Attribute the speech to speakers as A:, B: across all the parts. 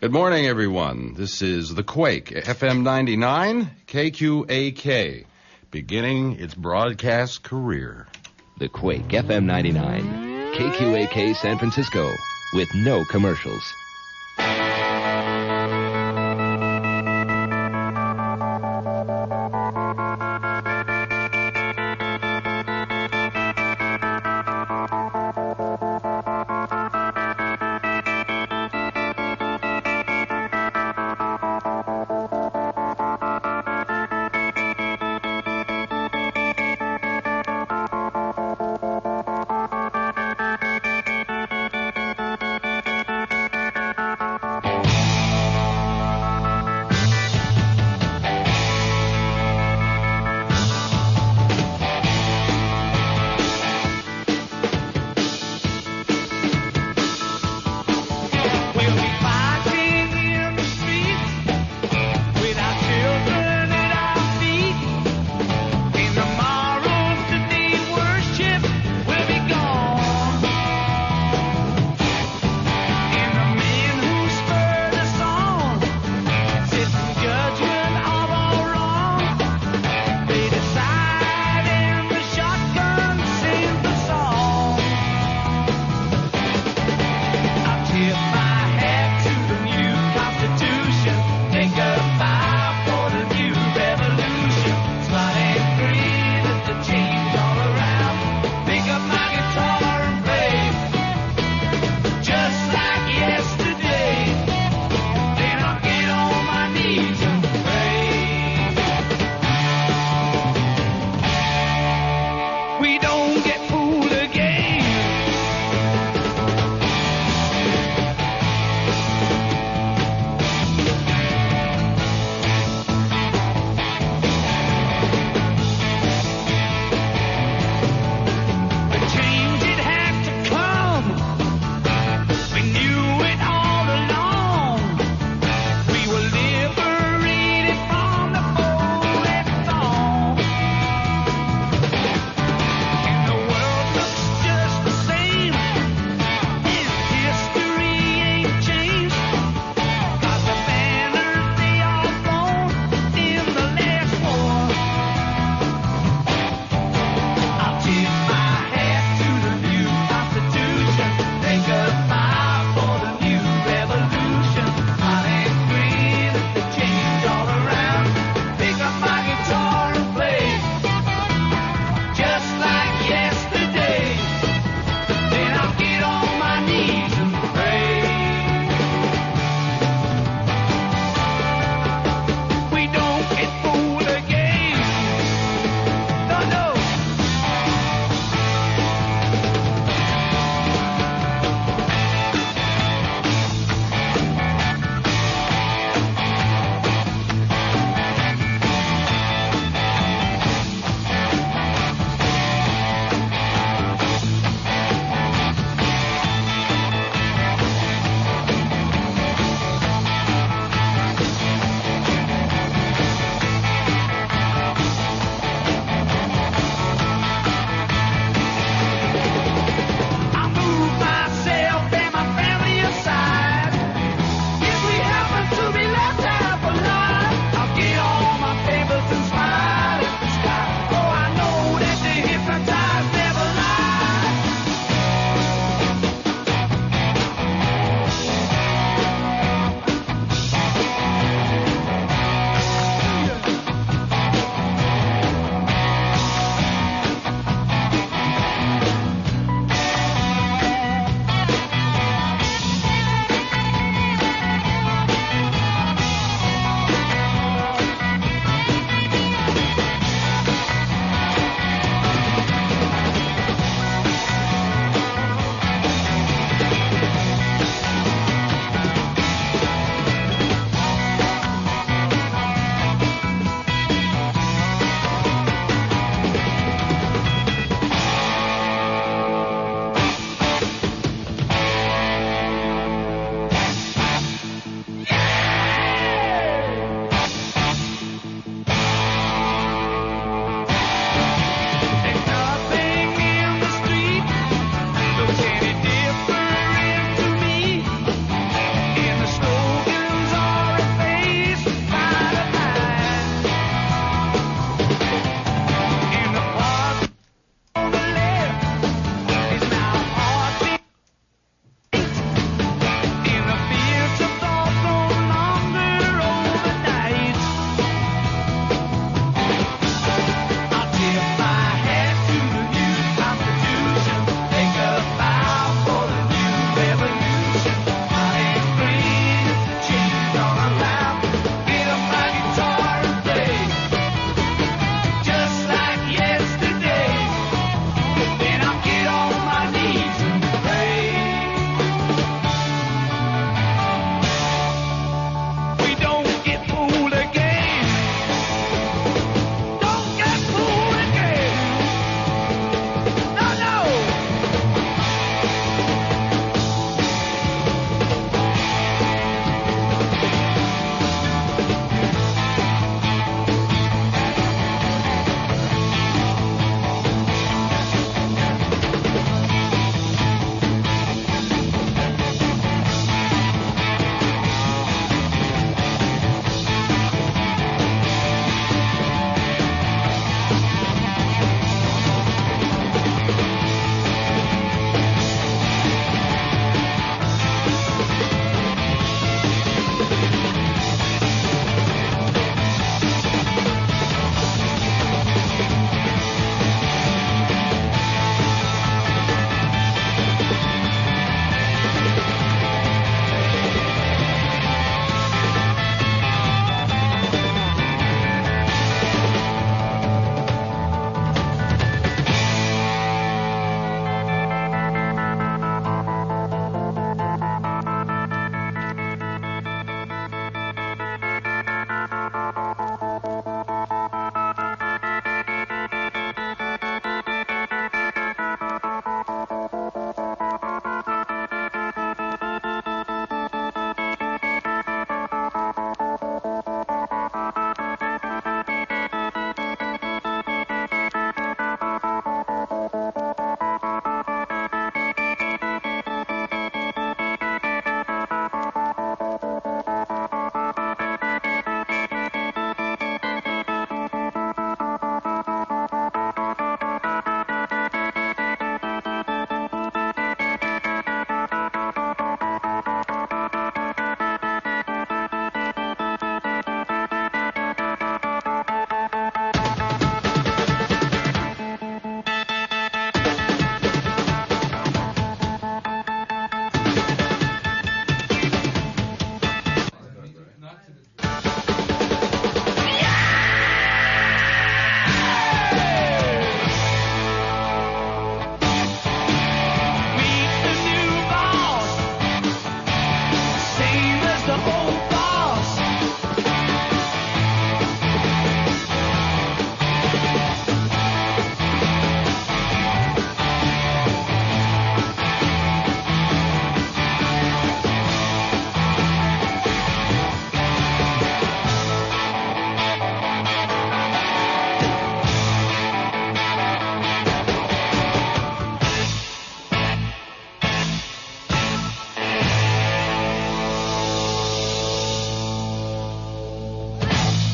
A: Good morning, everyone. This is The Quake, FM 99, KQAK, beginning its broadcast career.
B: The Quake, FM 99, KQAK San Francisco, with no commercials.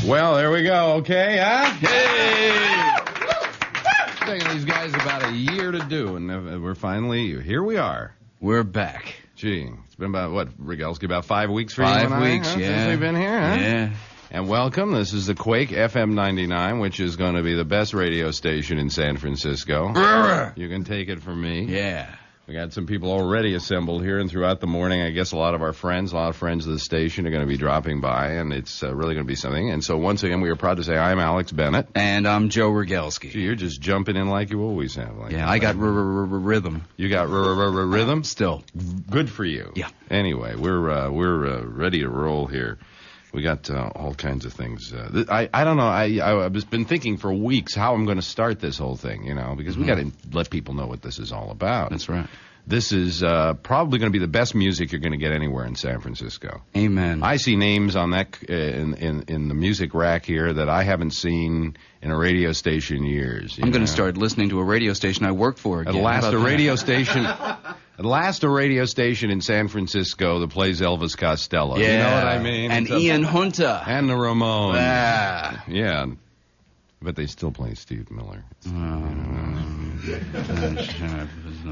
A: Well, there we go. Okay, huh?
C: Hey!
A: It's taken these guys about a year to do, and we're finally here. We are.
C: We're back.
A: Gee, it's been about what, Rogalski, about 5 weeks for you
C: 5
A: and I,
C: weeks,
A: huh,
C: yeah.
A: since we've been here, huh?
C: Yeah.
A: And welcome. This is the Quake FM 99, which is going to be the best radio station in San Francisco. You can take it from me.
C: Yeah.
A: We got some people already assembled here, and throughout the morning, I guess a lot of friends of the station are going to be dropping by, and it's really going to be something. And so once again, we are proud to say I'm Alex Bennett.
C: And I'm Joe Rogalski.
A: Gee, you're just jumping in like you always have.
C: Yeah, I got rhythm.
A: You got rhythm?
C: Still.
A: Good for you.
C: Yeah.
A: Anyway, we're ready to roll here. We got all kinds of things. I don't know. I've just been thinking for weeks how I'm going to start this whole thing, because we got to let people know what this is all about.
C: That's right.
A: This is probably going to be the best music you're going to get anywhere in San Francisco.
C: Amen.
A: I see names on that in the music rack here that I haven't seen in a radio station in years.
C: I'm going to start listening to a radio station I work for again.
A: At last, a radio station. At last, a radio station in San Francisco that plays Elvis Costello.
C: Yeah.
A: You know what I mean?
C: And Ian Hunter.
A: And the Ramones.
C: Ah.
A: Yeah. But they still play Steve Miller.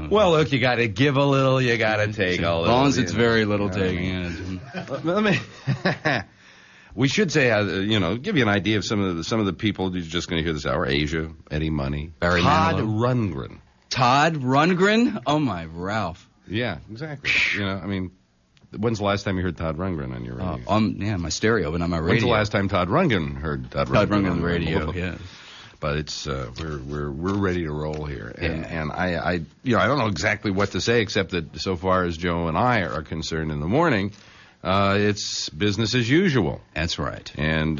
A: Well, look, you got to give a little, you got to take a little.
C: As long as it's very little taking.
A: Let me. We should say, give you an idea of some of the people you're just going to hear this hour. Asia, Eddie Money,
C: Barry
A: Todd
C: Manilow.
A: Rundgren.
C: Todd Rundgren? Oh, my Ralph.
A: Yeah, exactly. When's the last time you heard Todd Rundgren on your radio?
C: My stereo, but not my radio.
A: When's the last time Todd Rundgren heard Todd Rundgren?
C: Todd Rundgren on the radio, yeah.
A: But it's we're ready to roll here, and
C: Yeah.
A: and I don't know exactly what to say except that so far as Joe and I are concerned in the morning, it's business as usual.
C: That's right.
A: And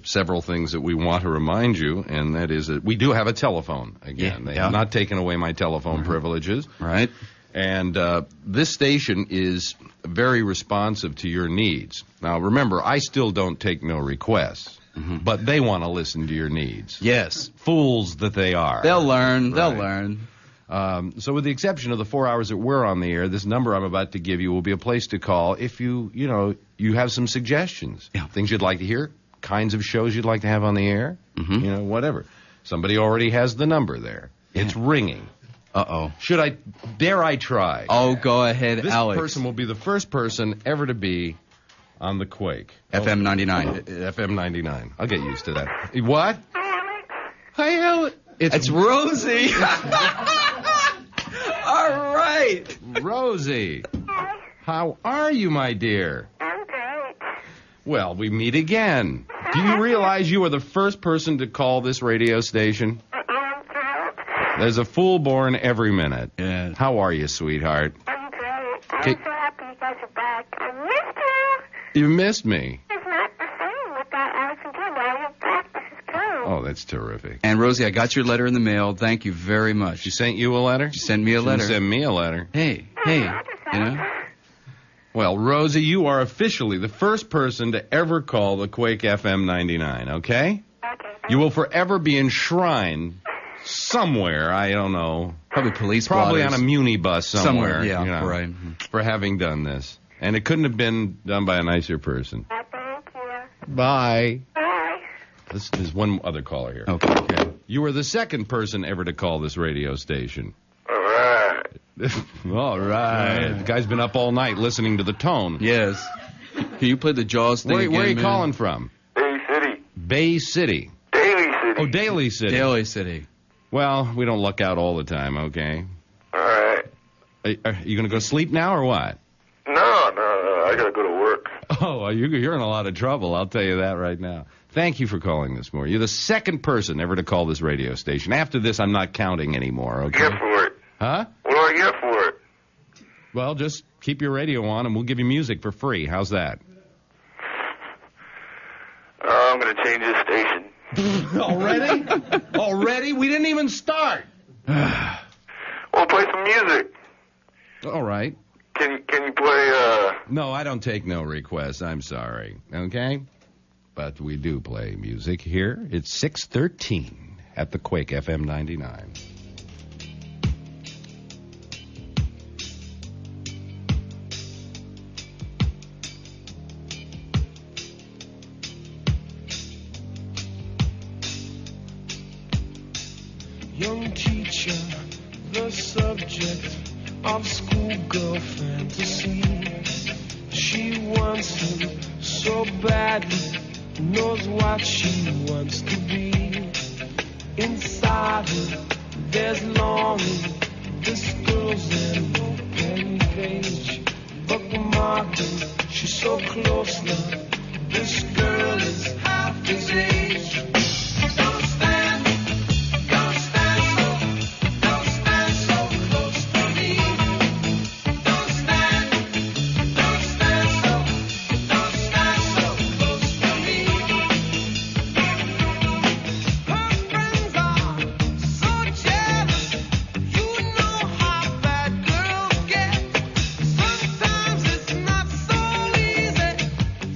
A: several things that we want to remind you, and that is that we do have a telephone again.
C: Yeah.
A: They have not taken away my telephone privileges.
C: Right.
A: And this station is very responsive to your needs. Now, remember, I still don't take no requests, but they want to listen to your needs.
C: Yes.
A: Fools that they are.
C: They'll learn.
A: Right.
C: They'll learn.
A: So with the exception of the 4 hours that we're on the air, this number I'm about to give you will be a place to call if you have some suggestions.
C: Yeah.
A: Things you'd like to hear, kinds of shows you'd like to have on the air, whatever. Somebody already has the number there.
C: Yeah.
A: It's ringing.
C: Uh-oh.
A: Dare I try?
C: Oh, go ahead,
A: This
C: Alex.
A: person will be the first person ever to be on the Quake.
C: FM 99.
A: FM 99. I'll get used to that. What? Hi, Alex.
C: It's Rosie. All right.
A: Rosie. How are you, my dear?
D: I'm great.
A: Well, we meet again. Do you realize you are the first person to call this radio station?
D: I'm thrilled.
A: There's a fool born every minute.
C: Yeah.
A: How are you, sweetheart?
D: I'm great. I'm
A: Okay.
D: so happy you guys are back. I missed you.
A: You missed me.
D: It's not the same without Alex and Joe. Now you're back. This is cool.
A: Oh, that's terrific.
C: And Rosie, I got your letter in the mail. Thank you very much.
A: She sent you a letter?
C: She sent me a
A: She
C: letter.
A: didn't send me a letter.
C: Hey, you know?
A: Well, Rosie, you are officially the first person to ever call the Quake FM 99, okay?
D: Okay.
A: You will forever be enshrined somewhere, I don't know,
C: Probably police
A: probably
C: blotters.
A: on a muni bus somewhere.
C: Yeah, right.
A: For having done this. And it couldn't have been done by a nicer person.
D: Thank you.
A: Bye.
D: Bye.
A: There's one other caller here.
C: Okay.
A: You were the second person ever to call this radio station.
D: All right.
A: All right. The guy's been up all night listening to the tone.
C: Yes. Can you play the Jaws thing
A: Where
C: again,
A: are you
C: man?
A: calling from?
D: Bay City.
A: Bay City.
D: Daly City.
A: Oh, Daly City.
C: Daly City.
A: Well, we don't luck out all the time, okay?
D: All right.
A: Are you going to go sleep now or what?
D: No. I got to go to work.
A: Oh, you're in a lot of trouble, I'll tell you that right now. Thank you for calling this morning. You're the second person ever to call this radio station. After this, I'm not counting anymore, okay?
D: Get for it.
A: Huh?
D: What do I get for it?
A: Well, just keep your radio on and we'll give you music for free. How's that?
D: I'm going to change this station.
A: Already? Already? We didn't even start.
D: Well, play some music.
A: All right.
D: Can you play,
A: No, I don't take no requests. I'm sorry. Okay? But we do play music here. It's 6:13 at the Quake FM 99.
E: young teacher, the subject of schoolgirl fantasy. She wants him so badly, knows what she wants to be. Inside her, there's longing. This girl's an open page, bookmarking. She's so close now. This girl is half his age. Don't stand so close to me. Don't stand so close to me. Her friends are so jealous. You know how bad girls get. Sometimes it's not so easy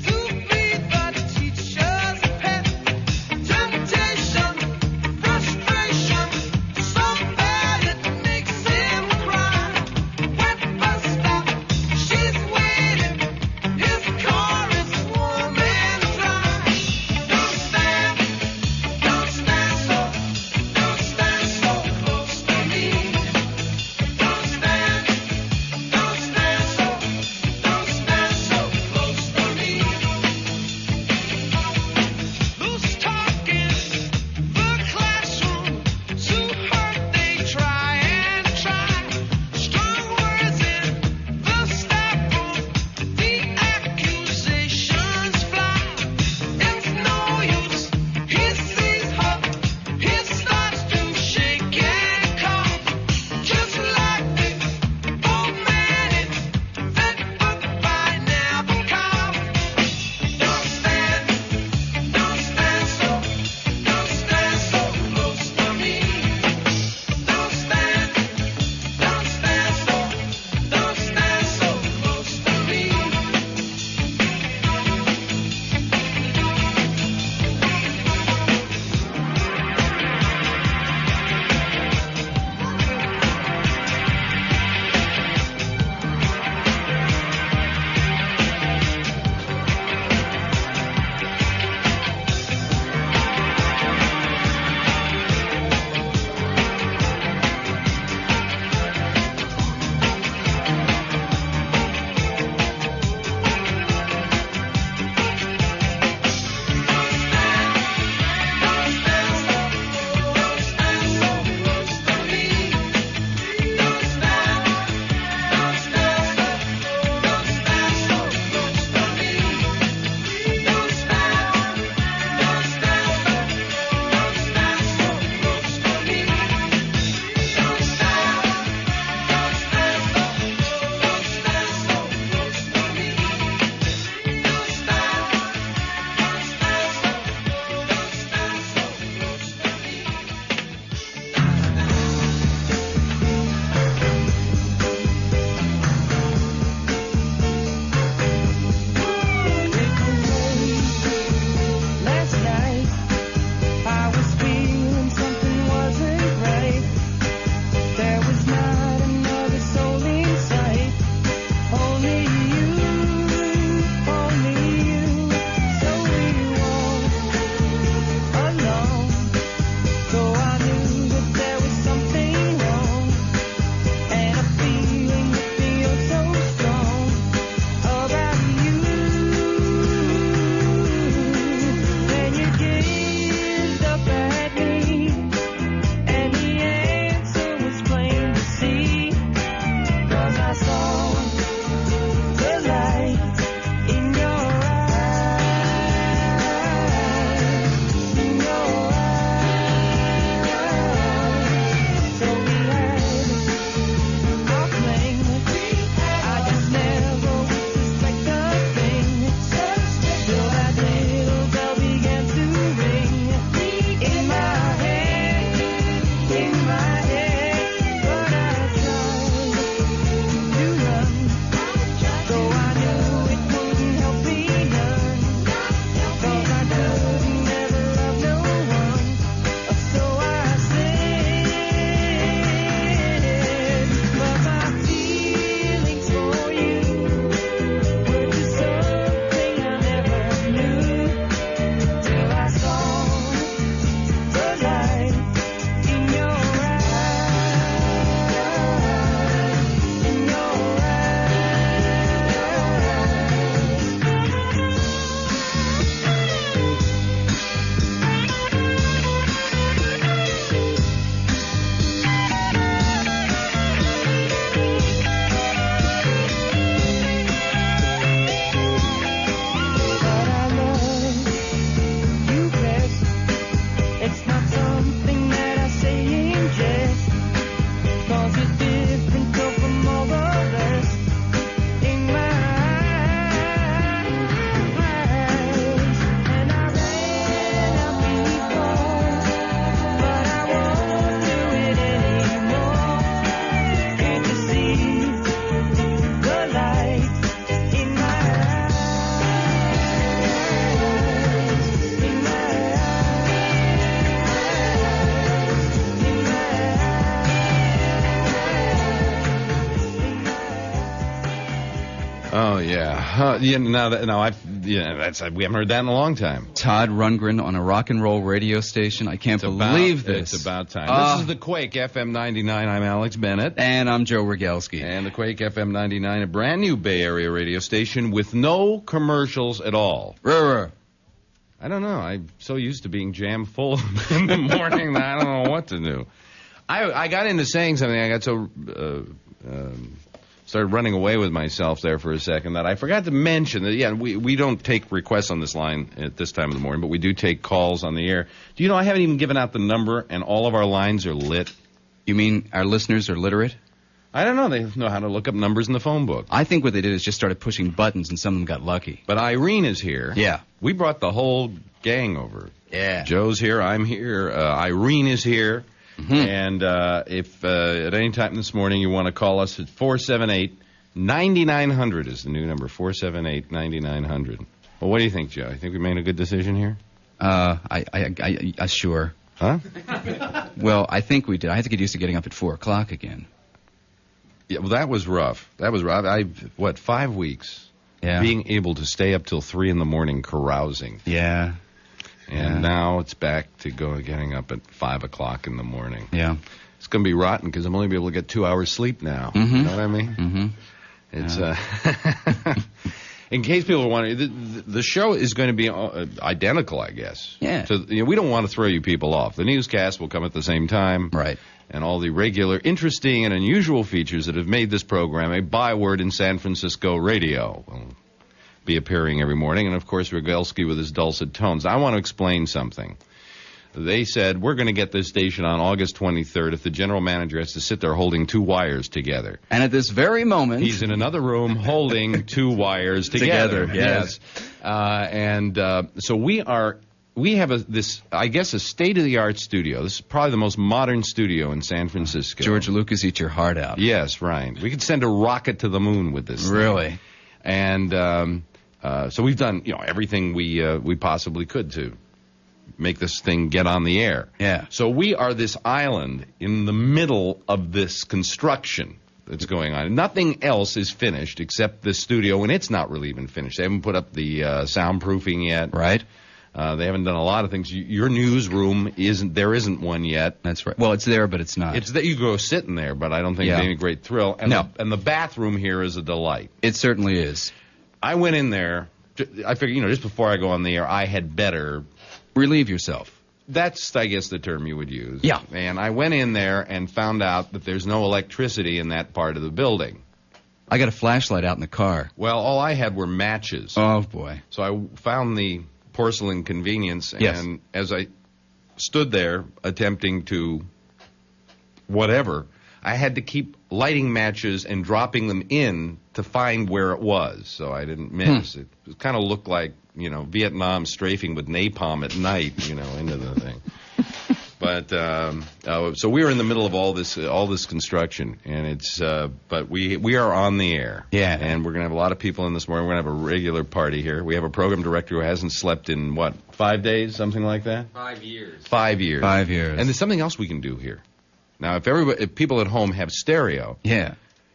E: to be the teacher's pet. Turn
A: Yeah. We haven't heard that in a long time.
C: Todd Rundgren on a rock and roll radio station. I can't believe this.
A: It's about time. This is the Quake FM 99. I'm Alex Bennett.
C: And I'm Joe Rogalski.
A: And the Quake FM 99, a brand new Bay Area radio station with no commercials at all. I don't know. I'm so used to being jam full in the morning that I don't know what to do. I got into saying something. I got so started running away with myself there for a second that I forgot to mention that, yeah, we don't take requests on this line at this time of the morning, but we do take calls on the air. Do you know I haven't even given out the number, and all of our lines are lit?
C: You mean our listeners are literate?
A: I don't know. They know how to look up numbers in the phone book.
C: I think what they did is just started pushing buttons, and some of them got lucky.
A: But Irene is here.
C: Yeah.
A: We brought the whole gang over.
C: Yeah.
A: Joe's here. I'm here. Irene is here.
C: Mm-hmm.
A: And if at any time this morning you want to call us at 478-9900 is the new number, 478-9900. Well, what do you think, Joe? You think we made a good decision here?
C: Sure.
A: Huh?
C: Well, I think we did. I have to get used to getting up at 4 o'clock again.
A: Yeah, well, that was rough. 5 weeks being able to stay up till 3 in the morning carousing.
C: Yeah.
A: And now it's back to getting up at 5 o'clock in the morning.
C: Yeah.
A: It's going to be rotten because I'm only be able to get 2 hours sleep now.
C: Mm-hmm.
A: You know what I mean?
C: Mm-hmm.
A: It's in case people are wondering, the show is going to be identical, I guess.
C: Yeah.
A: So we don't want to throw you people off. The newscast will come at the same time.
C: Right.
A: And all the regular, interesting, and unusual features that have made this program a byword in San Francisco radio will be appearing every morning. And, of course, Rogalski with his dulcet tones. I want to explain something. They said, we're going to get this station on August 23rd if the general manager has to sit there holding 2 wires together.
C: And at this very moment...
A: He's in another room holding 2 wires together.
C: Yes.
A: So we have a state-of-the-art studio. This is probably the most modern studio in San Francisco.
C: George Lucas, eat your heart out.
A: Yes, right. We could send a rocket to the moon with this thing.
C: Really?
A: And so we've done everything we possibly could to make this thing get on the air.
C: Yeah.
A: So we are this island in the middle of this construction that's going on. Nothing else is finished except this studio, and it's not really even finished. They haven't put up the soundproofing yet.
C: Right.
A: They haven't done a lot of things. Your newsroom isn't one yet.
C: That's right. Well, it's there, but it's not.
A: It's that you go sitting there, but I don't think it's any great thrill. And
C: no.
A: And the bathroom here is a delight.
C: It certainly is.
A: I went in there. I figured, just before I go on the air, I had better
C: relieve yourself.
A: That's, I guess, the term you would use.
C: Yeah.
A: And I went in there and found out that there's no electricity in that part of the building.
C: I got a flashlight out in the car.
A: Well, all I had were matches.
C: Oh, boy.
A: So I found the porcelain convenience, and
C: yes.
A: As I stood there attempting to whatever, I had to keep lighting matches and dropping them in to find where it was, so I didn't miss. It kind of looked like, Vietnam strafing with napalm at night, into the thing. But so we were in the middle of all this construction, and but we are on the air.
C: Yeah.
A: And we're gonna have a lot of people in this morning. We're gonna have a regular party here. We have a program director who hasn't slept in 5 days, something like that.
F: 5 years.
A: 5 years.
C: 5 years.
A: And there's something else we can do here. Now, if people at home have stereo,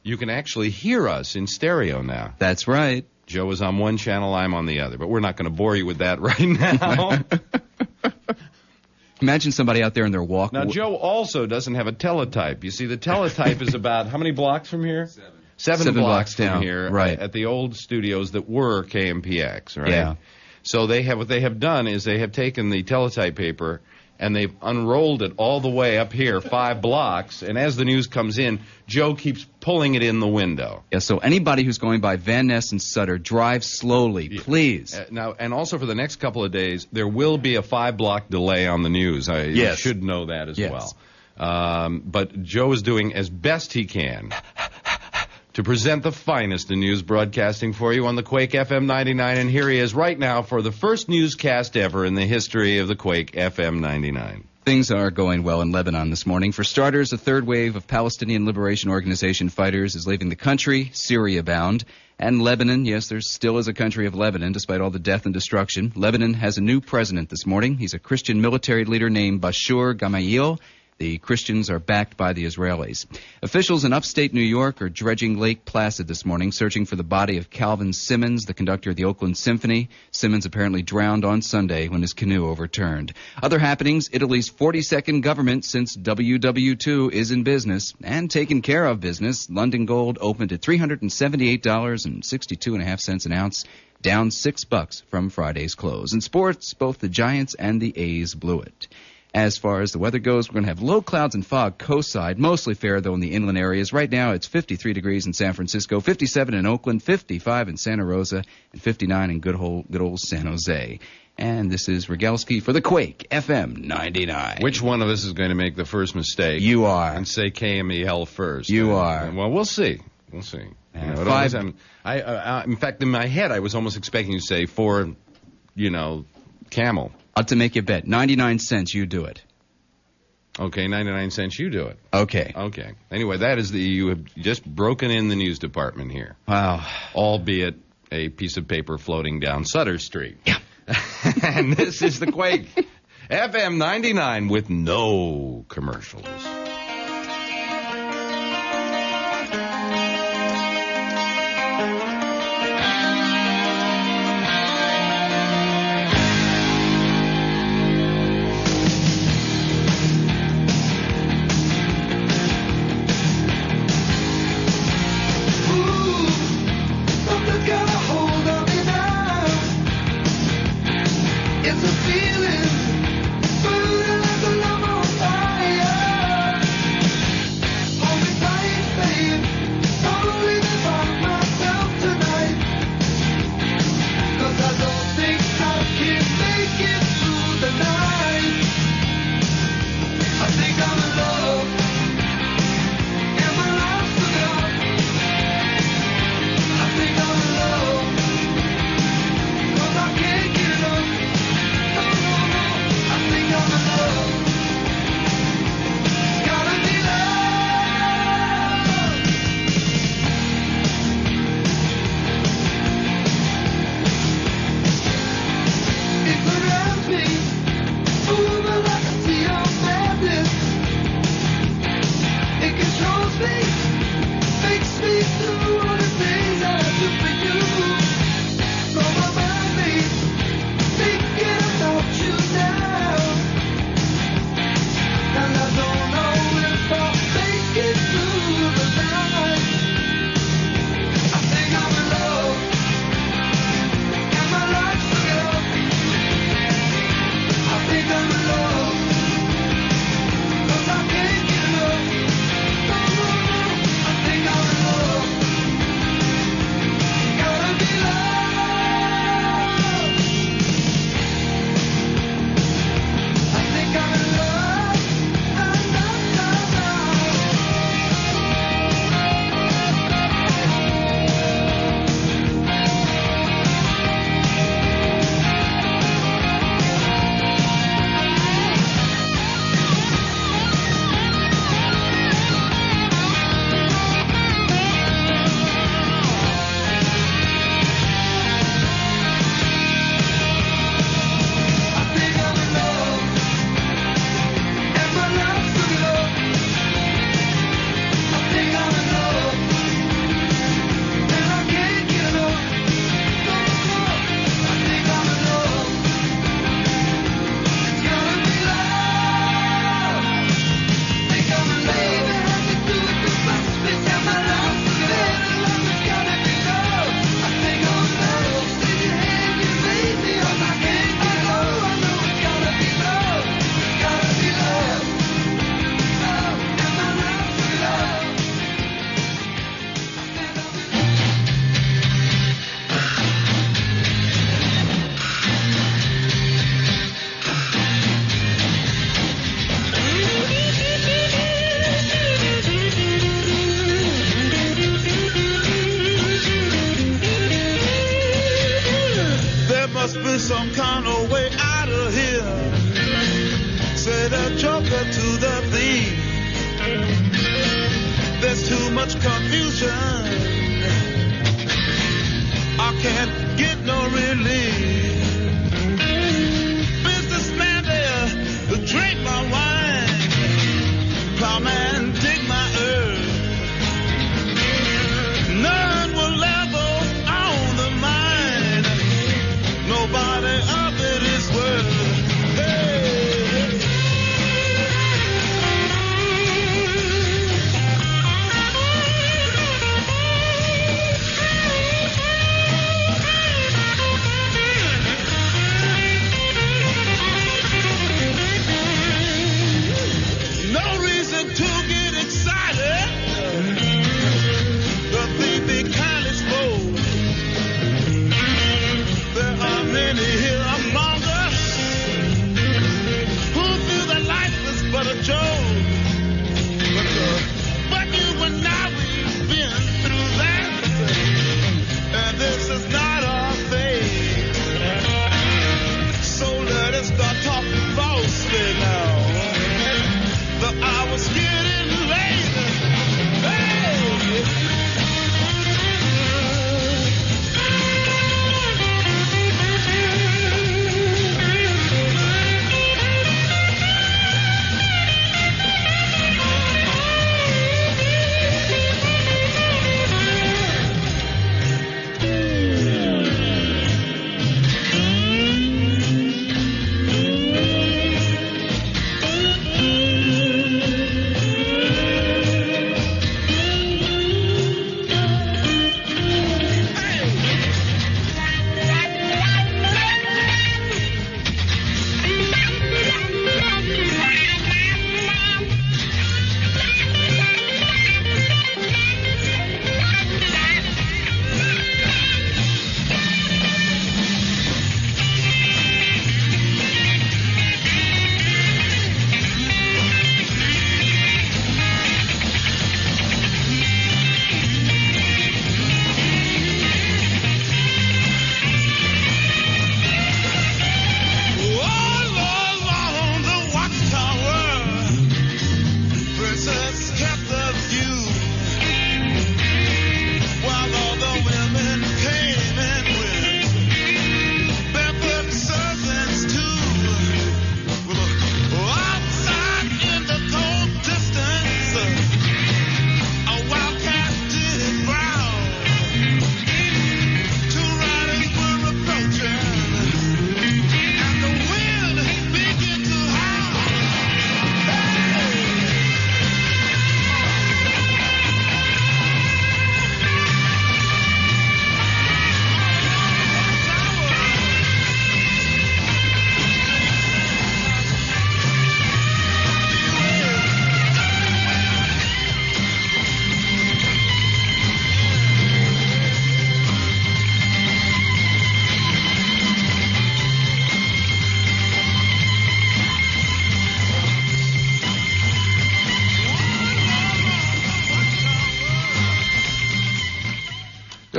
A: you can actually hear us in stereo now.
C: That's right.
A: Joe is on one channel, I'm on the other, but we're not going to bore you with that right now.
C: Imagine somebody out there in their walk.
A: Now, Joe also doesn't have a teletype. You see, the teletype is about how many blocks from here? 7 blocks
C: down
A: from here,
C: right.
A: At the old studios that were KMPX, right?
C: Yeah.
A: So what they have done is they have taken the teletype paper and they've unrolled it all the way up here, 5 blocks, and as the news comes in, Joe keeps pulling it in the window.
C: Yeah, so anybody who's going by Van Ness and Sutter, drive slowly, please.
A: Now, and also for the next couple of days, there will be a 5-block delay on the news. You should know that as well. But Joe is doing as best he can to present the finest in news broadcasting for you on the Quake FM 99, and here he is right now for the first newscast ever in the history of the Quake FM 99.
C: Things are going well in Lebanon this morning. For starters, a third wave of Palestinian Liberation Organization fighters is leaving the country, Syria-bound. And Lebanon, yes, there still is a country of Lebanon, despite all the death and destruction. Lebanon has a new president this morning. He's a Christian military leader named Bashir Gemayel. The Christians are backed by the Israelis. Officials in upstate New York are dredging Lake Placid this morning, searching for the body of Calvin Simmons, the conductor of the Oakland Symphony. Simmons apparently drowned on Sunday when his canoe overturned. Other happenings, Italy's 42nd government since WW2 is in business and taking care of business. London gold opened at $378.62.5 an ounce, down $6 from Friday's close. In sports, both the Giants and the A's blew it. As far as the weather goes, we're going to have low clouds and fog coastside, mostly fair, though, in the inland areas. Right now, it's 53 degrees in San Francisco, 57 in Oakland, 55 in Santa Rosa, and 59 in good old San Jose. And this is Rogalski for the Quake, FM 99.
A: Which one of us is going to make the first mistake?
C: You are.
A: And say KMEL first.
C: You are.
A: Well, we'll see. We'll see.
C: And
A: You know, in fact, in my head, I was almost expecting you to say for, Camel.
C: To make you bet, 99 cents, you do it.
A: Okay, 99 cents, you do it.
C: Okay.
A: Okay. Anyway, you have just broken in the news department here.
C: Wow.
A: Albeit a piece of paper floating down Sutter Street. Yeah. And this is the Quake. FM 99 with no commercials.
E: some kind of way out of here. Say the joker to the thief. There's too much confusion. I can't get no relief. Businessman there to drink my wine.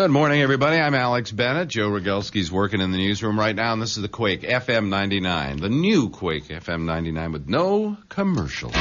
A: Good morning, everybody. I'm Alex Bennett. Joe Rogelski's working in the newsroom right now, and this is the Quake FM 99, the new Quake FM 99 with no commercials.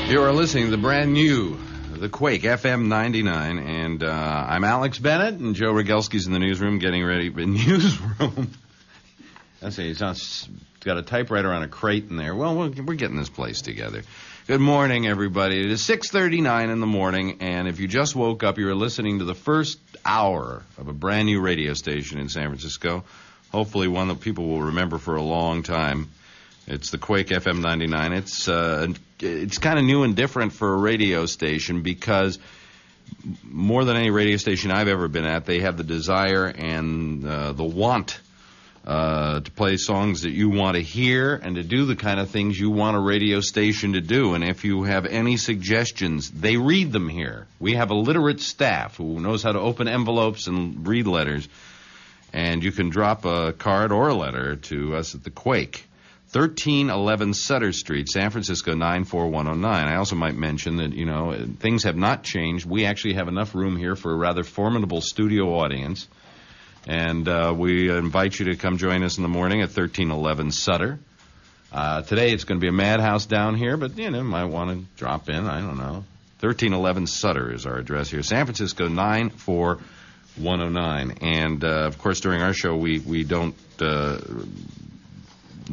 A: You are listening to the brand new, the Quake FM 99, and I'm Alex Bennett, and Joe Rogelski's in the newsroom getting ready. Newsroom. I say he's got a typewriter on a crate in there. Well, we're getting this place together. Good morning, everybody. It is 6:39 in the morning, and if you just woke up, you're listening to the first hour of a brand new radio station in San Francisco. Hopefully, one that people will remember for a long time. It's the Quake FM 99. It's kind of new and different for a radio station because more than any radio station I've ever been at, they have the desire and the want to play songs that you want to hear and to do the kind of things you want a radio station to do. And if you have any suggestions, they read them here. We have a literate staff who knows how to open envelopes and read letters. And you can drop a card or a letter to us at the Quake. 1311 Sutter Street, San Francisco 94109. I also might mention that, you know, things have not changed. We actually have enough room here for a rather formidable studio audience. And we invite you to come join us in the morning at 1311 Sutter. Today it's going to be a madhouse down here, but, you know, might want to drop in. I don't know. 1311 Sutter is our address here. San Francisco 94109. And, of course, during our show, we don't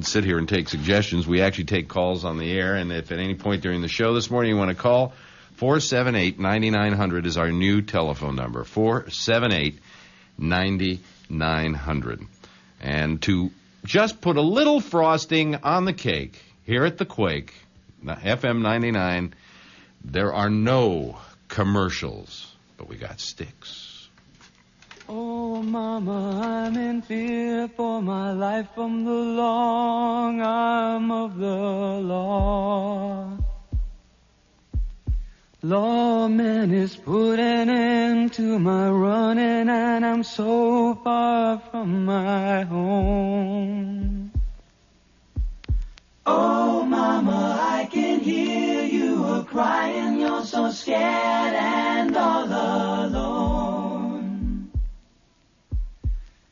A: sit here and take suggestions. We actually take calls on the air, and if at any point during the show this morning you want to call, 478-9900 is our new telephone number, 478-9900. And to just put a little frosting on the cake, here at the Quake, FM 99, there are no commercials, but we got sticks.
E: Oh, Mama, I'm in fear for my life from the long arm of the law. Lawman is put an end to my running, and I'm so far from my home. Oh, Mama, I can hear you a-crying, you're so scared and all alone.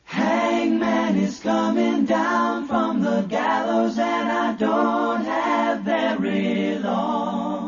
E: Hangman is coming down from the gallows, and I don't have very long.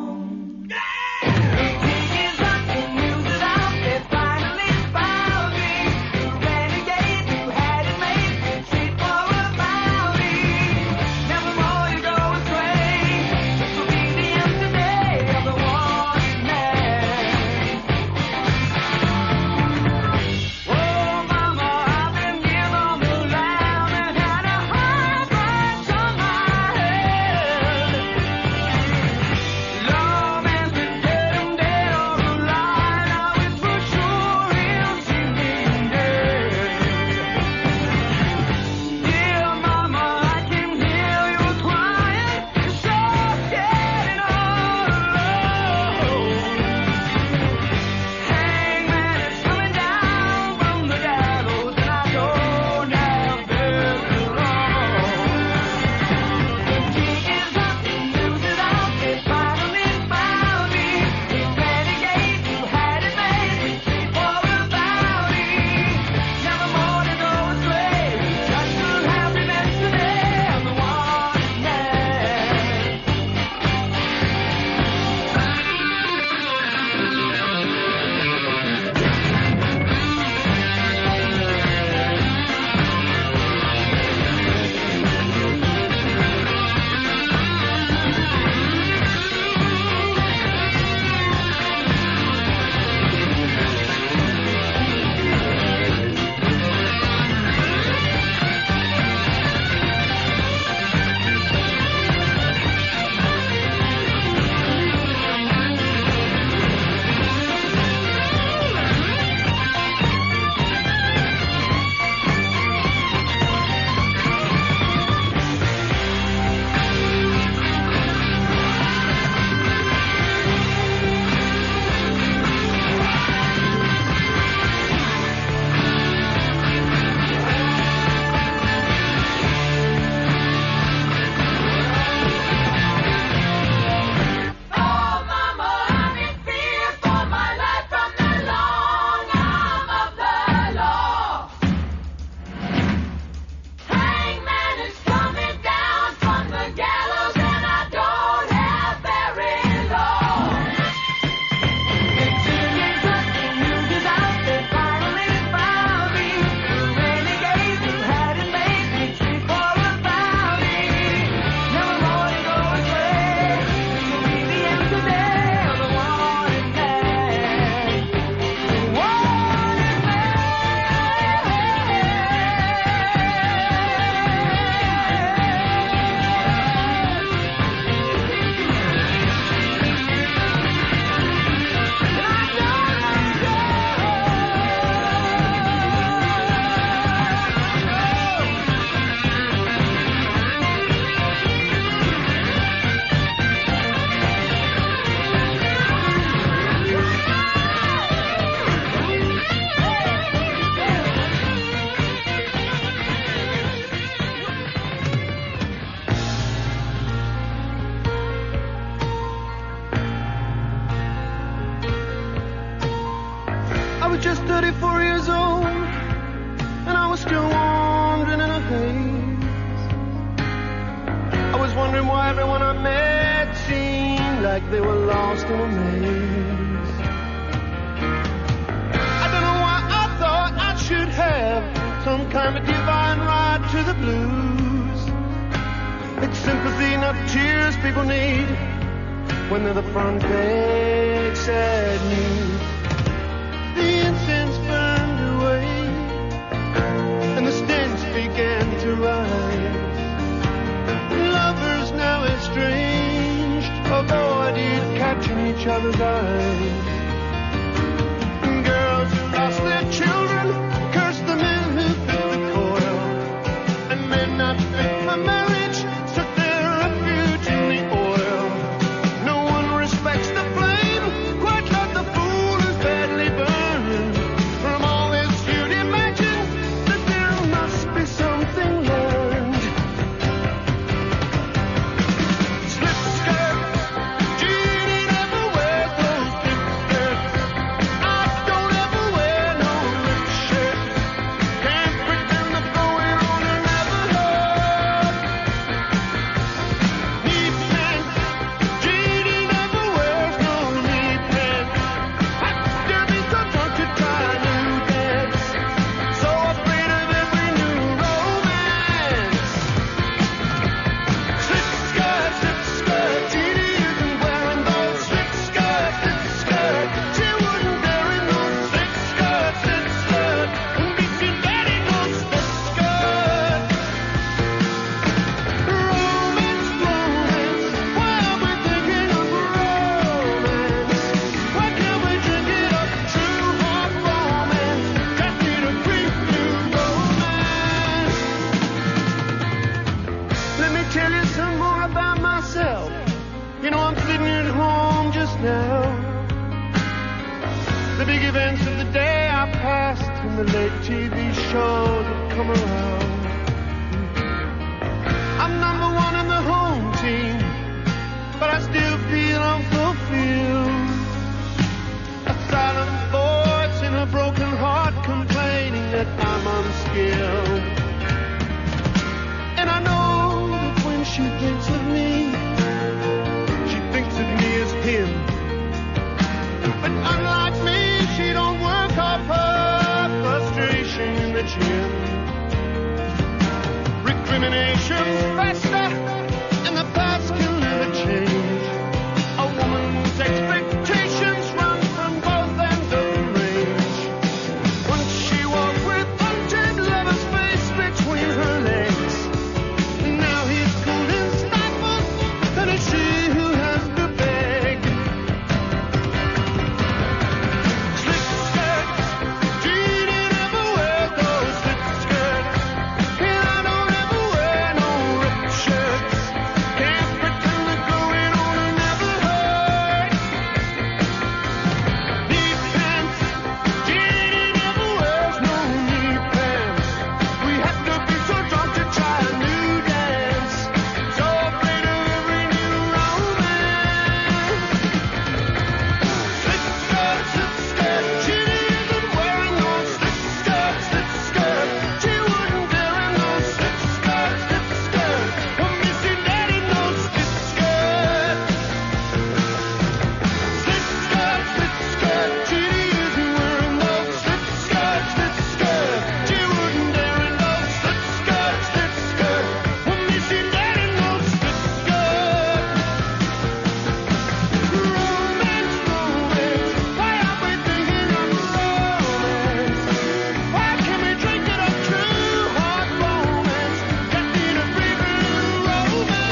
F: 34 years old, and I was still wandering in a haze. I was wondering why everyone I met seemed like they were lost in a maze. I don't know why I thought I should have some kind of divine right to the blues. It's sympathy, not tears people need when they're the front page sad news. The incense burned away and the stench began to rise. Lovers now estranged, avoided catching each other's eyes. And girls who lost their children cursed the men who fit the coil, and men not fit for marriage took their refuge in the oil. No one respects the flame quite like the fool who's badly burning. From all this you'd imagine that there must be something learned. Slip skirts, Jeannie never wears those slip skirts. I don't ever wear no lip shirts. Can't pretend the going on and never hurt. Knee pants, Jeannie never wears no knee pants. I'd still be so drunk to try a new dance, so afraid of every new romance. Slip skirt, Jeannie isn't wearing those slip skirts, She wouldn't dare in those slip skirts, Wouldn't be seen dead in those slip skirts. Romance, why are we thinking of romance? Why can't we drink it up, true hot romance? Just need a brief new romance. Let me tell you some more about myself. You know, I'm sitting at home just now. The big events of the day I passed and the late TV shows have come around. I'm number one in the home team, but I still feel unfulfilled. A silent voice in a broken heart complaining that I'm unskilled. And I know that when she thinks of me, she thinks of me as him. But unlike me, she don't work off her frustration in the gym. Recriminations fester, and the past can never change. A woman's expectations run from both ends of the range. Once she walked with untamed lover's face between her legs. Now he's cool and stifled, and it's she who has to beg. Slip skirts, Jeannie never wears those slip skirts, and I don't ever wear no ripped shirts. Can't pretend that going on and never hurt. Knee pants, Jeannie never wears no knee pants. We have to be so drunk to try a new dance, so afraid of every new romance. Slip skirt, Jeannie isn't wearing those slip skirts, She wouldn't dare in those slip skirts, Won't be seen dead in those slip skirts. Slip skirt, Jeannie isn't wearing those slip skirts, She wouldn't dare in those slip skirts, Won't be seen dead in those slip skirts. Romance, why are we thinking of romance? Why can't we drink it up, true hot romance? Just need a brief new romance.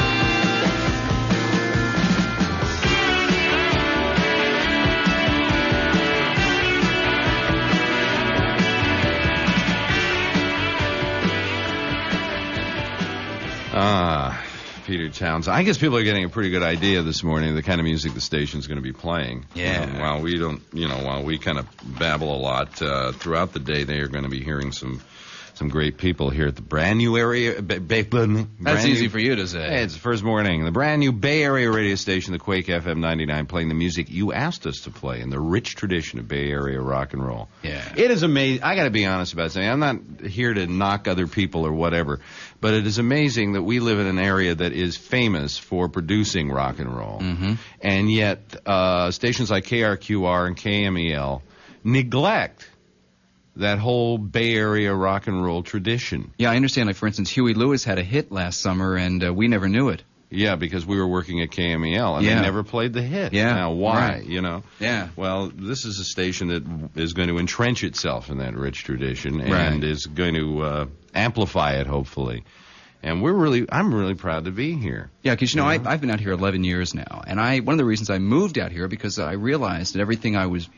A: Peter Townsend. I guess people are getting a pretty good idea this morning of the kind of music the station's going to be playing.
C: Yeah.
A: While we kind of babble a lot throughout the day, they are going to be hearing some some great people here at the brand new area.
C: That's easy for you to say.
A: Hey, it's the first morning. The brand new Bay Area radio station, the Quake FM 99, playing the music you asked us to play in the rich tradition of Bay Area rock and roll.
C: Yeah.
A: It is amazing. I got to be honest about saying, I'm not here to knock other people or whatever, but it is amazing that we live in an area that is famous for producing rock and roll.
C: Mm-hmm.
A: And yet, stations like KRQR and KMEL neglect that whole Bay Area rock and roll tradition.
C: Yeah, I understand. Like, for instance, Huey Lewis had a hit last summer, and we never knew it.
A: Yeah, because we were working at KMEL, and
C: Yeah.
A: they never played the hit.
C: Yeah,
A: Now, why,
C: right.
A: you know?
C: Yeah.
A: Well, this is a station that is going to entrench itself in that rich tradition and
C: Right.
A: is going to amplify it, hopefully. And I'm really proud to be here.
C: Yeah, because, you know, I've been out here 11 years now, and one of the reasons I moved out here because I realized that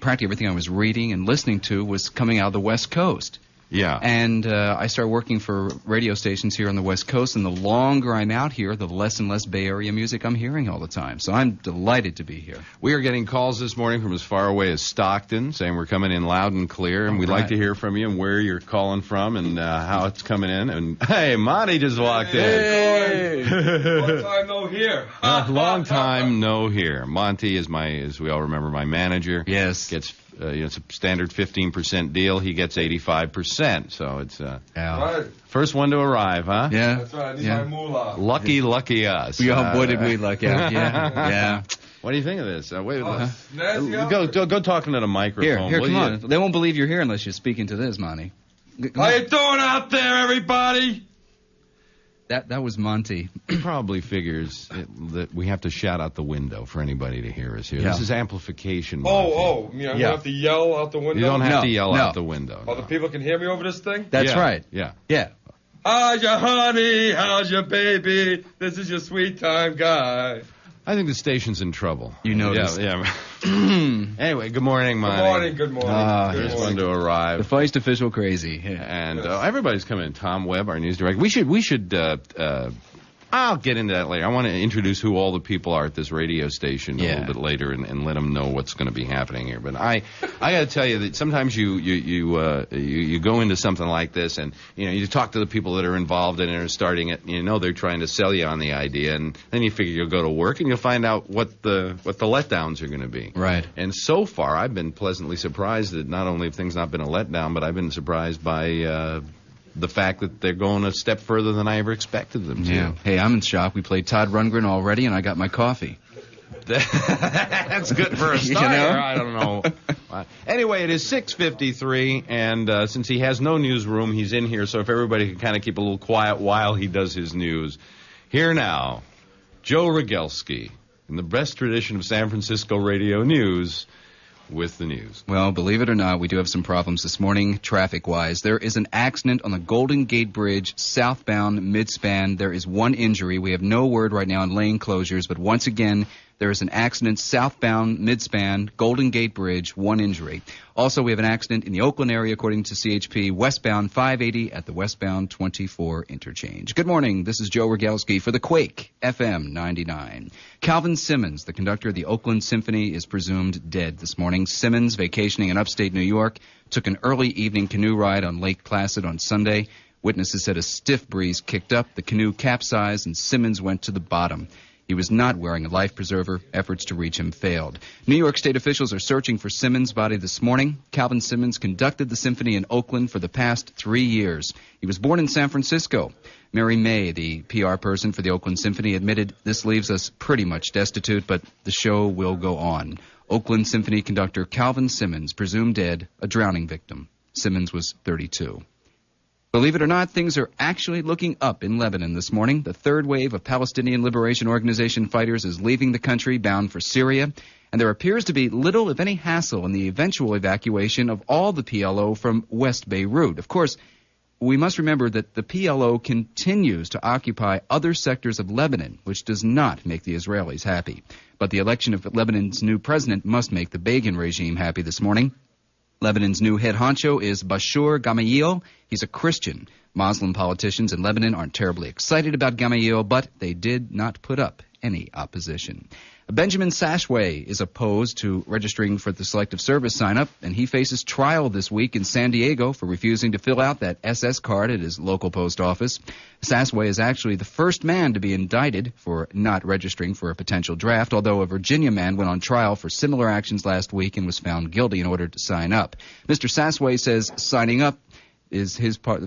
C: practically everything I was reading and listening to was coming out of the West Coast.
A: Yeah.
C: And I started working for radio stations here on the West Coast, and the longer I'm out here, the less and less Bay Area music I'm hearing all the time. So I'm delighted to be here.
A: We are getting calls this morning from as far away as Stockton saying we're coming in loud and clear, and we'd like
C: right.
A: to hear from you and where you're calling from and how it's coming in. And, hey, Monty just walked in.
G: Hey! Long time no here.
A: Long time no here. Monty is as we all remember, my manager.
C: Yes.
A: Gets, it's a standard 15% deal. He gets 85%. So it's
C: Yeah.
G: Right.
A: first one to arrive, huh?
C: Yeah.
G: That's right. I need
C: Yeah.
G: my moolah.
A: Lucky us.
C: Oh, boy, did we luck out. Yeah. Yeah.
A: What do you think of this? Wait,
G: Nasty out
A: go talking to the microphone.
C: Here,
A: will
C: come
A: you?
C: on. They won't believe you're here unless you're speaking to this, Monty.
G: How you doing out there, everybody?
C: That was Monty.
A: He probably figures that we have to shout out the window for anybody to hear us here.
C: Yeah.
A: This is amplification. Monty.
G: Oh, I'm
A: Yeah.
G: gonna have to yell out the window?
A: You don't have
C: No,
A: to yell
C: no.
A: out the window.
G: Oh, the people can hear me over this thing?
C: That's
A: Yeah,
C: right.
A: Yeah.
C: Yeah.
G: How's your honey? How's your baby? This is your sweet time guy.
A: I think the station's in trouble.
C: You noticed.
A: Yeah. Anyway, good morning,
G: Good
A: Monty.
G: morning, good morning. Good
A: First
G: morning.
A: one to arrive.
C: The Feist official crazy. Yeah.
A: And everybody's coming in. Tom Webb, our news director. We should. I'll get into that later. I want to introduce who all the people are at this radio station a
C: Yeah.
A: little bit later and let them know what's going to be happening here. But I got to tell you that sometimes you go into something like this and you talk to the people that are involved in it and starting it. They're trying to sell you on the idea, and then you figure you'll go to work and you'll find out what the letdowns are going to be.
C: Right.
A: And so far, I've been pleasantly surprised that not only have things not been a letdown, but I've been surprised by the fact that they're going a step further than I ever expected them to.
C: Yeah. Hey, I'm in shock. We played Todd Rundgren already, and I got my coffee.
A: That's good for a
C: You
A: starter.
C: know?
A: I don't know. Anyway, it is 6:53, and since he has no newsroom, he's in here. So if everybody can kind of keep a little quiet while he does his news. Here now, Joe Rogelski, in the best tradition of San Francisco radio news, with the news.
C: Well, believe it or not, we do have some problems this morning, traffic-wise. There is an accident on the Golden Gate Bridge, southbound midspan. There is one injury. We have no word right now on lane closures, but once again, there is an accident southbound midspan, Golden Gate Bridge, one injury. Also, we have an accident in the Oakland area, according to CHP, westbound 580 at the westbound 24 interchange. Good morning. This is Joe Rogelski for the Quake FM 99. Calvin Simmons, the conductor of the Oakland Symphony, is presumed dead this morning. Simmons, vacationing in upstate New York, took an early evening canoe ride on Lake Placid on Sunday. Witnesses said a stiff breeze kicked up, the canoe capsized, and Simmons went to the bottom. He was not wearing a life preserver. Efforts to reach him failed. New York State officials are searching for Simmons' body this morning. Calvin Simmons conducted the symphony in Oakland for the past 3 years. He was born in San Francisco. Mary May, the PR person for the Oakland Symphony, admitted this leaves us pretty much destitute, but the show will go on. Oakland Symphony conductor Calvin Simmons, presumed dead, a drowning victim. Simmons was 32. Believe it or not, things are actually looking up in Lebanon this morning. The third wave of Palestinian Liberation Organization fighters is leaving the country bound for Syria, and there appears to be little, if any, hassle in the eventual evacuation of all the PLO from West Beirut. Of course, we must remember that the PLO continues to occupy other sectors of Lebanon, which does not make the Israelis happy. But the election of Lebanon's new president must make the Begin regime happy this morning. Lebanon's new head honcho is Bashir Gamayel. He's a Christian. Muslim politicians in Lebanon aren't terribly excited about Gamayel, but they did not put up any opposition. Benjamin Sashway is opposed to registering for the Selective Service sign-up, and he faces trial this week in San Diego for refusing to fill out that SS card at his local post office. Sashway is actually the first man to be indicted for not registering for a potential draft, although a Virginia man went on trial for similar actions last week and was found guilty in order to sign up. Mr. Sashway says signing up is his part.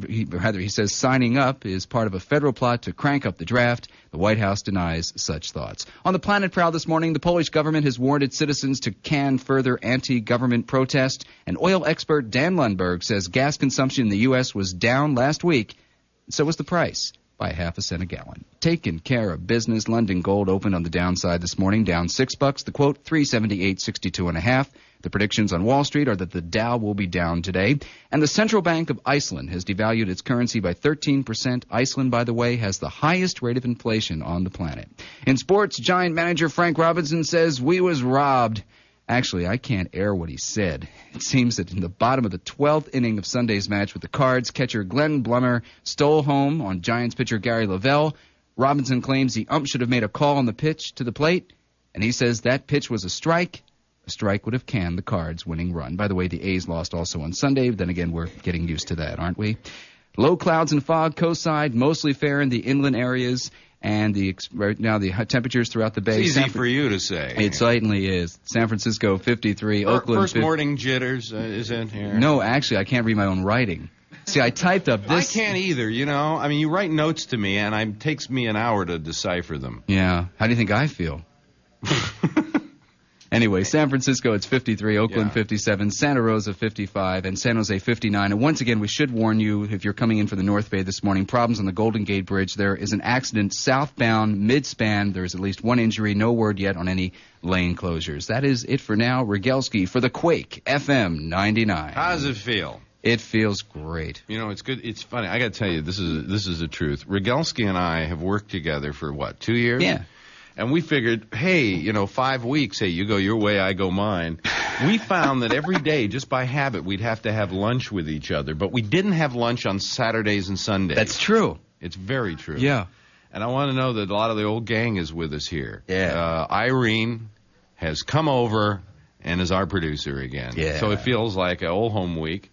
C: He says signing up is part of a federal plot to crank up the draft. The White House denies such thoughts. On the Planet Prowl this morning, the Polish government has warned its citizens to can further anti-government protest. And oil expert Dan Lundberg says gas consumption in the U.S. was down last week. So was the price, by half a cent a gallon. Taking care of business. London gold opened on the downside this morning, down $6. The quote, 378.62.5. The predictions on Wall Street are that the Dow will be down today. And the Central Bank of Iceland has devalued its currency by 13%. Iceland, by the way, has the highest rate of inflation on the planet. In sports, Giant manager Frank Robinson says, "We was robbed." Actually, I can't air what he said. It seems that in the bottom of the 12th inning of Sunday's match with the Cards, catcher Glenn Blummer stole home on Giants pitcher Gary Lavelle. Robinson claims the ump should have made a call on the pitch to the plate, and he says that pitch was a strike. A strike would have canned the Cards' winning run. By the way, the A's lost also on Sunday. Then again, we're getting used to that, aren't we? Low clouds and fog coastside, mostly fair in the inland areas. And right now the temperatures throughout the bay.
A: It's easy for you to say.
C: It certainly is. San Francisco 53, Oakland
A: First morning jitters is in here.
C: No, actually, I can't read my own writing. See, I typed up this.
A: I can't either, you know. I mean, you write notes to me, and it takes me an hour to decipher them.
C: Yeah. How do you think I feel? Anyway, San Francisco, it's 53, Oakland 57, Santa Rosa 55, and San Jose 59. And once again, we should warn you, if you're coming in for the North Bay this morning, problems on the Golden Gate Bridge. There is an accident southbound mid-span. There is at least one injury. No word yet on any lane closures. That is it for now. Rigelski for the Quake, FM 99.
A: How does it feel?
C: It feels great.
A: You know, it's good. It's funny. I got to tell you, this is the truth. Rigelski and I have worked together for, 2 years?
C: Yeah.
A: And we figured, hey, 5 weeks, hey, you go your way, I go mine. We found that every day, just by habit, we'd have to have lunch with each other. But we didn't have lunch on Saturdays and Sundays.
C: That's true.
A: It's very true.
C: Yeah.
A: And I want to know that a lot of the old gang is with us here.
C: Yeah.
A: Irene has come over and is our producer again.
C: Yeah.
A: So it feels like an old home week.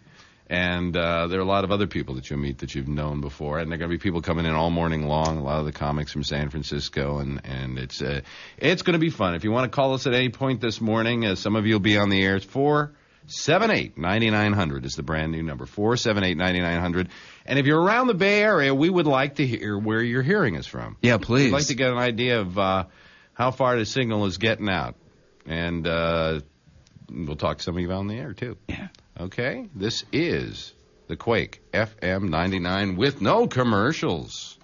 A: And there are a lot of other people that you'll meet that you've known before, and there are going to be people coming in all morning long. A lot of the comics from San Francisco, and it's going to be fun. If you want to call us at any point this morning, some of you will be on the air. It's 478-9900 is the brand new number, 478-9900. And if you're around the Bay Area, we would like to hear where you're hearing us from.
C: Yeah, please.
A: We'd like to get an idea of how far the signal is getting out, and we'll talk to some of you on the air too.
C: Yeah.
A: Okay, this is the Quake FM 99 with no commercials.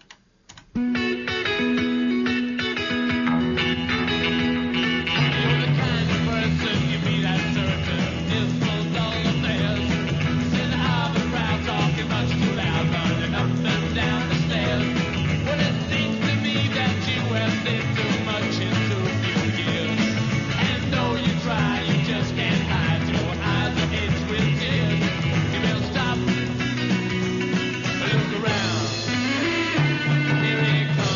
E: Look around. Here it comes.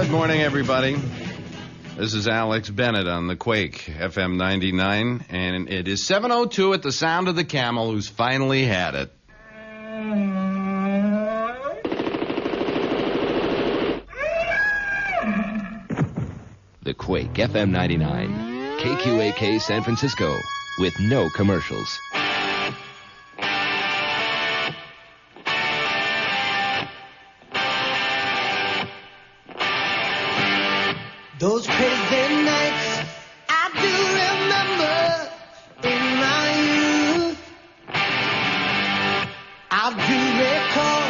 A: Good morning, everybody. This is Alex Bennett on the Quake, FM 99, and it is 7:02 at the sound of the camel who's finally had it.
B: The Quake, FM 99, KQAK San Francisco, with no commercials.
E: Those crazy nights I do remember in my youth. I do recall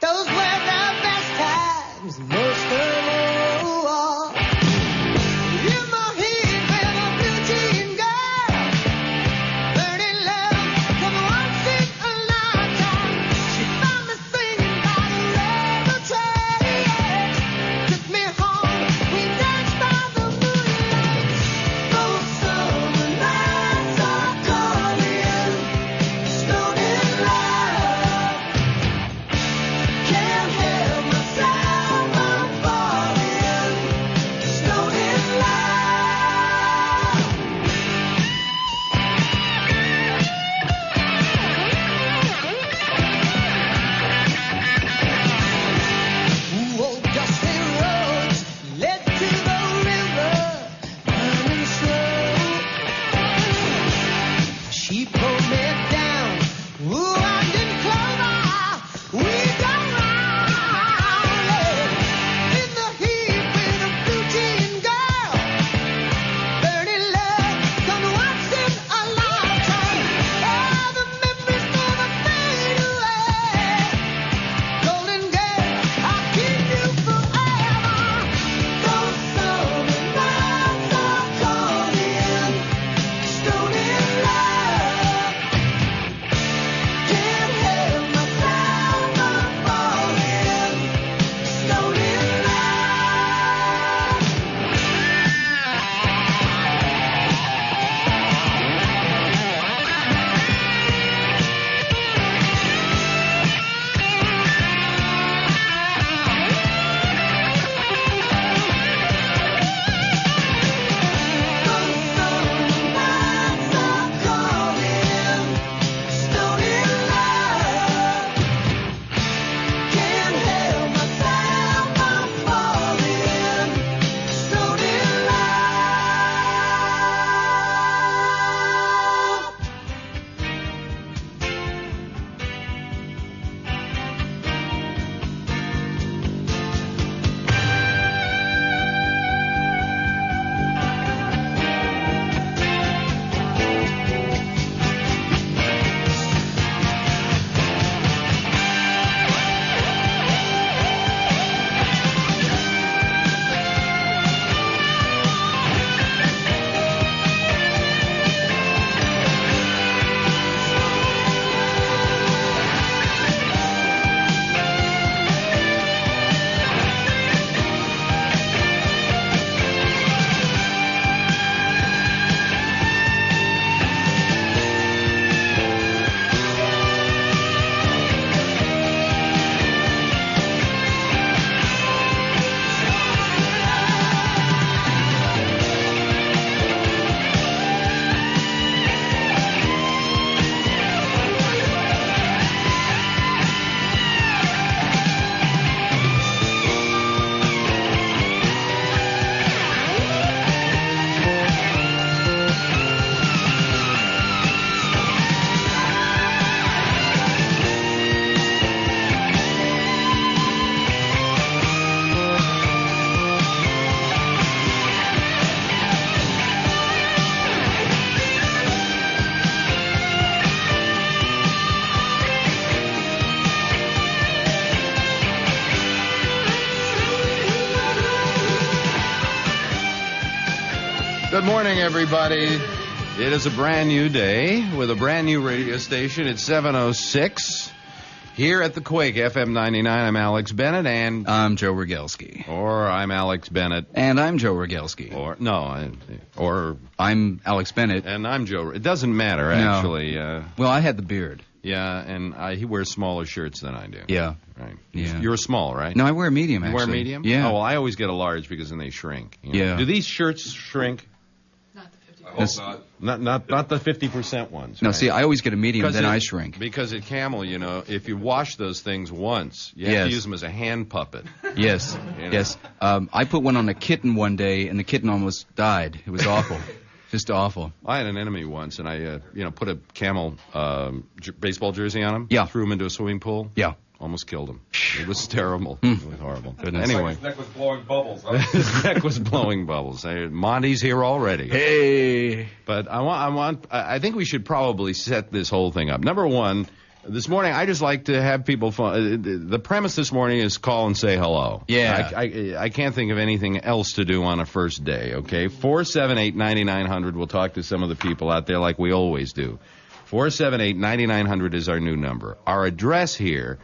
E: those were the best times, most of all. In my heat with a blue jean girl, burning love from once in a lifetime. She found me singing by the railroad track, took me home. We danced by the moonlight. Those summer nights are calling, stoned in love. Can't help myself, I'm falling, stoned in love. Old dusty roads led to the river, burning slow. She pulled me down, ooh, and in clover, we go round. In the heat with a blue jean girl, burning love, done once in a lifetime. All the memories never fade away. Golden girl, I'll keep you forever. Those summer nights are calling, stoned in love. Can't help myself, I'm falling, stoned in love. Those summer nights are calling, stoned in love. Can't help myself, I'm falling, stoned in love.
A: Good morning, everybody. It is a brand new day with a brand new radio station. It's 7:06 here at the Quake, FM 99. I'm Alex Bennett, and
C: I'm Joe Rogelski.
A: or I'm Alex Bennett,
C: And I'm Joe Rogelski.
A: or
C: I'm Alex Bennett.
A: and I'm Joe. It doesn't matter,
C: No.
A: actually.
C: Well, I had the beard.
A: Yeah, and he wears smaller shirts than I do.
C: Yeah.
A: Right.
C: Yeah.
A: You're small, right?
C: No, I wear a medium,
A: You
C: actually.
A: wear medium?
C: Yeah.
A: Oh, well, I always get a large because then they shrink. you know.
C: Yeah.
A: Do these shirts shrink?
G: I hope not.
A: Not the 50% ones.
C: No,
A: right?
C: see, I always get a medium, then I shrink.
A: Because at Camel, if you wash those things once, you have
C: Yes.
A: to use them as a hand puppet.
C: Yes,
A: You know.
C: yes. I put one on a kitten one day, and the kitten almost died. It was awful. Just awful.
A: I had an enemy once, and I, put a Camel baseball jersey on him.
C: Yeah.
A: Threw him into a swimming pool.
C: Yeah.
A: Almost killed him. It was terrible. It was horrible.
C: Goodness.
A: Anyway.
G: His neck was blowing bubbles. Huh?
A: His neck was blowing bubbles. Monty's here already.
C: Hey.
A: But I think we should probably set this whole thing up. Number one, this morning I just like to have people. The premise this morning is call and say hello.
C: Yeah.
A: I can't think of anything else to do on a first day. Okay, 478-9900. We'll talk to some of the people out there like we always do. 478-9900 is our new number. Our address here.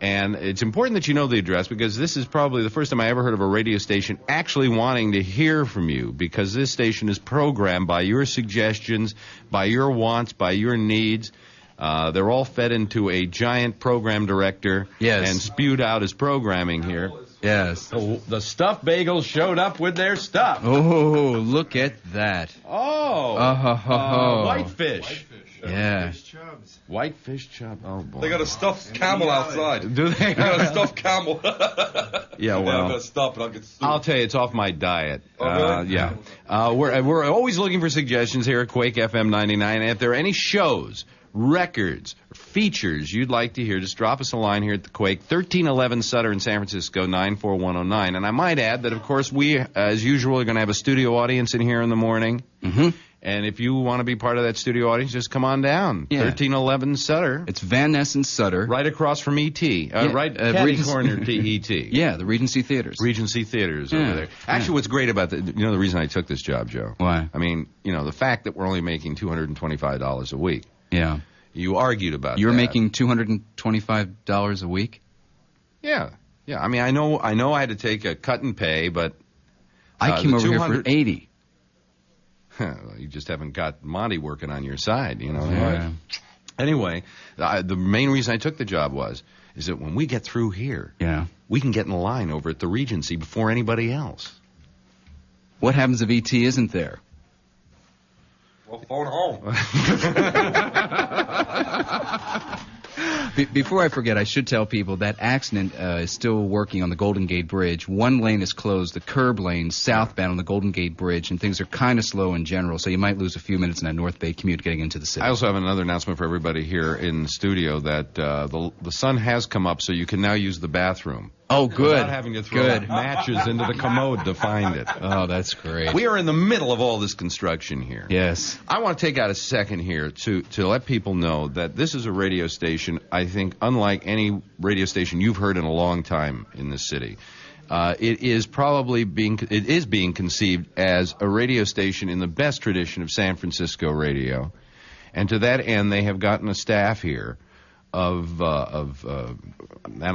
A: And it's important that you know the address because this is probably the first time I ever heard of a radio station actually wanting to hear from you because this station is programmed by your suggestions, by your wants, by your needs. They're all fed into a giant program director
C: Yes.
A: and spewed out as programming here.
C: Yes.
A: The stuffed bagels showed up with their stuff.
C: Oh, look at that.
A: Oh, whitefish.
C: Yeah.
A: Whitefish chub. Oh, boy.
G: They got a stuffed camel outside.
A: Do they?
G: They got a stuffed camel.
A: Yeah,
G: I'm
A: well.
G: gonna stop it. I'll get sued.
A: I'll tell you, it's off my diet.
G: Oh, really?
A: Yeah. We're always looking for suggestions here at Quake FM 99. And if there are any shows, records, features you'd like to hear, just drop us a line here at the Quake, 1311 Sutter in San Francisco, 94109. And I might add that, of course, we, as usual, are going to have a studio audience in here in the morning.
C: Mm-hmm.
A: And if you want to be part of that studio audience, just come on down.
C: Yeah.
A: 1311 Sutter.
C: It's Van Ness and Sutter.
A: Right across from E.T. Right catty
C: Regency-
A: corner to E.T.
C: Yeah, the Regency Theaters.
A: Regency Theaters
C: Yeah,
A: over there. Actually, what's great about the reason I took this job, Joe?
C: Why?
A: I mean, the fact that we're only making $225 a week.
C: Yeah.
A: You argued about
C: You're
A: that.
C: making $225 a week?
A: Yeah. I mean, I know I had to take a cut in pay, but
C: I came
A: the
C: over here
A: 200
C: for 80.
A: You just haven't got Monty working on your side,
C: Yeah.
A: Anyway, the main reason I took the job is that when we get through here,
C: Yeah.
A: we can get in the line over at the Regency before anybody else.
C: What happens if ET isn't there?
G: Well, phone home.
C: Before I forget, I should tell people that accident is still working on the Golden Gate Bridge. One lane is closed, the curb lane southbound on the Golden Gate Bridge, and things are kind of slow in general, so you might lose a few minutes in that North Bay commute getting into the city.
A: I also have another announcement for everybody here in the studio that the sun has come up, so you can now use the bathroom.
C: Oh, good.
A: Without having to throw
C: Good.
A: matches into the commode to find it.
C: Oh, that's great.
A: We are in the middle of all this construction here.
C: Yes.
A: I want to take out a second here to let people know that this is a radio station, I think, unlike any radio station you've heard in a long time in this city. It is being conceived as a radio station in the best tradition of San Francisco radio. And to that end, they have gotten a staff here and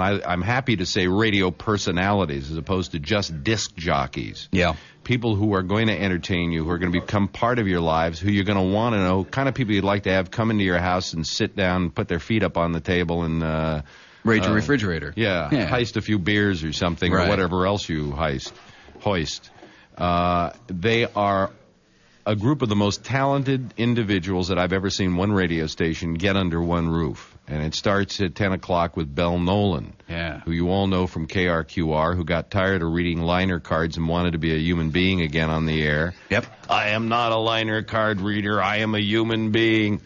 A: I'm happy to say radio personalities as opposed to just disc jockeys.
C: Yeah.
A: People who are going to entertain you, who are going to become part of your lives, who you're going to want to know, kind of people you'd like to have come into your house and sit down, put their feet up on the table and
C: Raid your refrigerator.
A: Yeah, heist a few beers or something,
C: Right.
A: or whatever else you hoist. They are a group of the most talented individuals that I've ever seen one radio station get under one roof. And it starts at 10 o'clock with Belle Nolan, who you all know from KRQR, who got tired of reading liner cards and wanted to be a human being again on the air.
C: Yep.
A: I am not a liner card reader. I am a human being.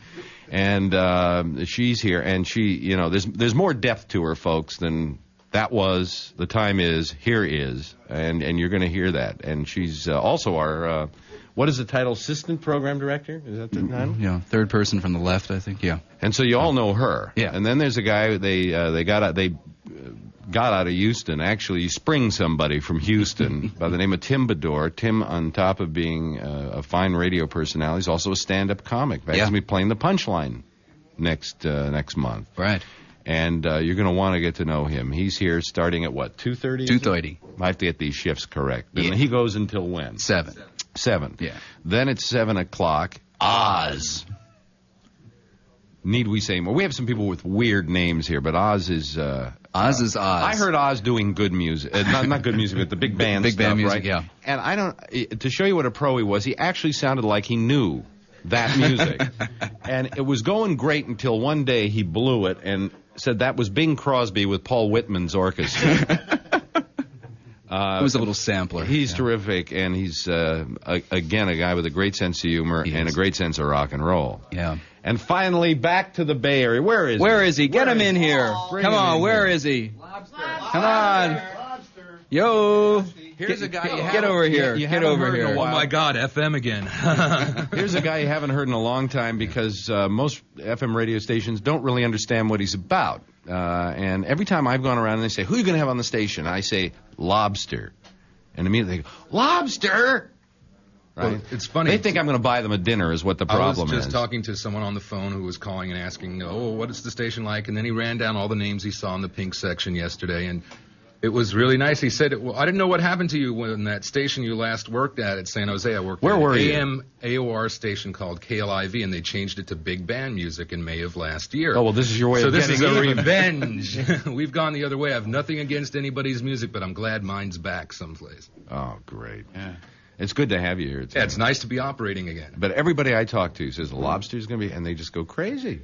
A: And she's here, and she, there's more depth to her, folks, than that was, the time is, here is, and you're going to hear that. And she's also our, what is the title, assistant program director? Is that the title?
C: Yeah, third person from the left, I think, yeah.
A: And so you all know her.
C: Yeah.
A: And then there's a guy they got out of Houston. Actually, he sprung somebody from Houston by the name of Tim Bador. Tim, on top of being a fine radio personality, is also a stand-up comic. He's going to be playing the Punchline next month.
C: Right.
A: And you're going to want to get to know him. He's here starting at what, 2:30?
C: 2:30.
A: I have to get these shifts correct.
C: Yeah.
A: And he goes until when?
C: 7.
A: 7.
C: Yeah.
A: Then at 7 o'clock, Oz. need we say more? We have some people with weird names here, but Oz is...
C: Oz is Oz.
A: I heard Oz doing good music. Not good music, but the big band
C: Big
A: stuff,
C: band music,
A: right?
C: yeah.
A: And I don't... To show you what a pro he was, he actually sounded like he knew that music. And it was going great until one day he blew it and said that was Bing Crosby with Paul Whitman's orchestra.
C: It was a little sampler.
A: He's terrific, and he's, again, a guy with a great sense of humor and a great sense of rock and roll.
C: Yeah.
A: And finally, back to the Bay Area. Where is he?
C: Get him in here. Come on, where is he? Come on. Yo.
A: Here's a guy you
C: Get over here. Get over here.
H: Oh, my God, FM again.
A: Here's a guy you haven't heard in a long time because most FM radio stations don't really understand what he's about. And every time I've gone around and they say, who are you going to have on the station? I say, Lobster. And immediately they go, Lobster! Right?
H: Well, it's funny.
A: They think I'm going to buy them a dinner is what the problem is.
H: I was just talking to someone on the phone who was calling and asking, oh, what is the station like? And then he ran down all the names he saw in the pink section yesterday, and it was really nice. He said, well, I didn't know what happened to you when that station you last worked at San Jose. I worked
A: Where
H: at
A: were
H: an
A: you?
H: AM AOR station called KLIV, and they changed it to big band music in May of last year.
A: Oh, well, this is your way
H: so
A: of
H: this
A: getting
H: is a
A: even.
H: revenge. We've gone the other way. I have nothing against anybody's music, but I'm glad mine's back someplace.
A: Oh, great. Yeah. It's good to have you here.
H: Yeah, it's nice to be operating again.
A: But everybody I talk to says the Lobster's going to be, and they just go crazy.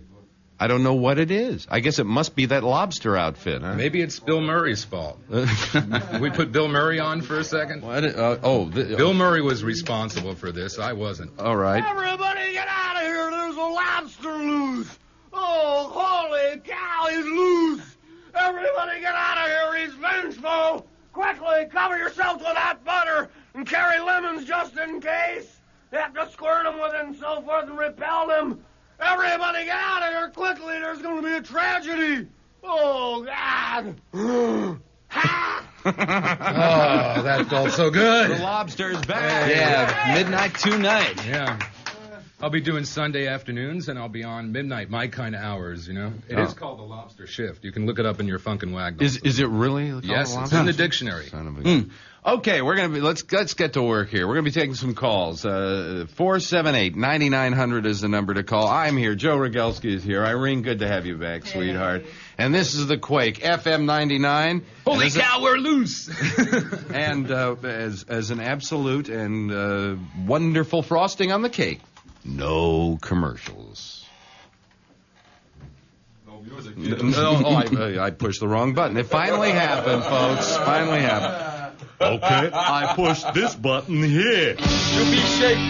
A: I don't know what it is. I guess it must be that lobster outfit, huh?
H: Maybe it's Bill Murray's fault. We put Bill Murray on for a second? Bill Murray was responsible for this. I wasn't.
A: All right.
F: Everybody get out of here. There's a lobster loose. Oh, holy cow, he's loose. Everybody get out of here. He's vengeful. Quickly, cover yourself with that butter and carry lemons just in case. You have to squirt them with it and so forth and repel them. Everybody get out of here quickly. There's going to be a tragedy. Oh, God. Ha!
H: Oh, that felt so good.
A: The lobster's back.
C: Yeah, midnight tonight.
H: Yeah. I'll be doing Sunday afternoons, and I'll be on midnight, my kind of hours, you know. It is called the Lobster Shift. You can look it up in your Funkin' Wagnalls.
A: Is it really? Called
H: Yes,
A: a
H: it's
A: lobster?
H: in the dictionary.
A: Son of a... Okay, we're gonna be let's get to work here. We're gonna be taking some calls. 478-9900 is the number to call. I'm here. Joe Rogelski is here. Irene, good to have you back, sweetheart. And this is the Quake FM 99.
H: Holy cow, we're loose!
A: And as an absolute and wonderful frosting on the cake, no commercials. I pushed the wrong button. It finally happened, folks. Finally happened. Okay, I pushed this button here.
G: To be shaped.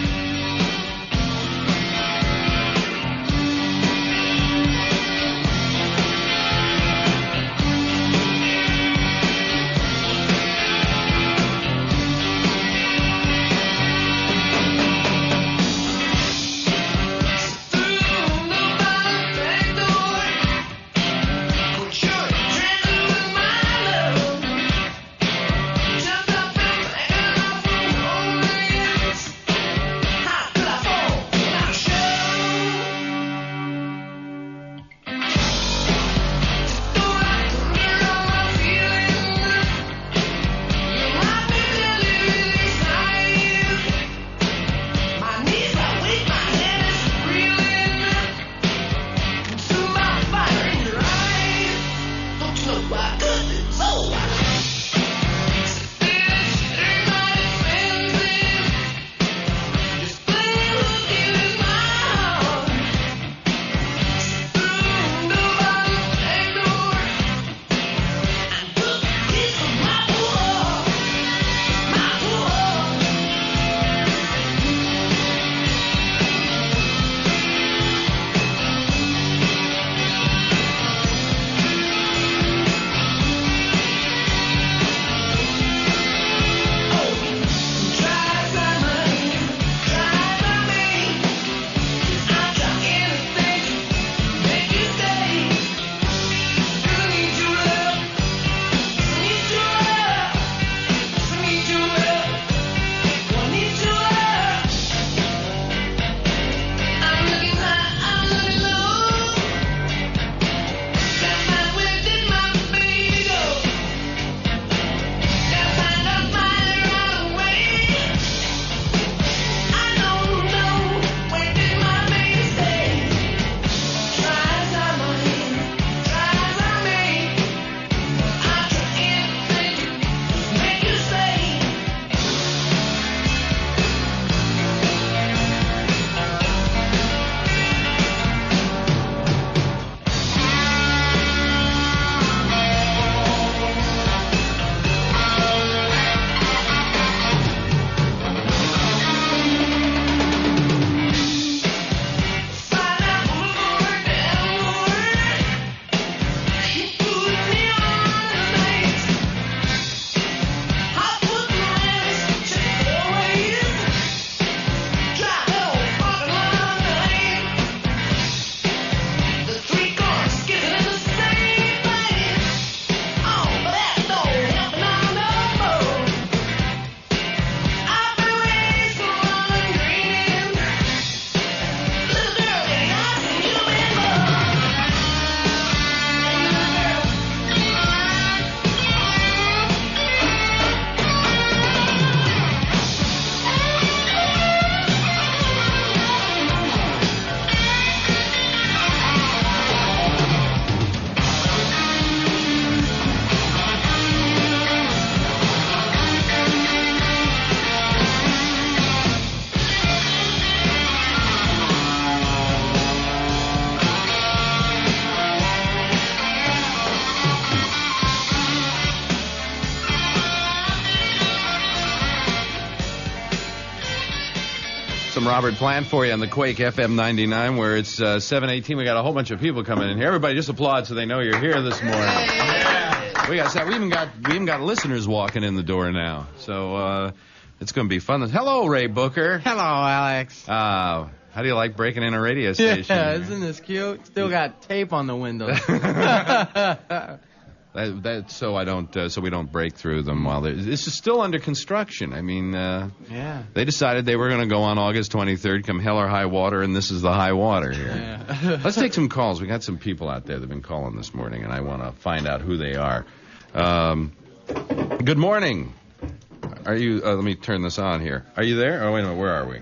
A: I'm Robert Plant for you on the Quake FM 99, where it's 7:18. We got a whole bunch of people coming in here. Everybody just applaud so they know you're here this morning. Yeah. We even got listeners walking in the door now. So it's going to be fun. Hello, Ray Booker.
I: Hello, Alex.
A: How do you like breaking in a radio station?
I: Yeah, isn't this cute? Still got tape on the windows.
A: So we don't break through them while this is still under construction. I mean,
I: yeah.
A: They decided they were going to go on August 23rd, come hell or high water, and this is the high water here.
I: Yeah.
A: Let's take some calls. We got some people out there that have been calling this morning, and I want to find out who they are. Good morning. Are you? Let me turn this on here. Are you there? Oh, wait a minute. Where are we?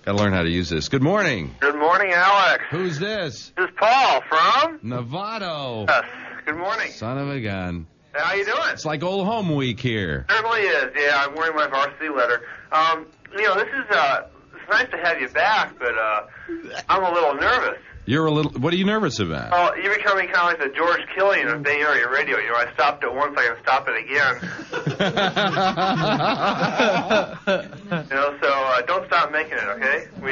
A: Got to learn how to use this. Good morning.
J: Good morning, Alex.
A: Who's this?
J: This is Paul from
A: Novato.
J: Yes. Good morning.
A: Son of a gun.
J: How you doing?
A: It's like old home week here.
J: Certainly is. Yeah, I'm wearing my varsity letter. This is it's nice to have you back, but I'm a little nervous.
A: You're a little. What are you nervous about?
J: Oh, you're becoming kind of like the George Killian of Bay Area radio. You know, I stopped it once, I can stop it again. So don't stop making it, okay? We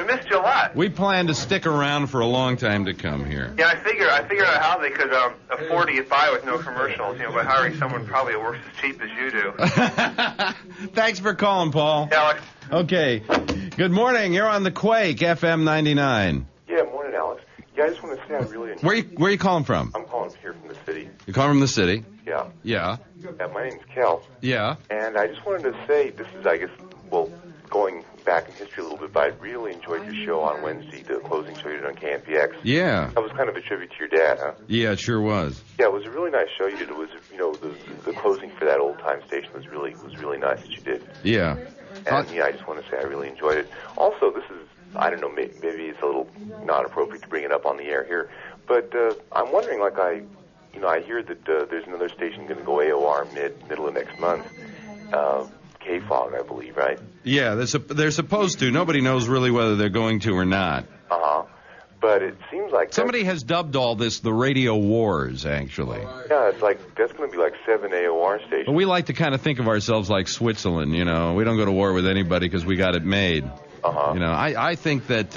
J: missed you a lot.
A: We plan to stick around for a long time to come here.
J: Yeah, I figured out how they could afford to get by with no commercials, by hiring someone probably that works as cheap as you do.
A: Thanks for calling, Paul.
J: Yeah, Alex.
A: Okay. Good morning. You're on the Quake FM 99.
K: Yeah, morning, Alex. Yeah, I just want to say I really enjoy...
A: Where are you calling from?
K: I'm calling here from the city.
A: You're calling from the city?
K: Yeah.
A: Yeah.
K: Yeah, my name's Cal.
A: Yeah.
K: And I just wanted to say, this is, I guess, going back in history a little bit, but I really enjoyed your show on Wednesday, the closing show you did on KNPX.
A: Yeah.
K: That was kind of a tribute to your dad, huh?
A: Yeah, it sure was.
K: Yeah, it was a really nice show you did. It was, the closing for that old-time station was really nice that you did.
A: Yeah.
K: And, I just want to say I really enjoyed it. Also, this is, I don't know, maybe it's a little not appropriate to bring it up on the air here, but I'm wondering, I hear that there's another station going to go AOR middle of next month, KFOG, I believe, right?
A: Yeah, they're supposed to. Nobody knows really whether they're going to or not.
K: Uh-huh. But it seems like...
A: Somebody has dubbed all this the Radio Wars, actually.
K: Yeah, it's like, that's going to be like 7 AOR stations.
A: But we like to kind of think of ourselves like Switzerland, We don't go to war with anybody because we got it made.
K: Uh-huh.
A: I think that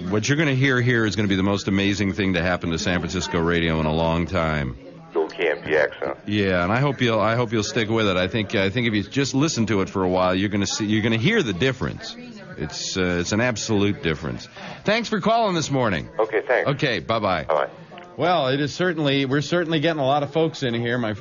A: what you're going to hear here is going to be the most amazing thing to happen to San Francisco radio in a long time.
K: Still KMPX, huh?
A: Yeah, and I hope you'll stick with it. I think if you just listen to it for a while, you're going to hear the difference. It's an absolute difference. Thanks for calling this morning.
K: Okay, thanks.
A: Okay, bye-bye.
K: Bye-bye.
A: Well, we're certainly getting a lot of folks in here. My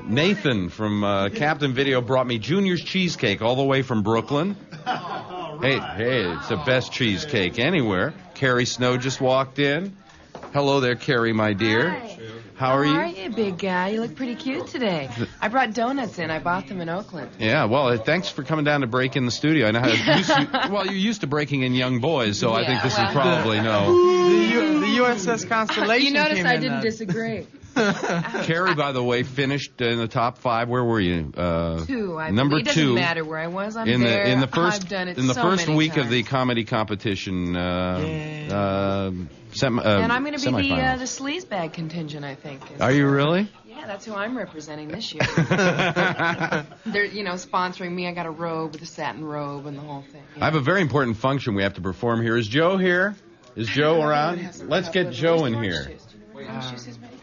A: Nathan from Captain Video brought me Junior's cheesecake all the way from Brooklyn. Hey, it's the best cheesecake anywhere. Carrie Snow just walked in. Hello there, Carrie, my dear.
L: Hi.
A: How are you?
L: How are you, big guy? You look pretty cute today. I brought donuts in. I bought them in Oakland.
A: Yeah, well, thanks for coming down to break in the studio. I know how you're used to breaking in young boys, so I think this is probably
I: The USS Constellation.
L: You notice
I: came
L: I
I: in,
L: didn't disagree.
A: Carrie, by the way, finished in the top 5. Where were you?
L: 2.
A: Number
L: it
A: 2.
L: It doesn't matter where I was. I'm
A: in
L: there.
A: the first
L: I've done it
A: in the
L: so
A: first
L: many
A: week
L: times.
A: of the comedy competition.
L: And I'm going to be the sleazebag contingent, I think.
A: Are you really?
L: Yeah, that's who I'm representing this year. They're, sponsoring me. I got a robe, the satin robe, and the whole thing. Yeah.
A: I have a very important function we have to perform here. Is Joe here? Is Joe around? Let's get Joe in here.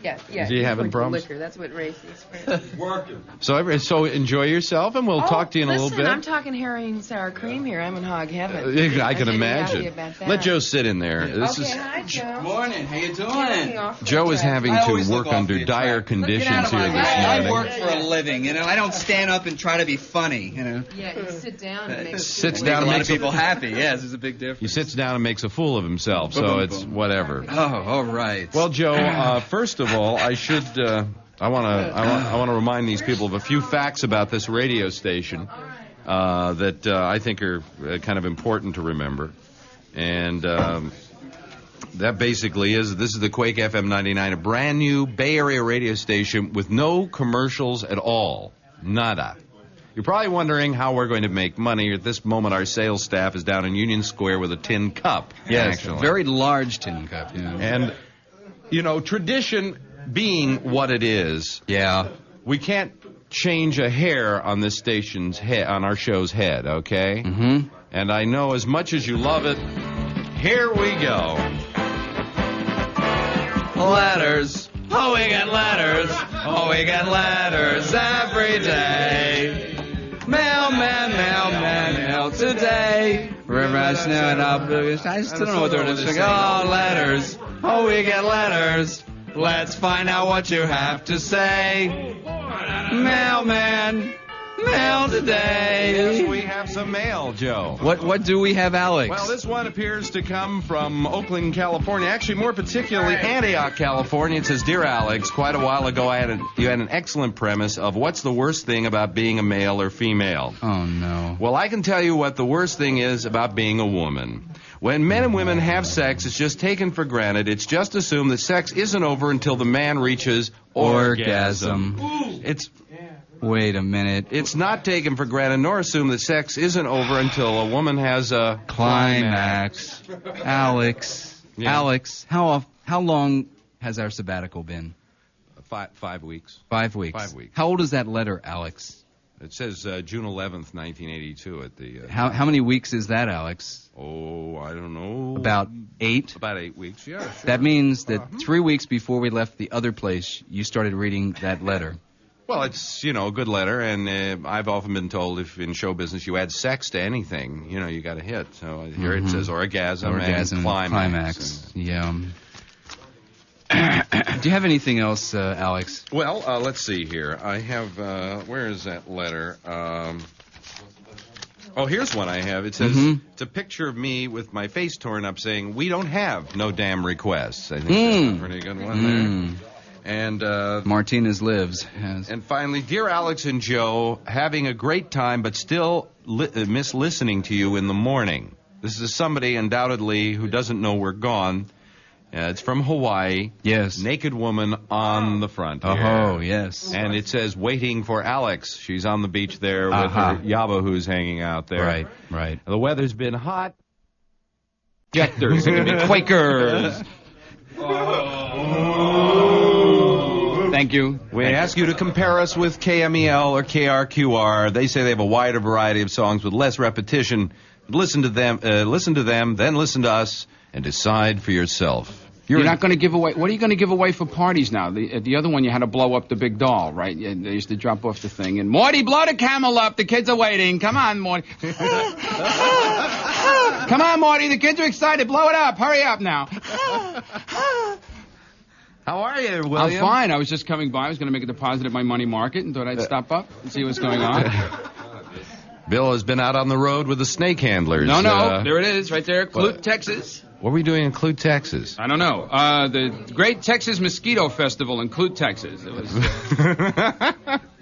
L: Yeah.
A: Is he having problems?
L: Liquor. That's what race is.
G: Working.
A: So enjoy yourself, and we'll talk to you in a little bit.
L: I'm talking herring sour cream here. I'm in hog heaven.
A: I can imagine.
L: Let
A: Joe sit in there.
L: Hi, Joe.
I: Morning. How you doing?
A: Joe is having to work under dire conditions here this morning.
I: I work for a living, I don't stand up and try to be funny,
L: Yeah, you sit down and make
A: sits down and
I: a lot
A: makes
I: of people happy. Yes, there's a big difference.
A: He sits down and makes a fool of himself, so it's whatever.
I: Oh, all right.
A: Well, Joe, first of all, I should. I want to remind these people of a few facts about this radio station that I think are kind of important to remember, and that basically this is the Quake FM 99, a brand new Bay Area radio station with no commercials at all, nada. You're probably wondering how we're going to make money. At this moment, our sales staff is down in Union Square with a tin cup.
C: Yes,
A: actually.
C: a very large tin cup. Yeah.
A: And tradition being what it is,
C: yeah,
A: we can't change a hair on this station's head, on our show's head, okay?
C: Mm-hmm.
A: And I know as much as you love it, here we go.
C: Letters. Oh, we get letters. Oh, we get letters every day. Mailman, mailman, mail today. River, snow, and up. I still don't know what they're doing. Oh, letters. Oh, we get letters. Let's find out what you have to say. Mailman, mail today.
A: Yes, we have some mail, Joe.
C: What do we have, Alex?
A: Well, this one appears to come from Oakland, California. Actually, more particularly, Antioch, California. It says, Dear Alex, quite a while ago you had an excellent premise of what's the worst thing about being a male or female.
C: Oh, no.
A: Well, I can tell you what the worst thing is about being a woman. When men and women have sex, it's just taken for granted. It's just assumed that sex isn't over until the man reaches orgasm. It's...
C: Wait a minute.
A: It's not taken for granted, nor assumed that sex isn't over until a woman has a
C: climax. Alex.
A: Yeah.
C: Alex, how long has our sabbatical been?
A: 5 weeks.
C: 5 weeks.
A: 5 weeks.
C: How old is that letter, Alex?
A: It says June 11th, 1982 at the...
C: How many weeks is that, Alex?
A: Oh, I don't know.
C: About 8?
A: About 8 weeks, yeah, sure.
C: That means that 3 weeks before we left the other place, you started reading that letter.
A: Well, it's, a good letter, and I've often been told if in show business you add sex to anything, you got a hit. So here it says orgasm and climax.
C: Yeah. Do you have anything else, Alex?
A: Well, let's see here. I have, where is that letter? Here's one I have. It says, It's a picture of me with my face torn up saying, we don't have no damn requests. I think that's a pretty good one there. And
C: Martinez lives. Yes.
A: And finally, Dear Alex and Joe, having a great time, but still miss listening to you in the morning. This is somebody undoubtedly who doesn't know we're gone. It's from Hawaii.
C: Yes.
A: Naked woman on the front here.
C: Oh, yes.
A: And it says, waiting for Alex. She's on the beach there with her yabahoos hanging out there.
C: Right.
A: The weather's been hot. Objectors. It can be Quakers.
C: Thank you.
A: We ask you to compare us with KMEL or KRQR. They say they have a wider variety of songs with less repetition. Listen to them, then listen to us, and decide for yourself.
M: You're not going to give away... What are you going to give away for parties now? The other one, you had to blow up the big doll, right? They used to drop off the thing. And, Morty, blow the camel up. The kids are waiting. Come on, Morty. Come on, Morty. The kids are excited. Blow it up. Hurry up now.
A: How are you, William?
M: I'm fine. I was just coming by. I was going to make a deposit at my money market and thought I'd stop up and see what's going on.
A: Bill has been out on the road with the snake handlers.
M: No. There it is, right there. Clute, Texas.
A: What were we doing in Clute, Texas?
M: I don't know. The Great Texas Mosquito Festival in Clute, Texas. It was.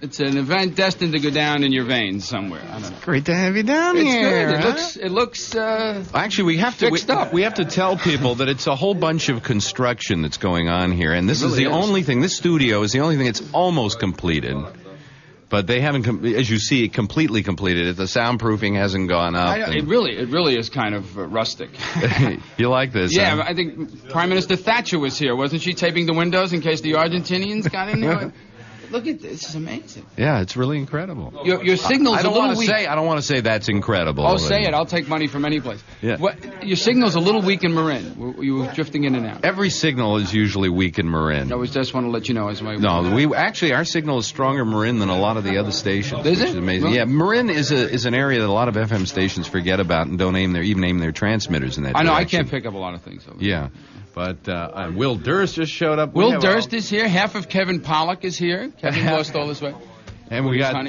M: It's an event destined to go down in your veins somewhere. I don't know.
A: Great to have you down here.
M: Good. It looks.
A: Actually, we have to
M: fixed up.
A: We have to tell people that it's a whole bunch of construction that's going on here, and this is the only thing. This studio is the only thing that's almost completed. But they haven't, as you see, completely completed it. The soundproofing hasn't gone up.
M: It really is kind of rustic.
A: You like this?
M: Yeah,
A: huh?
M: I think Prime Minister Thatcher was here. Wasn't she taping the windows in case the Argentinians got in there? Look at this. It's amazing.
A: Yeah, it's really incredible.
M: Your signal's a little weak.
A: I don't want to say that's incredible.
M: Oh, say it. I'll take money from any place.
A: Yeah.
M: Your signal's a little weak in Marin. You were drifting in and out.
A: Every signal is usually weak in Marin.
M: I just want to let you know as well.
A: No, our signal is stronger in Marin than a lot of the other stations.
M: Is it?
A: Which is amazing.
M: Really?
A: Yeah, Marin is an area that a lot of FM stations forget about and don't aim their transmitters in that direction.
M: I know. I can't pick up a lot of things over there.
A: Yeah. But Will Durst just showed up.
M: Will Durst is here. Half of Kevin Pollak is here. Kevin lost all his weight.
A: And we got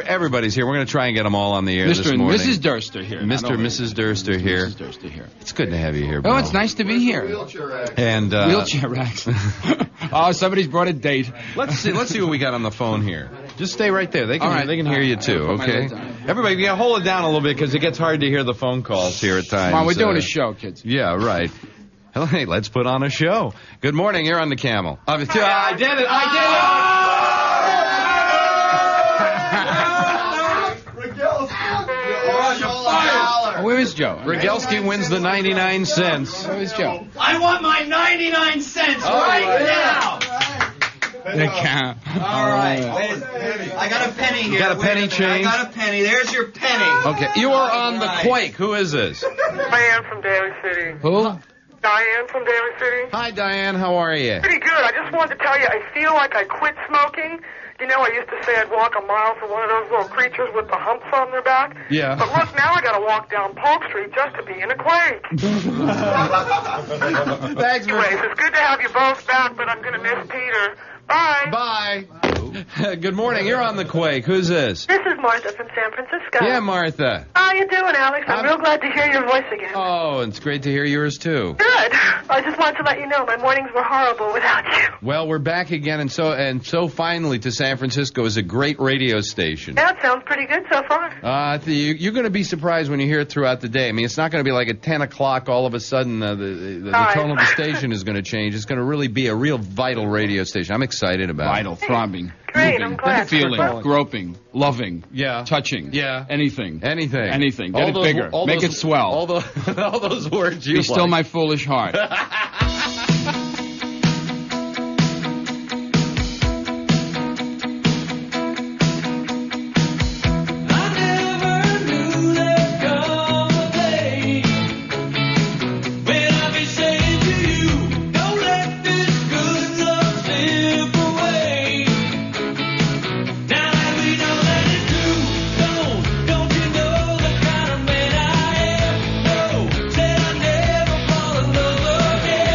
A: everybody's here. We're going to try and get them all on the air this morning.
M: Mr. and Mrs. Durst are here.
A: Mr. and Mrs. Durst are here.
M: Mrs. Durst are here.
A: It's good to have you here, Bill.
M: Oh, it's nice to be here.
N: Wheelchair rack.
A: And
M: wheelchair racks. Oh, somebody's brought a date.
A: Let's see what we got on the phone here. Just stay right there. They can hear you too. Okay. Everybody, you hold it down a little bit because it gets hard to hear the phone calls here at times.
M: Come on, we're doing a show, kids.
A: Yeah, right. Hey, let's put on a show. Good morning. You're on the Camel. I did it.
M: Where is Joe?
A: Rogelski wins the 99 cents.
M: Where is Joe?
O: I want my 99 cents right now.
M: The cow.
I: All right. I got a penny here.
A: You got a
I: Wait
A: penny
I: minute.
A: change?
I: I got a penny. There's your penny.
A: Okay, you are on the
I: Right.
A: Quake. Who is this?
J: Diane from Daly City.
A: Who?
J: Diane from Daly City.
A: Hi, Diane. How are you?
J: Pretty good. I just wanted to tell you, I feel like I quit smoking. You know, I used to say I'd walk a mile for one of those little creatures with the humps on their back.
A: Yeah.
J: But look, now I got to walk down Polk Street just to be in a Quake.
A: Thanks,
J: Anyways, it's good to have you both back, but I'm going to miss Peter. Bye.
A: Bye. Good morning. You're on the Quake. Who's this?
D: This is Martha from San Francisco.
A: Yeah, Martha.
D: How you doing, Alex? I'm real glad to hear your voice again.
A: Oh, it's great to hear yours, too.
D: Good. I just wanted to let you know my mornings were horrible without you.
A: Well, we're back again, and so finally to San Francisco is a great radio station.
D: Yeah, it sounds pretty good so far.
A: You're going to be surprised when you hear it throughout the day. I mean, it's not going to be like at 10 o'clock all of a sudden the tone of the station is going to change. It's going to really be a real vital radio station. I'm excited about it.
M: Vital, throbbing,
D: Great,
M: moving,
D: I'm glad.
M: feeling, groping, loving,
A: Yeah.
M: touching,
A: Yeah.
M: anything.
A: Anything.
M: Get
A: All
M: it
A: those-
M: bigger,
A: all
M: make
A: those-
M: it swell.
A: All those words you
M: Be still
A: like.
M: my foolish heart.
E: Said I never fall in love again.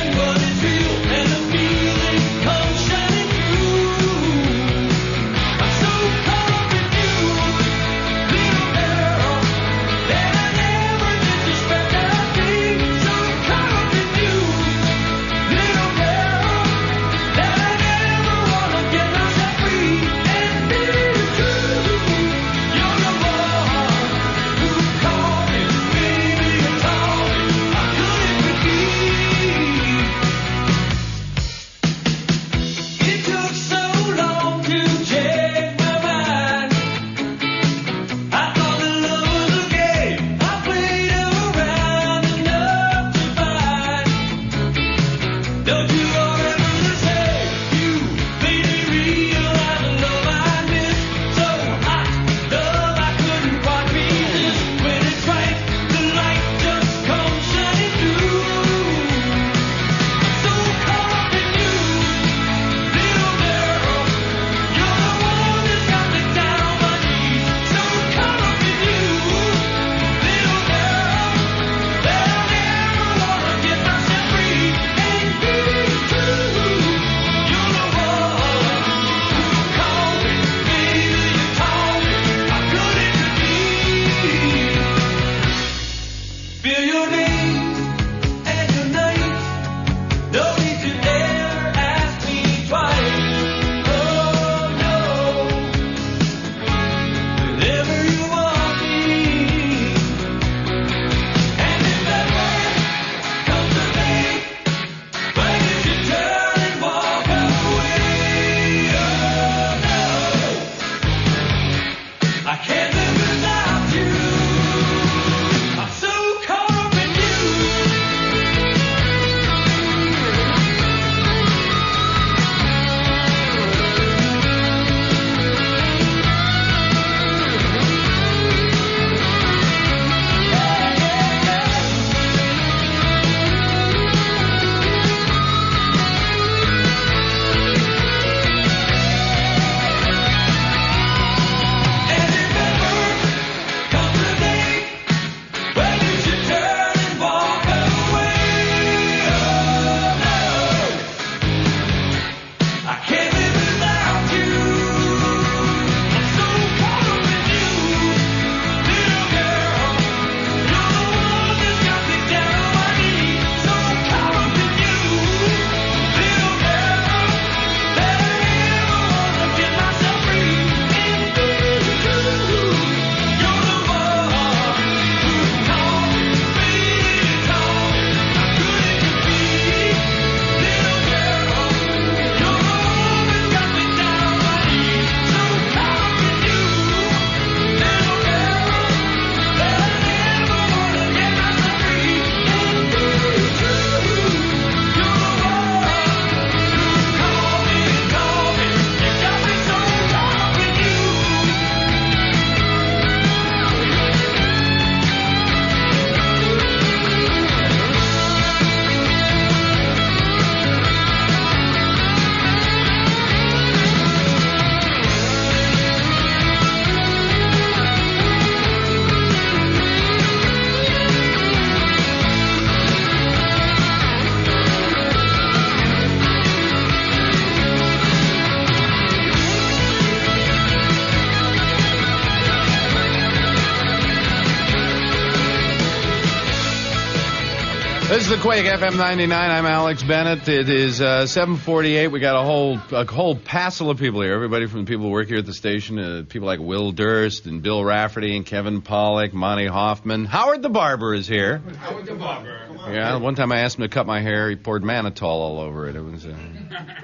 A: This is the Quake FM 99. I'm Alex Bennett. It is 7:48. We got a whole passel of people here. Everybody from the people who work here at the station, people like Will Durst and Bill Rafferty and Kevin Pollack, Monty Hoffman. Howard the Barber is here.
G: Howard the Barber.
A: Yeah, one time I asked him to cut my hair. He poured mannitol all over it. It was.
G: We're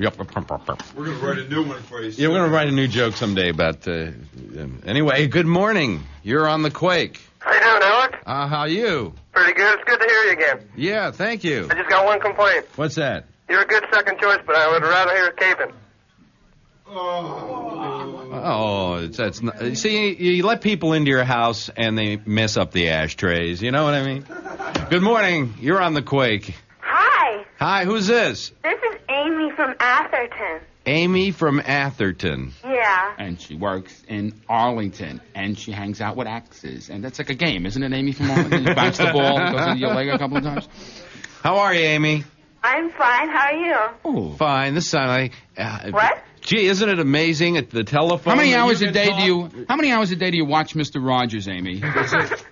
G: going to write a new one for you.
A: Yeah, we're going to write a new joke someday about. Anyway, good morning. You're on the Quake.
J: How you doing, Alex?
A: How are you?
J: Pretty good. It's good to hear you again.
A: Yeah, thank you.
J: I just got one complaint.
A: What's that?
J: You're a good second choice, but I would rather hear Capon.
A: Oh, that's not, see, you let people into your house and they mess up the ashtrays. You know what I mean? Good morning. You're on the Quake.
D: Hi.
A: Hi, who's this?
D: This is Amy from Atherton.
A: Amy from Atherton.
D: Yeah.
M: And she works in Arlington, and she hangs out with axes. And that's like a game, isn't it, Amy from Arlington? You bounce the ball, it goes into your leg a couple of times.
A: How are you, Amy?
D: I'm fine. How are you?
A: Oh, fine. This time
D: What?
A: Gee, isn't it amazing at the telephone?
M: How many hours a day do you watch Mr. Rogers, Amy?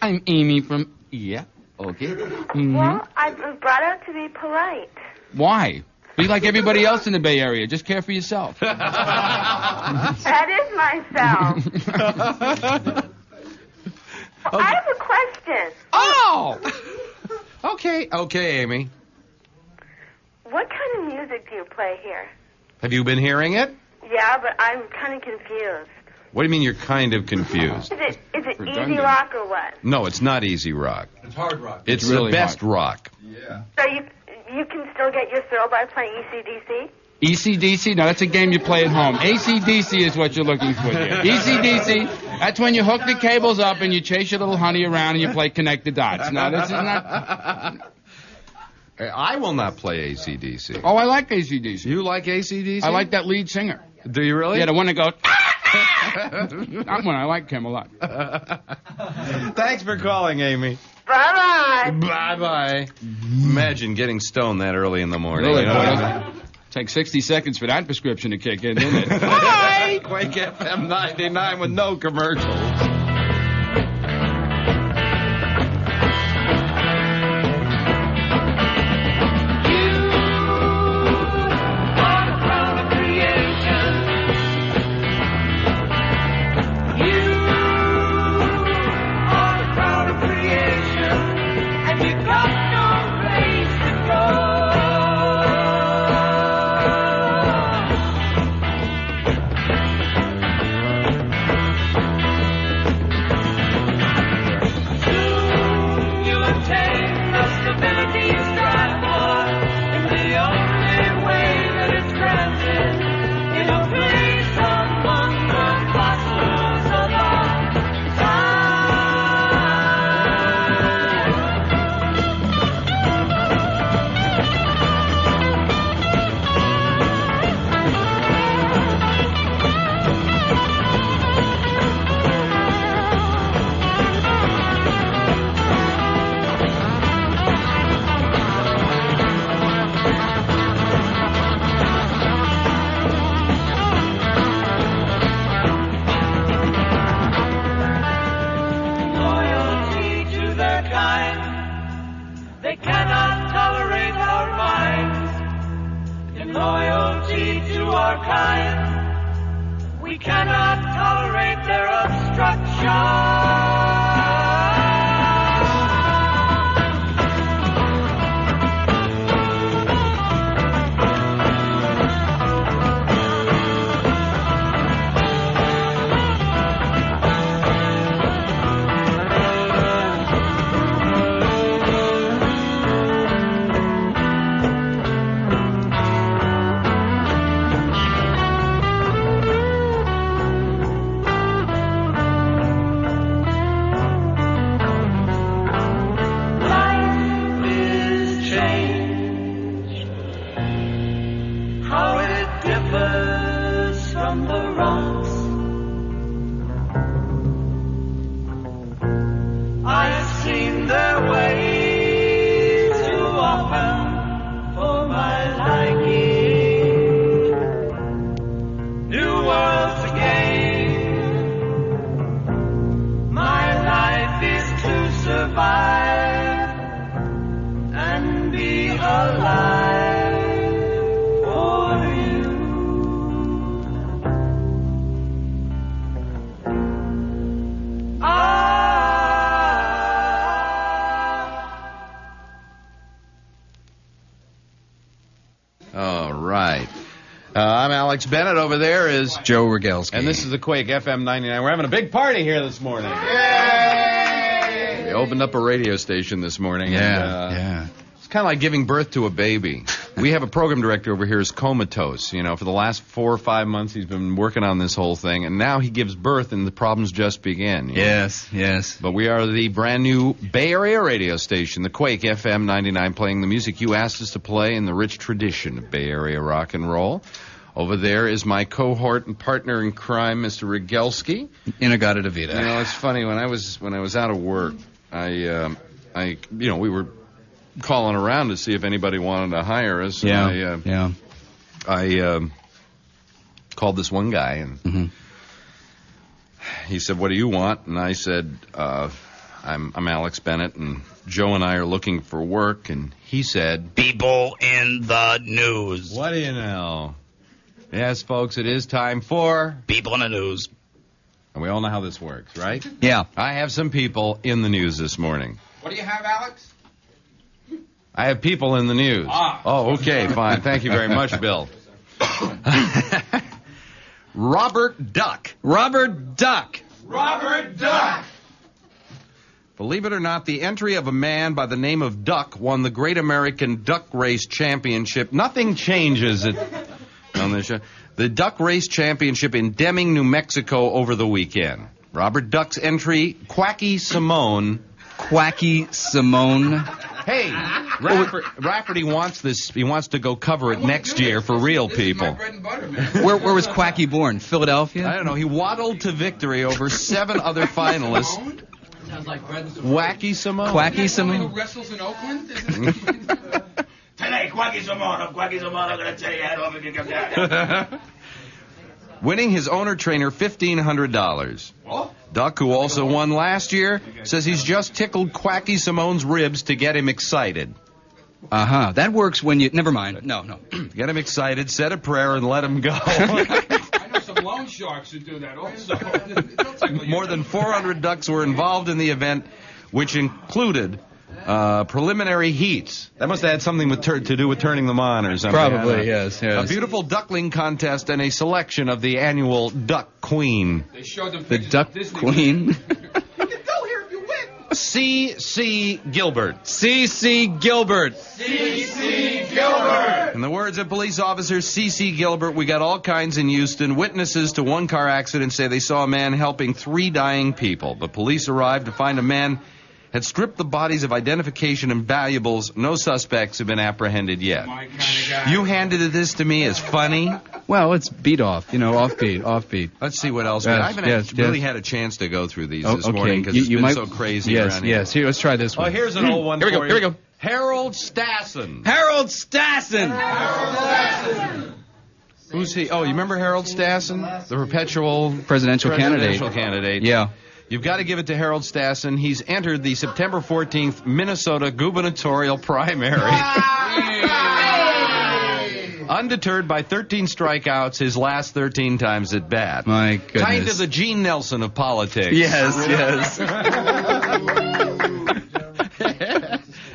M: I'm Amy from... Yeah, okay. Mm-hmm.
D: Well, I've been brought up to be polite.
M: Why? Be like everybody else in the Bay Area. Just care for yourself.
D: That is myself. Well, I have a question.
A: Oh! Okay, Amy.
D: What kind of music do you play here?
A: Have you been hearing it?
D: Yeah, but I'm kind of confused.
A: What do you mean you're kind of confused?
D: Is it easy rock or what?
A: No, it's not easy rock.
G: It's hard rock.
A: It's
M: really
A: the best
M: hard.
A: rock.
G: Yeah.
D: So you can still get your thrill by playing ECDC?
M: ECDC? No, that's a game you play at home. ACDC is what you're looking for here. ECDC, that's when you hook the cables up and you chase your little honey around and you play connect the dots. Now, this is not...
A: I will not play AC/DC.
M: Oh, I like ACDC.
A: You like AC/DC?
M: I like that lead singer.
A: Do you really?
M: Yeah, the one that goes... That one, I like him a lot.
A: Thanks for calling, Amy.
D: Bye-bye.
A: Bye-bye. Imagine getting stoned that early in the morning.
M: Really,
A: You know
M: boy,
A: what I mean?
M: Take 60 seconds for that prescription to kick in, didn't it?
A: Bye! Quake FM 99 with no commercials.
E: survive and
A: All right. I'm Alex Bennett. Over there is
C: Joe Rogelski.
A: And this is the Quake FM 99. We're having a big party here this morning.
C: Yay!
A: We opened up a radio station this morning.
C: Yeah.
A: It's kind of like giving birth to a baby. We have a program director over here who's comatose. You know, for the last 4 or 5 months, he's been working on this whole thing, and now he gives birth, and the problems just begin.
C: Yes.
A: But we are the brand new Bay Area radio station, the Quake FM 99, playing the music you asked us to play in the rich tradition of Bay Area rock and roll. Over there is my cohort and partner in crime, Mr. Rogelski.
C: Inagata Davida.
A: You know, it's funny, when I was out of work, we were calling around to see if anybody wanted to hire us.
C: Yeah.
A: I called this one guy, and he said, "What do you want?" And I said, I'm Alex Bennett, and Joe and I are looking for work. And he said,
N: "People in the news."
A: What do you know? Yes, folks, it is time for
N: People in the News.
A: And we all know how this works, right?
C: Yeah.
A: I have some people in the news this morning.
M: What do you have, Alex?
A: I have people in the news. Oh, okay, fine. Thank you very much, Bill. Robert Duck. Believe it or not, the entry of a man by the name of Duck won the Great American Duck Race Championship. Nothing changes on this show. The Duck Race Championship in Deming, New Mexico over the weekend. Robert Duck's entry, Quacky Simone. Hey, Rafferty wants this. He wants to go cover it next year for real people.
C: Where was Quacky born? Philadelphia?
A: I don't know. He waddled to victory over 7 other finalists.
M: Sounds like bread and
A: Wacky Simone.
C: Quacky Simone.
M: Who wrestles in Oakland?
N: Today, Quacky Simone, I'm going to tell you how to come down.
A: Winning his owner-trainer $1,500. Duck, who also won last year, says he's just tickled Quacky Simone's ribs to get him excited.
C: That works when you... Never mind. No.
A: Get him excited, said a prayer, and let him go.
M: I know some loan sharks who do that also.
A: More than 400 ducks were involved in the event, which included preliminary heats. That must have had something to do with turning them on or something.
C: Probably, yes.
A: A beautiful duckling contest and a selection of the annual Duck Queen.
M: They showed them
C: the Duck Queen.
M: You can go here if you win.
A: C.C. Gilbert.
C: C.C. Gilbert.
A: In the words of police officer C.C. Gilbert, we got all kinds in Houston. Witnesses to one car accident say they saw a man helping 3 dying people. The police arrived to find a man had stripped the bodies of identification and valuables. No suspects have been apprehended yet.
M: My kind of guy.
A: You handed this to me as funny.
C: Well, it's beat off, offbeat.
A: Let's see what else.
C: Yes,
A: I haven't really had a chance to go through these this
C: okay.
A: morning because it's been so crazy around here.
C: Yes. Here, let's try this one.
A: Oh, here's an old one
C: Here we go.
A: Harold Stassen. Who's he? Oh, you remember Harold Stassen? The perpetual
C: presidential
A: candidate.
C: Yeah.
A: You've got to give it to Harold Stassen. He's entered the September 14th Minnesota gubernatorial primary. Undeterred by 13 strikeouts his last 13 times at bat.
C: My goodness.
A: Kind of the Gene Nelson of politics.
C: Yes.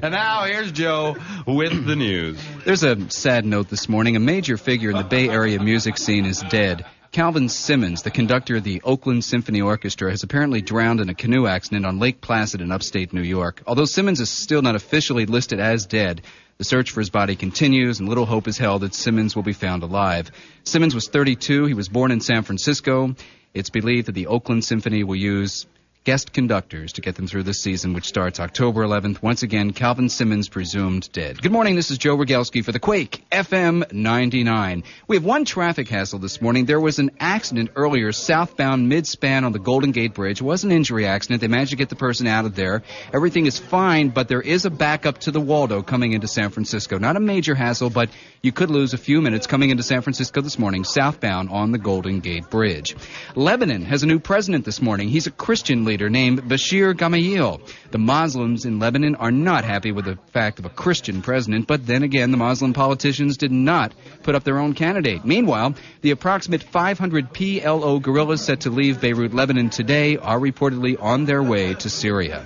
A: And now here's Joe with the news.
C: There's a sad note this morning. A major figure in the Bay Area music scene is dead. Calvin Simmons, the conductor of the Oakland Symphony Orchestra, has apparently drowned in a canoe accident on Lake Placid in upstate New York. Although Simmons is still not officially listed as dead, the search for his body continues, and little hope is held that Simmons will be found alive. Simmons was 32. He was born in San Francisco. It's believed that the Oakland Symphony will use guest conductors to get them through this season, which starts October 11th. Once again, Calvin Simmons presumed dead. Good morning, this is Joe Rogelski for the Quake FM 99. We have one traffic hassle this morning. There was an accident earlier, southbound mid-span on the Golden Gate Bridge. It was an injury accident. They managed to get the person out of there. Everything is fine, but there is a backup to the Waldo coming into San Francisco. Not a major hassle, but you could lose a few minutes coming into San Francisco this morning, southbound on the Golden Gate Bridge. Lebanon has a new president this morning. He's a Christian leader. dictator named Bashir Gamayil. The Muslims in Lebanon are not happy with the fact of a Christian president, but then again, the Muslim politicians did not put up their own candidate. Meanwhile, the approximate 500 PLO guerrillas set to leave Beirut, Lebanon today are reportedly on their way to Syria.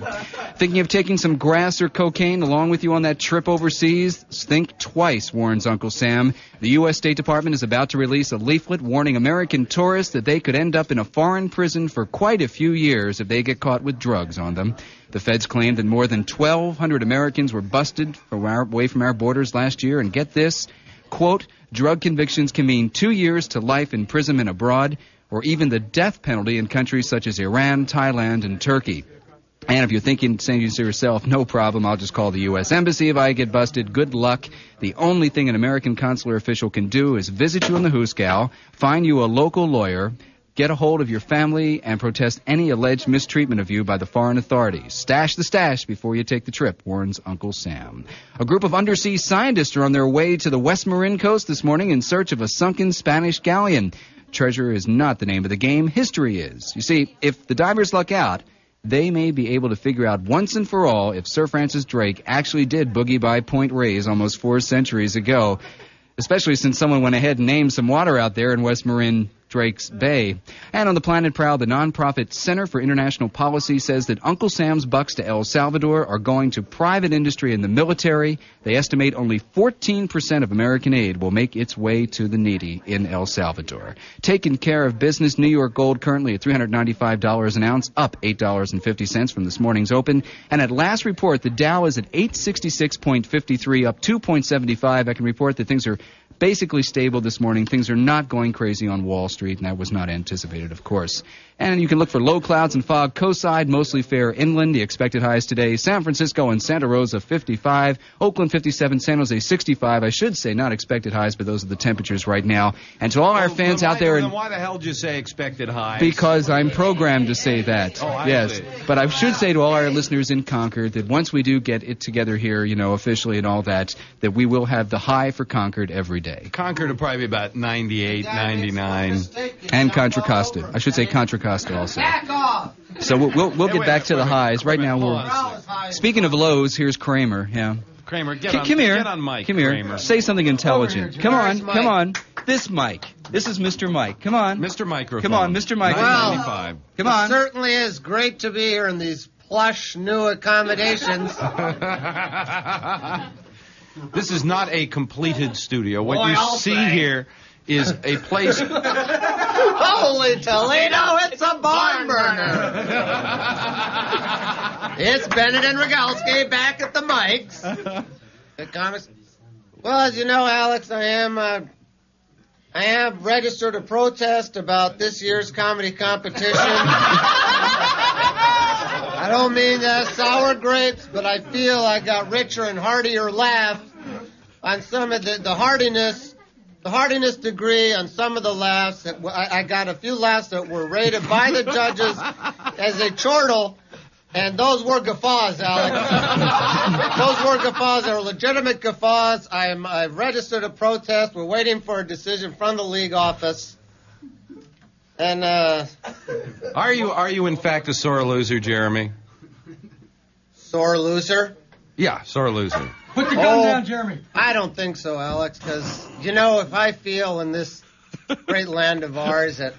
C: Thinking of taking some grass or cocaine along with you on that trip overseas? Think twice, warns Uncle Sam. The U.S. State Department is about to release a leaflet warning American tourists that they could end up in a foreign prison for quite a few years if they get caught with drugs on them. The feds claimed that more than 1,200 Americans were busted away from our borders last year. And get this, quote, drug convictions can mean 2 years to life imprisonment abroad or even the death penalty in countries such as Iran, Thailand, and Turkey. And if you're thinking, saying to yourself, no problem, I'll just call the U.S. Embassy if I get busted, good luck. The only thing an American consular official can do is visit you in the hoosegow, find you a local lawyer, get a hold of your family, and protest any alleged mistreatment of you by the foreign authorities. Stash the stash before you take the trip, warns Uncle Sam. A group of undersea scientists are on their way to the West Marin coast this morning in search of a sunken Spanish galleon. Treasure is not the name of the game. History is. You see, if the divers luck out, they may be able to figure out once and for all if Sir Francis Drake actually did boogie by Point Reyes almost 4 centuries ago, especially since someone went ahead and named some water out there in West Marin Drake's Bay. And on the Planet Prowl, the nonprofit Center for International Policy says that Uncle Sam's bucks to El Salvador are going to private industry and the military. They estimate only 14% of American aid will make its way to the needy in El Salvador. Taking care of business, New York gold currently at $395 an ounce, up $8.50 from this morning's open. And at last report, the Dow is at 866.53, up 2.75. I can report that things are basically stable this morning. Things are not going crazy on Wall Street, and that was not anticipated, of course. And you can look for low clouds and fog coastside, mostly fair inland. The expected highs today, San Francisco and Santa Rosa 55, Oakland 57, San Jose 65. I should say not expected highs, but those are the temperatures right now. And to all our fans out there...
A: Then why the hell did you say expected highs?
C: Because I'm programmed to say that. Yes. But I should say to all our listeners in Concord that once we do get it together here, you know, officially and all that, that we will have the high for Concord every day.
A: Concord will probably be about 98, 99.
C: And Contra Costa. I should say Contra Costa also. So we'll get back to the highs. Right now we're... Speaking of lows, here's Kramer. Yeah.
A: Kramer,
C: come here.
A: Get on mic,
C: Come here.
A: Kramer.
C: Say something intelligent. Come on. This mic. This is Mr. Mike. Come on.
A: Mr. Microphone.
C: Come on, Mr. Mike.
O: Well,
C: come on.
O: It certainly is great to be here in these plush new accommodations.
A: This is not a completed studio. What
O: Boy,
A: you
O: I'll
A: see
O: say.
A: here is a place...
O: Holy Toledo, it's a barn burner. It's Bennett and Rogalski back at the mics. The comics. Well, as you know, Alex, I have registered a protest about this year's comedy competition. I don't mean sour grapes, but I feel I got richer and heartier laugh on some of the hardiness degree on some of the laughs. I got a few laughs that were rated by the judges as a chortle, and those were guffaws, Alex. Those were guffaws. They were legitimate guffaws. I've registered a protest. We're waiting for a decision from the league office. And
A: Are you in fact a sore loser, Jeremy?
O: Sore loser?
A: Yeah, sore loser.
O: Put the gun down, Jeremy. I don't think so, Alex, because, you know, if I feel in this great land of ours that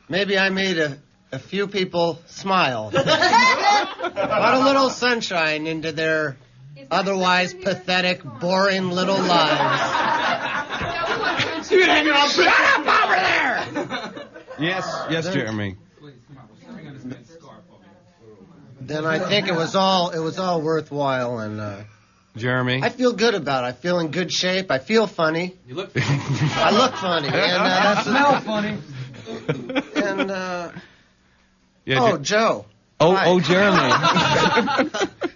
O: maybe I made a few people smile, brought a little sunshine into their otherwise pathetic, boring little lives.
N: You hang on, shut up over there!
A: Yes, Jeremy.
O: Then I think it was all worthwhile, and
A: Jeremy,
O: I feel good about it. I feel in good shape. I feel funny.
A: You look.
O: I look funny, and that's
F: smell funny.
O: And
A: Yeah,
O: Joe.
C: Oh, Jeremy.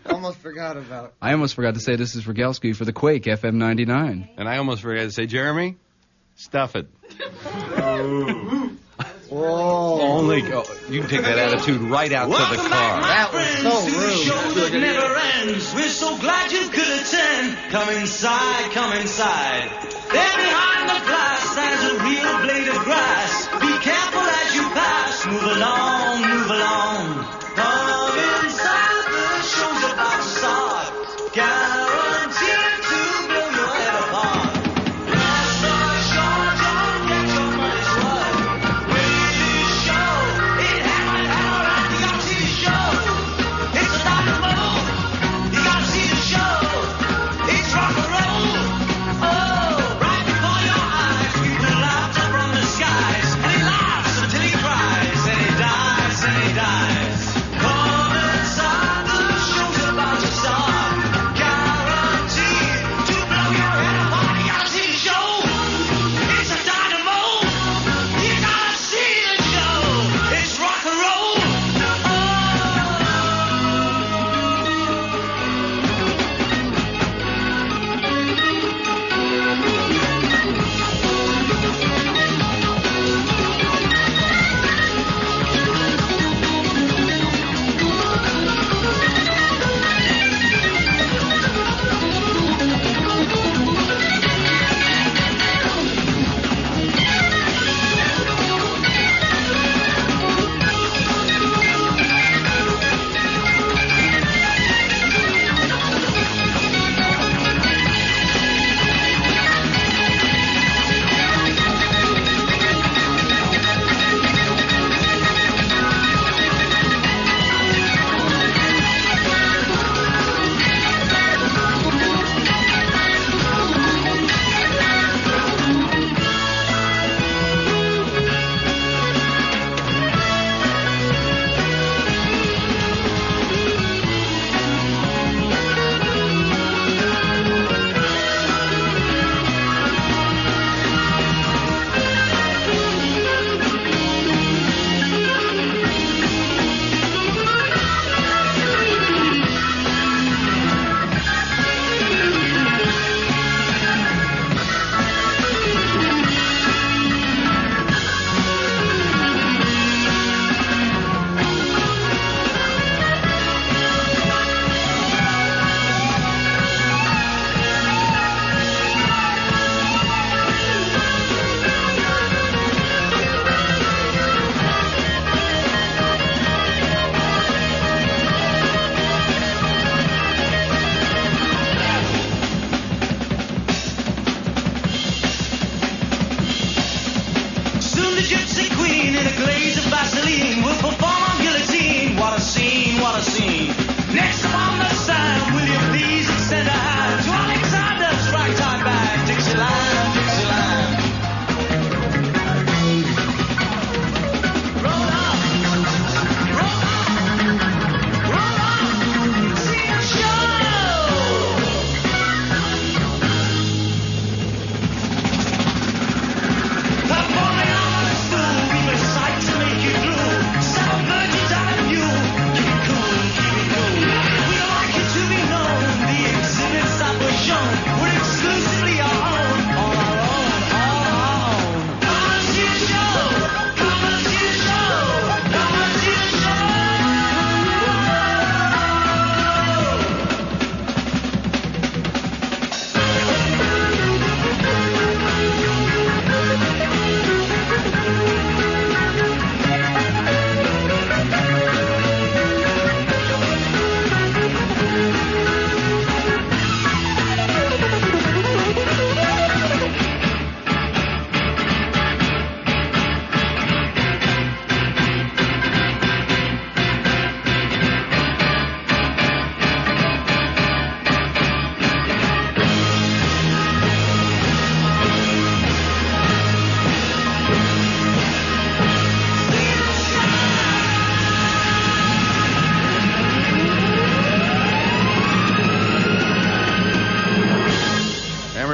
O: Almost forgot about it.
C: I almost forgot to say this is Rogalski for the Quake FM 99.
A: And I almost forgot to say, Jeremy, stuff it.
O: Whoa.
A: You can take that attitude right out to the car.
O: That was so rude.
N: Show that never ends. We're so glad you could attend. Come inside, come inside. There behind the glass stands a real blade of grass. Be careful as you pass. Move along, move along.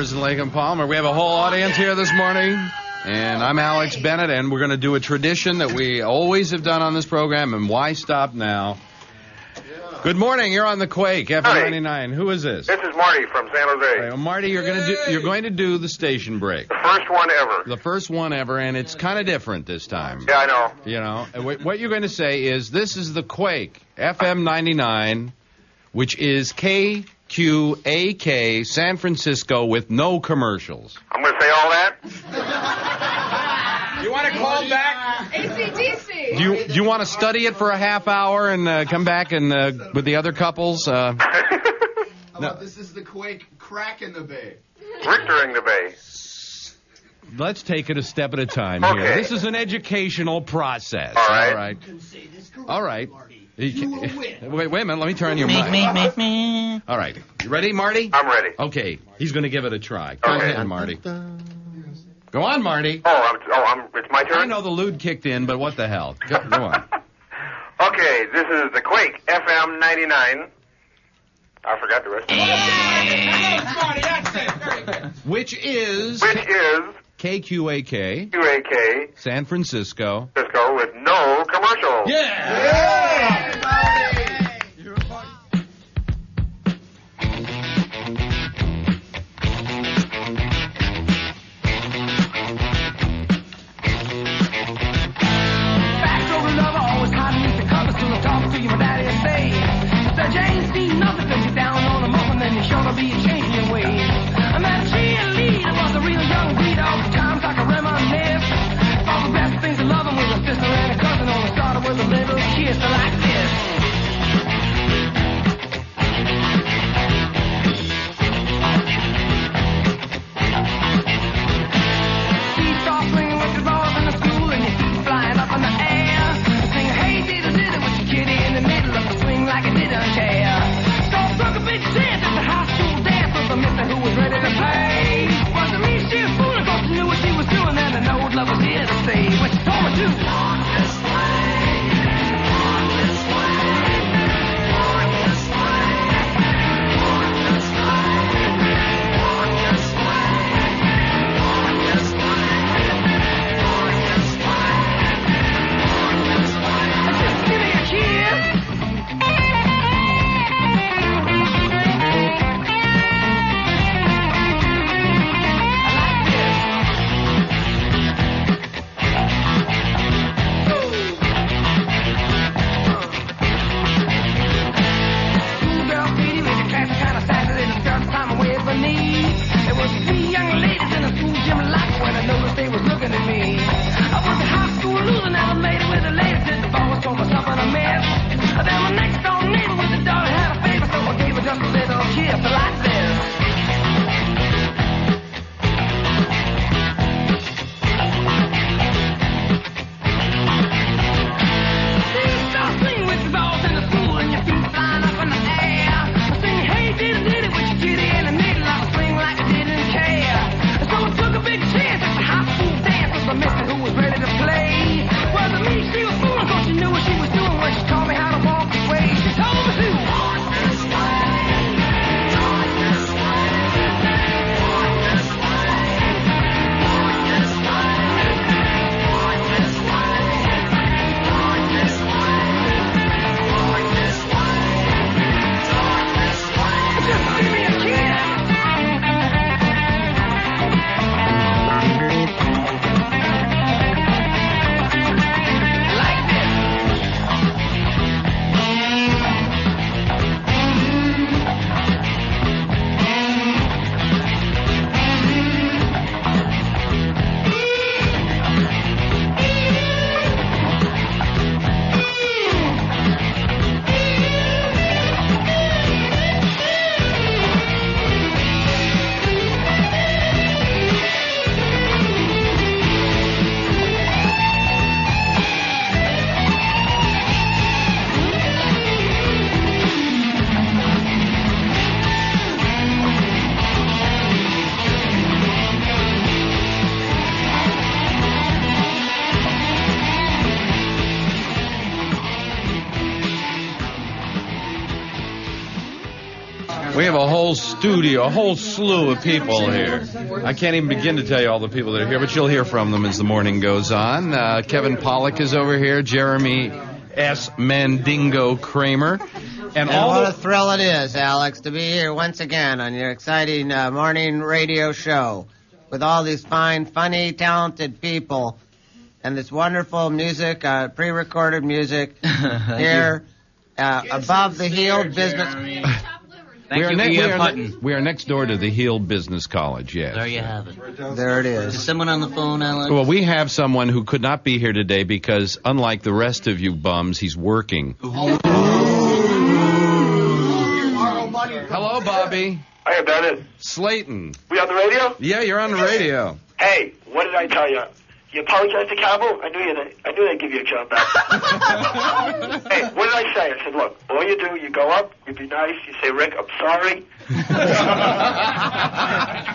A: Stars in Lake and Palmer. We have a whole audience here this morning, and I'm Alex Bennett, and we're going to do a tradition that we always have done on this program, and why stop now? Good morning. You're on the Quake, FM 99. Who is this?
J: This is Marty from San Jose.
A: Well, Marty, you're going to do the station break.
J: The first one ever.
A: The first one ever, and it's kind of different this time.
J: Yeah, I know.
A: You know, what you're going to say is, this is the Quake, FM 99, which is KQAK San Francisco with no commercials.
J: I'm going to say all that?
I: You want to call back?
L: ACDC.
A: Do you want to study it for a half hour and come back and with the other couples?
P: How about this is the Quake crack in the bay?
J: Richter in the bay.
A: Let's take it a step at a time
J: Okay.
A: here. This is an educational process.
J: All right.
A: All right. Wait a minute. Let me turn your mic. All right. You ready, Marty?
J: I'm ready.
A: Okay. He's going to give it a try. Go ahead, Marty. Go on, Marty.
J: It's my turn?
A: I know the lewd kicked in, but what the hell? Go on.
J: Okay, this is the Quake, FM 99. I forgot the rest of it.
A: Which is KQAK San Francisco
J: with no commercials.
Q: Be a change in your ways. I met a cheerleader, was a real young breed. All the times I can reminisce. All the best things of loving with a sister and a cousin. Only started with a little kiss like this. Seesaw swinging with the balls in the school and your feet flying up in the air. Sing hey diddle diddle with your kitty in the middle of the swing like a didn't care. So took a big chance at the high school dance.
A: We have a whole studio, a whole slew of people here. I can't even begin to tell you all the people that are here, but you'll hear from them as the morning goes on. Kevin Pollak is over here, Jeremy S. Mandingo Kramer. And all
O: what a thrill it is, Alex, to be here once again on your exciting morning radio show with all these fine, funny, talented people and this wonderful music, pre-recorded music here above the Healed Business.
C: Thank you, E.F. Hutton.
A: We are next door to the Healed Business College, yes.
R: There you have it.
O: There it is.
R: Is someone on the phone, Alex?
A: Well, we have someone who could not be here today because, unlike the rest of you bums, he's working. Hello, Bobby.
J: Hiya, Bennett.
A: Slayton.
J: We on the radio?
A: Yeah, you're on the radio.
J: Hey, what did I tell you? You apologized to Cabo? I knew they'd give you a job back. Hey, what did I say? I said, look, all you do, you go up, you be nice, you say, Rick, I'm sorry.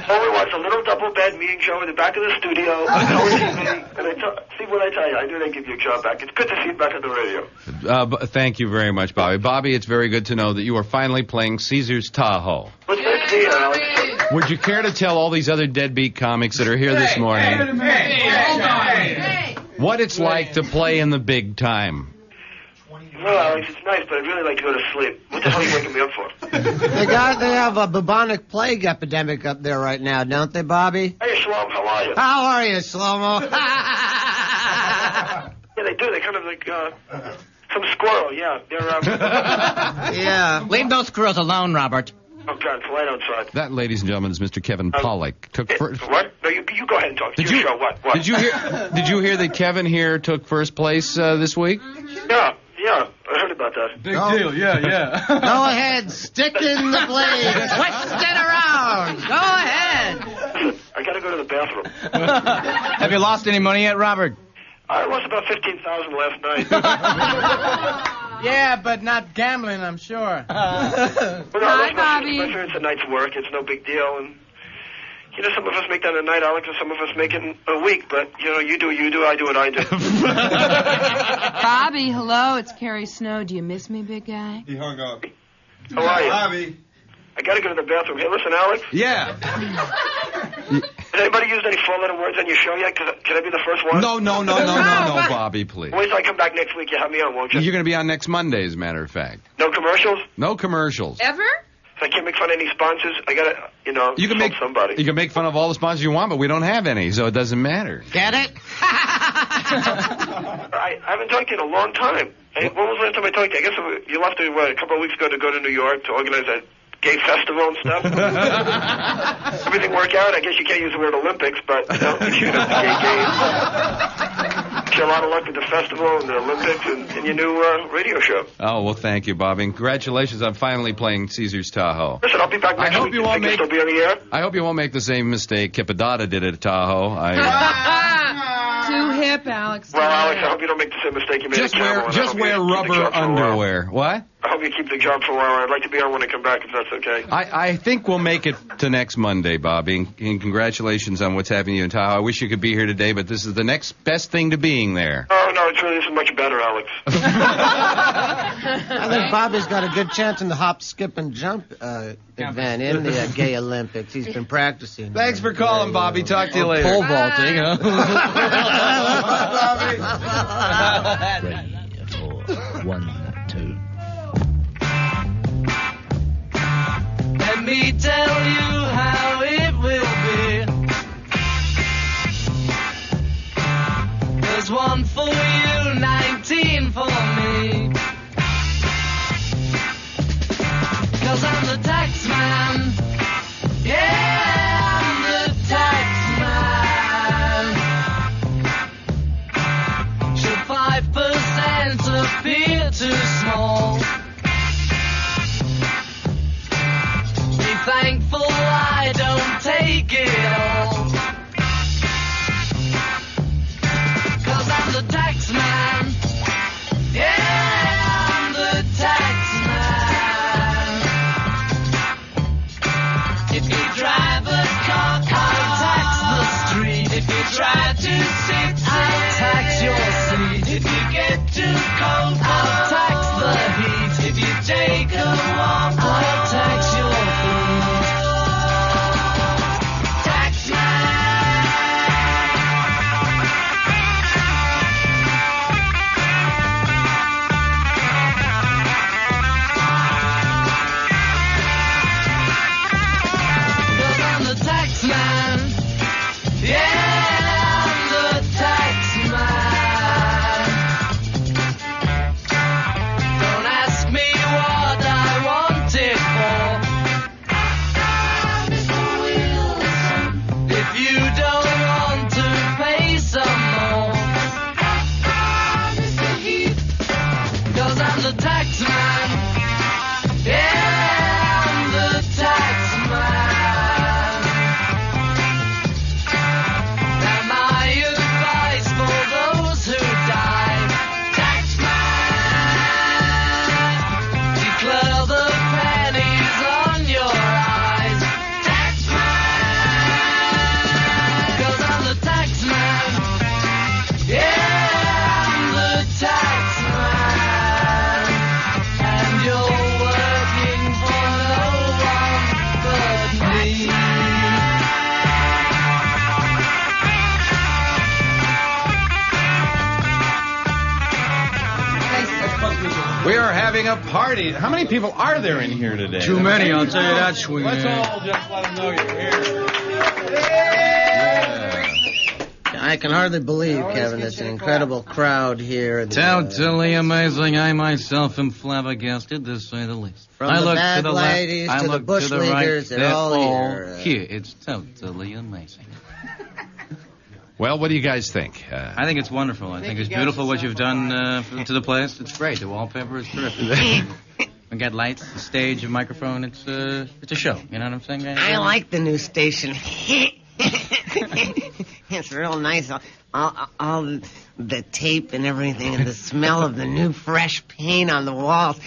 J: All it was, a little double bed meeting show in the back of the studio, color TV, and see what I tell you, I knew they'd give you a job back. It's good to see you back on the radio.
A: Thank you very much, Bobby. Bobby, it's very good to know that you are finally playing Caesar's Tahoe.
J: What's nice to hear, Alex?
A: Would you care to tell all these other deadbeat comics that are here this morning what it's like to play in the big time?
J: Well, Alex, it's nice, but I'd really like to go to sleep. What the hell are you waking me up for?
O: They have a bubonic plague epidemic up there right now, don't they, Bobby?
J: Hey, Shlomo, how are you?
O: How are you, Shlomo?
J: Yeah, they do. They're kind of like some squirrel, yeah. They're,
O: Yeah.
R: Leave those squirrels alone, Robert.
J: Oh, God, it's light outside.
A: That, ladies and gentlemen, is Mr. Kevin Pollak.
J: What? No, you go ahead and talk. It's your show. What?
A: Did you hear that Kevin here took first place this week?
J: Yeah, I heard about that.
P: Big deal, yeah.
O: Go ahead, stick in the blade, twist it around. Go ahead.
J: I gotta go to the bathroom.
I: Have you lost any money yet, Robert?
J: I lost about $15,000 last night.
I: Yeah, but not gambling, I'm sure.
J: Well, no,
L: Hi, Bobby.
J: My it's a night's work. It's no big deal. And, you know, some of us make that a night, Alex, and some of us make it a week. But, you know, you do what you do, I do what I do.
L: Bobby, hello, it's Carrie Snow. Do you miss me, big guy?
P: He hung up.
J: How are you?
P: Bobby.
J: I gotta go to the bathroom. Hey, listen, Alex.
A: Yeah.
J: Has anybody used any four-letter words on your show yet? Can I be the first one?
A: No, Bobby, please.
J: Wait till I come back next week. You have me on, won't you?
A: You're going to be on next Monday, as a matter of fact.
J: No commercials?
A: No commercials.
L: Ever?
J: So I can't make fun of any sponsors. I gotta,
A: you can make
J: somebody.
A: You can make fun of all the sponsors you want, but we don't have any, so it doesn't matter.
O: Get it?
J: I haven't talked to you in a long time. Hey, when was the last time I talked to you? I guess you left a couple of weeks ago to go to New York to organize that gay festival and stuff. Everything work out? I guess you can't use the word Olympics, but you know, you should have the gay games. Wish you a lot of luck with the festival and the Olympics and your new radio show.
A: Oh, well, thank you, Bobby. And congratulations on finally playing Caesar's Tahoe.
J: Listen, I'll be back next week. You think you'll still be on the air?
A: I hope you won't make the same mistake Kipadata did at Tahoe.
L: Too hip, Alex.
J: Well, Alex, I hope you don't make the same mistake you made at Camel.
A: Just wear rubber underwear. What?
J: I hope you keep the job for a while. I'd like to be on when I come back, if that's okay.
A: I think we'll make it to next Monday, Bobby. And congratulations on what's happening to you in Tahoe. I wish you could be here today, but this is the next best thing to being there.
J: Oh, no, this is much better, Alex.
O: I think Bobby's got a good chance in the hop, skip, and jump event in the gay Olympics. He's been practicing.
C: Thanks for calling, Bobby. Talk to you later.
O: Pole vaulting, huh?
R: Ready for 1, 2.
N: Let me tell you how it will be. There's 1 for you, 19 for me. 'Cause I'm the tax man. Yeah, I'm the tax man. Should 5% appear too small? Thank
A: having a party. How many people are there in here today?
S: Too many, I'll tell you that, Swing.
A: Let's all just let them know you're here.
O: I can hardly believe, Kevin, it's an incredible crowd here.
S: Totally amazing. I myself am flabbergasted, to say the least.
O: From
S: I
O: the
S: look
O: bag
S: to the
O: ladies
S: left, I
O: to the
S: look
O: bush
S: to the
O: leaguers,
S: right.
O: they're all here.
S: Here. It's totally amazing.
A: Well, what do you guys think?
S: I think it's wonderful. I think it's beautiful what you've done to the place. It's great. The wallpaper is terrific. We got lights, a stage, a microphone. It's a show. You know what I'm saying, guys?
O: I like the new station. It's real nice. All the tape and everything, and the smell of the new fresh paint on the walls.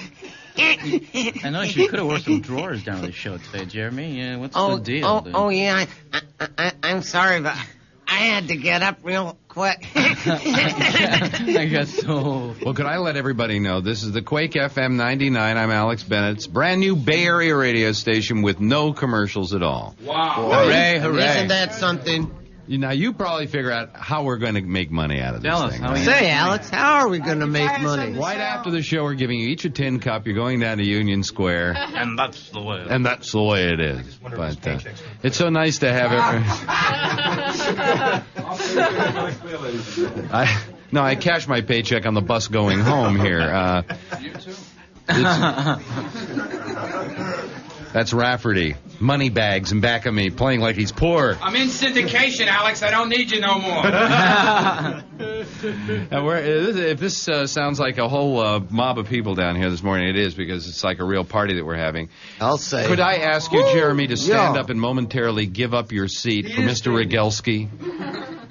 S: I noticed you could have worn some drawers down the show today, Jeremy. What's the deal?
O: Yeah. I'm sorry, but I had to get up real quick.
S: I guess so.
A: Well, could I let everybody know this is the Quake FM 99. I'm Alex Bennett. It's a brand new Bay Area radio station with no commercials at all.
S: Wow. Hooray, hooray.
O: Isn't that something?
A: Now, you probably figure out how we're going to make money out of this thing. Right?
O: Say, Alex, how are we going to make money?
A: Right after the show, we're giving you each a tin cup. You're going down to Union Square.
S: And that's the way.
A: And that's the way it is. But it's so nice to have it. I cash my paycheck on the bus going home here.
M: You too.
A: That's Rafferty. Money bags in back of me, playing like he's poor.
M: I'm in syndication, Alex. I don't need you no more.
A: If this sounds like a whole mob of people down here this morning, it is, because it's like a real party that we're having.
O: I'll say.
A: Could I ask you, Jeremy, to stand up and momentarily give up your seat for Mr. Rogelski?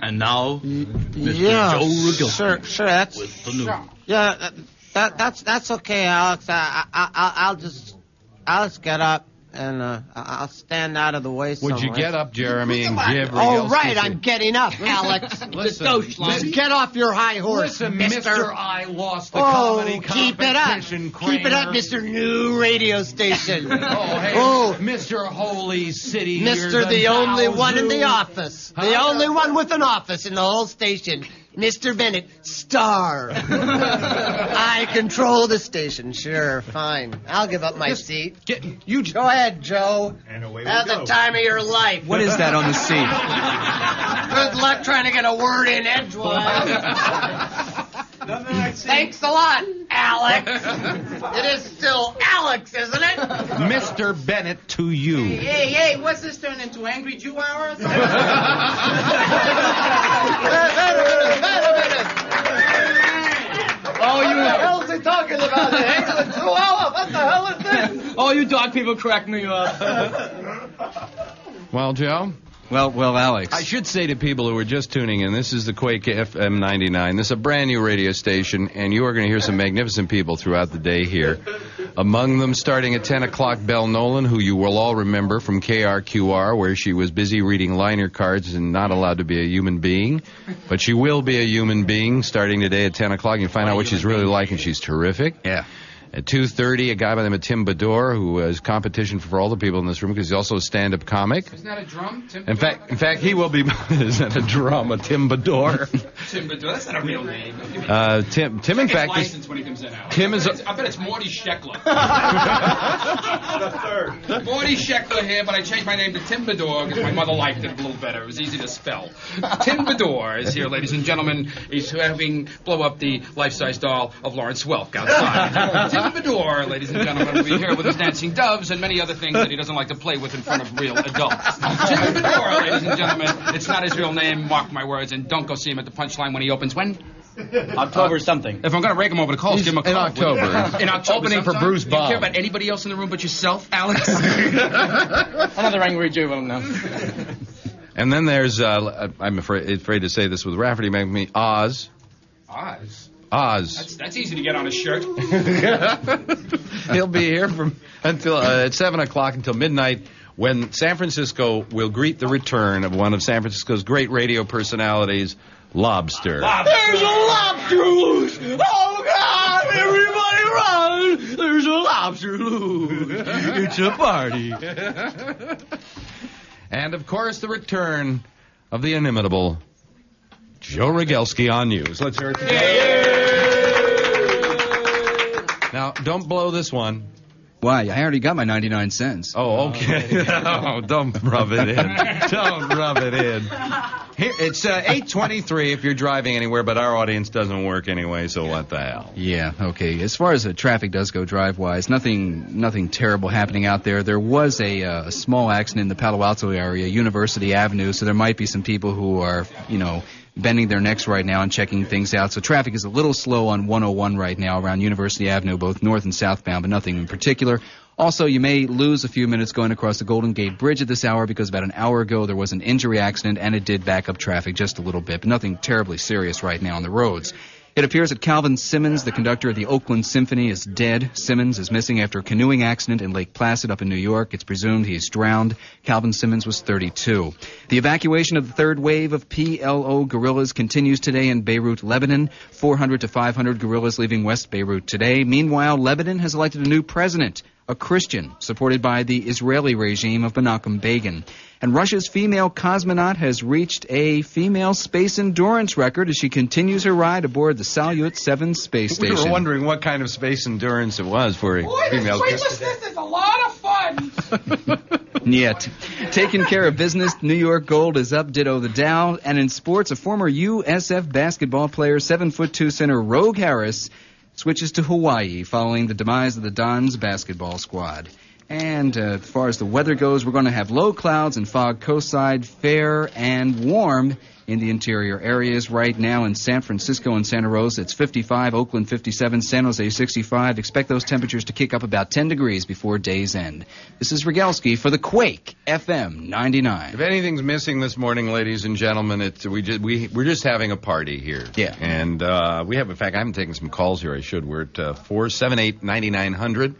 S: And now, Mr.
O: Yeah,
S: Joe Rogelski.
O: Sure. That's
S: with the news.
O: Yeah, that's okay, Alex. I'll just get up. And I'll stand out of the way somewhere.
A: Would you get up, Jeremy, and give Rogelski?
O: Oh, right, I'm getting up, Alex.
A: Listen,
O: get off your high horse,
A: listen,
O: mister.
A: I lost the comedy
O: keep it up.
A: competition,
O: Keep it up, Mr. New Radio Station.
A: Mr. Holy City.
O: Mr. The only one in the office. The only one with an office in the whole station. Mr. Bennett, star. I control the station. Sure, fine. I'll give up my seat. Go ahead, Joe. Have the time of your life.
C: What is that on the seat?
O: Good luck trying to get a word in edgewise. Thanks a lot, Alex. It is still Alex, isn't it?
A: Mr. Bennett to you.
M: Hey, what's this turn into? Angry Jew hour or something?
O: Oh, what the hell is he talking about? What the hell is this?
S: Oh, you dog people crack me up.
A: Well, Joe?
C: Well, Alex.
A: I should say to people who are just tuning in, this is the Quake FM 99. This is a brand new radio station, and you are going to hear some magnificent people throughout the day here. Among them, starting at 10 o'clock, Belle Nolan, who you will all remember from KRQR, where she was busy reading liner cards and not allowed to be a human being. But she will be a human being starting today at 10 o'clock. You find out what she's really like, and she's terrific.
C: Yeah.
A: At 2:30, a guy by the name of Tim Bador, who is competition for all the people in this room because he's also a stand-up comic.
M: Isn't that a drum? Tim
A: In fact, he will be. Is that a drum? A Tim Bador?
M: Tim Bador. That's not a real name.
A: Tim. In fact,
M: license when he comes in.
A: Tim is.
M: I bet it's Morty Sheckler. The third. Morty Sheckler here, but I changed my name to Tim Bador because my mother liked it a little better. It was easy to spell. Tim Bador is here, ladies and gentlemen. He's having blow up the life-size doll of Lawrence Welk outside. Tim Bador, ladies and gentlemen, will be here with his dancing doves and many other things that he doesn't like to play with in front of real adults. Tim Bador, ladies and gentlemen. It's not his real name, mark my words, and don't go see him at the Punchline when he opens. When?
S: October something.
M: If I'm going to rake him over the coals, give him a call.
A: In October.
M: In October.
A: Opening for
M: sometime.
A: Bruce
M: Do you
A: Bob.
M: care about anybody else in the room but yourself, Alex?
S: Another angry Jew now.
A: And then there's, I'm afraid to say this with Rafferty, make me Oz.
M: Oz. That's easy to get on a shirt.
A: He'll be here until at 7 o'clock until midnight, when San Francisco will greet the return of one of San Francisco's great radio personalities, Lobster.
E: There's a lobster loose! Oh, God! Everybody run! There's a lobster loose! It's a party.
A: And, of course, the return of the inimitable Joe Rogelski on news. Let's hear it together. Now, don't blow this one.
C: Why? I already got my 99 cents.
A: Oh, okay. Oh, don't rub it in. Don't rub it in. Here, it's 8:23 if you're driving anywhere, but our audience doesn't work anyway, so what the hell?
C: Yeah, okay. As far as traffic does go drive-wise, nothing terrible happening out there. There was a small accident in the Palo Alto area, University Avenue, so there might be some people who are, bending their necks right now and checking things out. So traffic is a little slow on 101 right now around University Avenue, both north and southbound, but nothing in particular. Also, you may lose a few minutes going across the Golden Gate Bridge at this hour because about an hour ago there was an injury accident and it did back up traffic just a little bit, but nothing terribly serious right now on the roads. It appears that Calvin Simmons, the conductor of the Oakland Symphony, is dead. Simmons is missing after a canoeing accident in Lake Placid up in New York. It's presumed he's drowned. Calvin Simmons was 32. The evacuation of the third wave of PLO guerrillas continues today in Beirut, Lebanon. 400 to 500 guerrillas leaving West Beirut today. Meanwhile, Lebanon has elected a new president, a Christian, supported by the Israeli regime of Menachem Begin. And Russia's female cosmonaut has reached a female space endurance record as she continues her ride aboard the Salyut 7 space station.
A: We were wondering what kind of space endurance it was for a female.
M: Weightlessness is a lot of fun.
C: Yet. Taking care of business, New York Gold is up, ditto the Dow. And in sports, a former USF basketball player, 7'2" center Rogue Harris, switches to Hawaii following the demise of the Dons basketball squad. And as far as the weather goes, we're going to have low clouds and fog coastside, fair and warm in the interior areas. Right now in San Francisco and Santa Rosa, it's 55, Oakland 57, San Jose 65. Expect those temperatures to kick up about 10 degrees before day's end. This is Rogalski for the Quake FM 99.
A: If anything's missing this morning, ladies and gentlemen, we're just having a party here.
C: Yeah.
A: And we have, in fact, I haven't taken some calls here. I should. We're at 478-9900.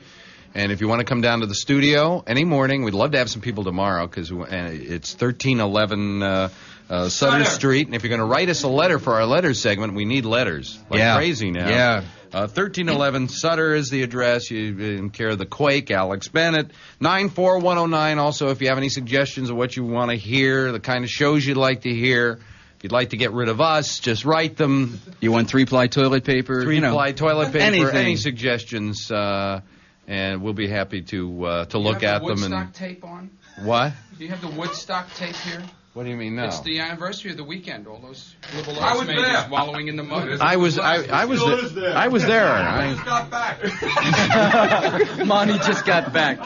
A: And if you want to come down to the studio any morning, we'd love to have some people tomorrow because it's 1311 Sutter Street. And if you're going to write us a letter for our letters segment, we need letters like crazy now.
C: Yeah.
A: 1311 Sutter is the address. You in care of the Quake, Alex Bennett. 94109. Also, if you have any suggestions of what you want to hear, the kind of shows you'd like to hear. If you'd like to get rid of us, just write them.
C: You want 3-ply toilet paper?
A: 3-ply toilet paper.
C: Anything.
A: Any suggestions? And we'll be happy to look at them.
M: Do you have the
A: and
M: Woodstock tape on?
A: What?
M: Do you have the Woodstock tape here?
A: What do you mean now?
M: It's the anniversary of the weekend. All those liberal
G: I
M: arts
G: was
M: majors
G: there.
M: wallowing in the mud.
A: I was there. I was there.
G: I just got back.
C: Monty just got back.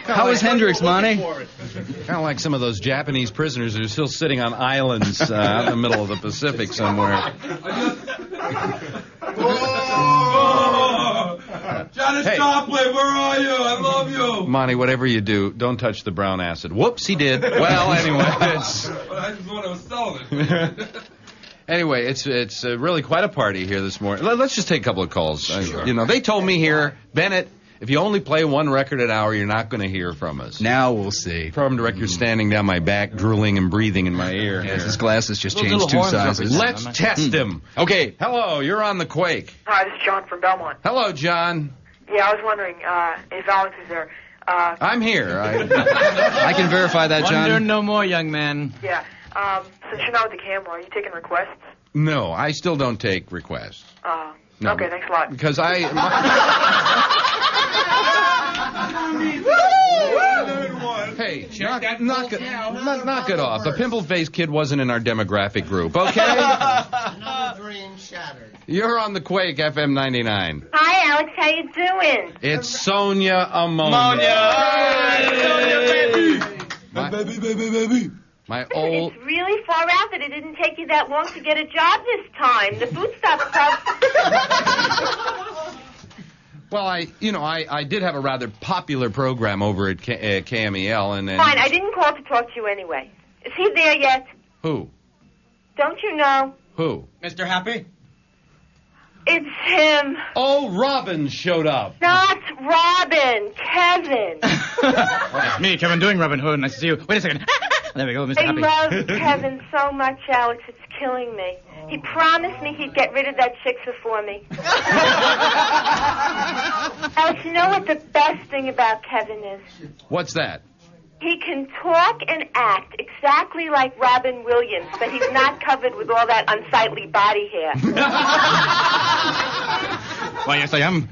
C: How was Hendrix, Monty?
A: Kind of like some of those Japanese prisoners that are still sitting on islands out in the middle of the Pacific somewhere.
G: Janis Joplin, where are you? I love you.
A: Monty, whatever you do, don't touch the brown acid. Whoops, he did. Well, anyway, it's...
G: I just want to sell it.
A: Anyway, it's really quite a party here this morning. Let's just take a couple of calls.
G: Sure.
A: They told me here, Bennett, if you only play one record an hour, you're not going to hear from us.
C: Now we'll see.
A: Program director standing down my back, drooling and breathing in my ear.
C: Yes, his glasses just changed 2 sizes.
A: Let's test him. Okay, hello, you're on the Quake.
T: Hi, this is John from Belmont.
A: Hello, John.
T: Yeah, I was wondering if Alex is there.
A: I'm here.
C: I can verify that, John.
S: Wonder no more, young man.
T: Yeah. Since you're not with the camera, are you taking requests?
A: No, I still don't take requests. No.
T: Okay, thanks a lot.
A: Because Hey, knock it off. The pimple-faced kid wasn't in our demographic group, okay?
O: Another dream shattered.
A: You're on the Quake FM 99.
D: Hi, Alex. How you doing?
A: It's Sonia Ammonia.
G: Baby.
A: My old...
D: It's really far out that it didn't take you that long to get a job this time. The food stop club.
A: Well, I did have a rather popular program over at KMEL, and then...
D: Fine, I didn't call to talk to you anyway. Is he there yet?
A: Who?
D: Don't you know?
A: Who?
S: Mr. Happy?
D: It's him.
A: Oh, Robin showed up.
D: Not Robin. Kevin.
S: It's me, Kevin, doing Robin Hood. Nice to see you. Wait a second. There we go, Mr.
D: I
S: Happy.
D: love Kevin so much, Alex. It's killing me. He promised me he'd get rid of that chick before me. Alex, you know what the best thing about Kevin is?
A: What's that?
D: He can talk and act exactly like Robin Williams, but he's not covered with all that unsightly body hair.
S: Why, yes, I am.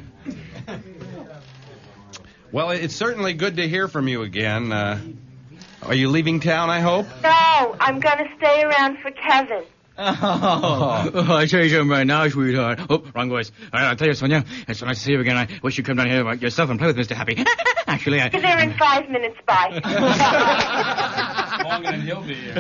A: Well, it's certainly good to hear from you again. Are you leaving town, I hope?
D: No, I'm going to stay around for Kevin.
S: I tell you something right now, sweetheart. Oh, wrong voice. I'll tell you, Sonia, it's so nice to see you again. I wish you'd come down here yourself and play with Mr. Happy. Actually,
D: Be there in 5 minutes. Bye.
M: Longer than he'll be here.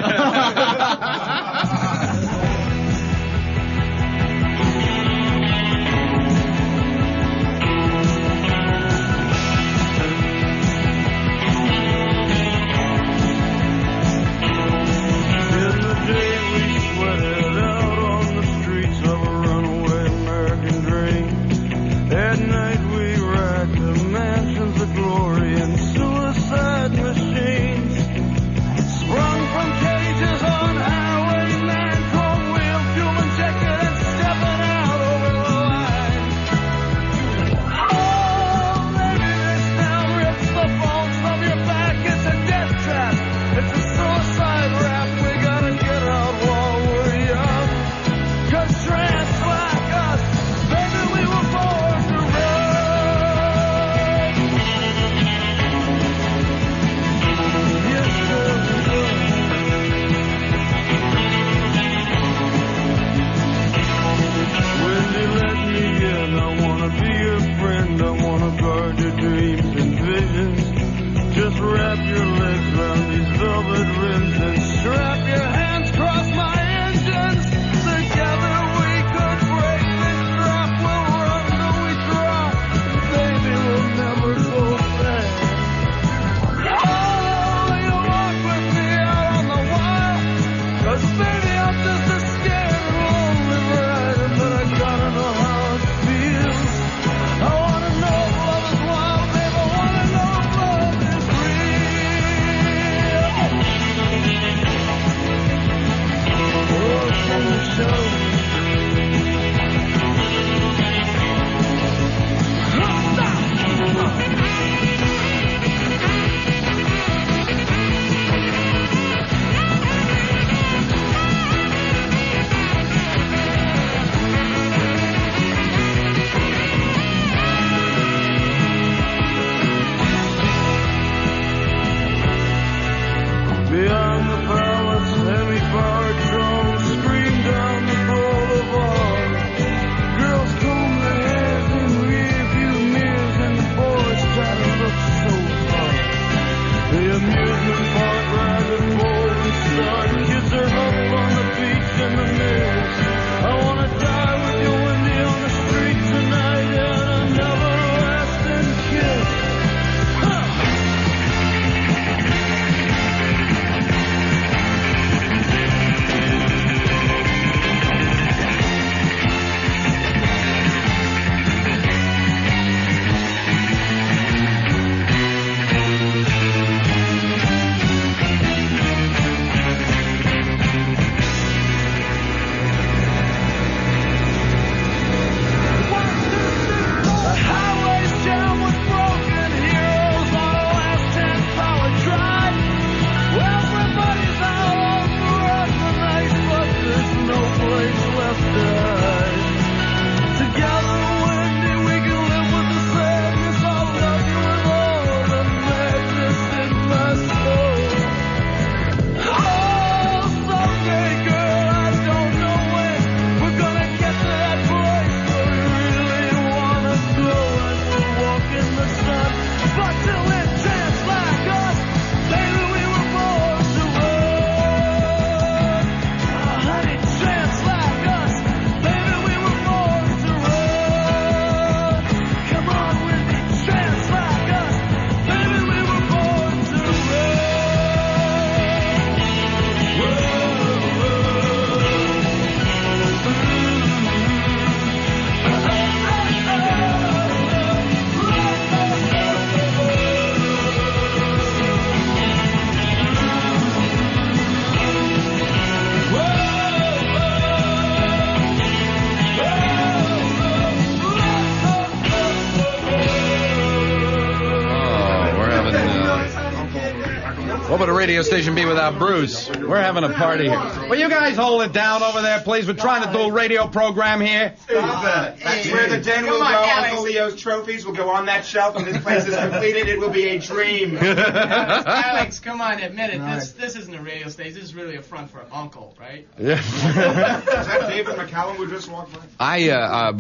A: What would a radio station be without Bruce? We're having a party here. Will you guys hold it down over there, please? We're trying to do a radio program here.
P: That's where the den will go. Uncle Leo's trophies will go on that shelf. When this place is completed, it will be a dream.
U: Alex, come on, admit it. This isn't a radio station. This is really a front for Uncle, right?
A: Yeah.
P: Is that David McCallum who just walked by?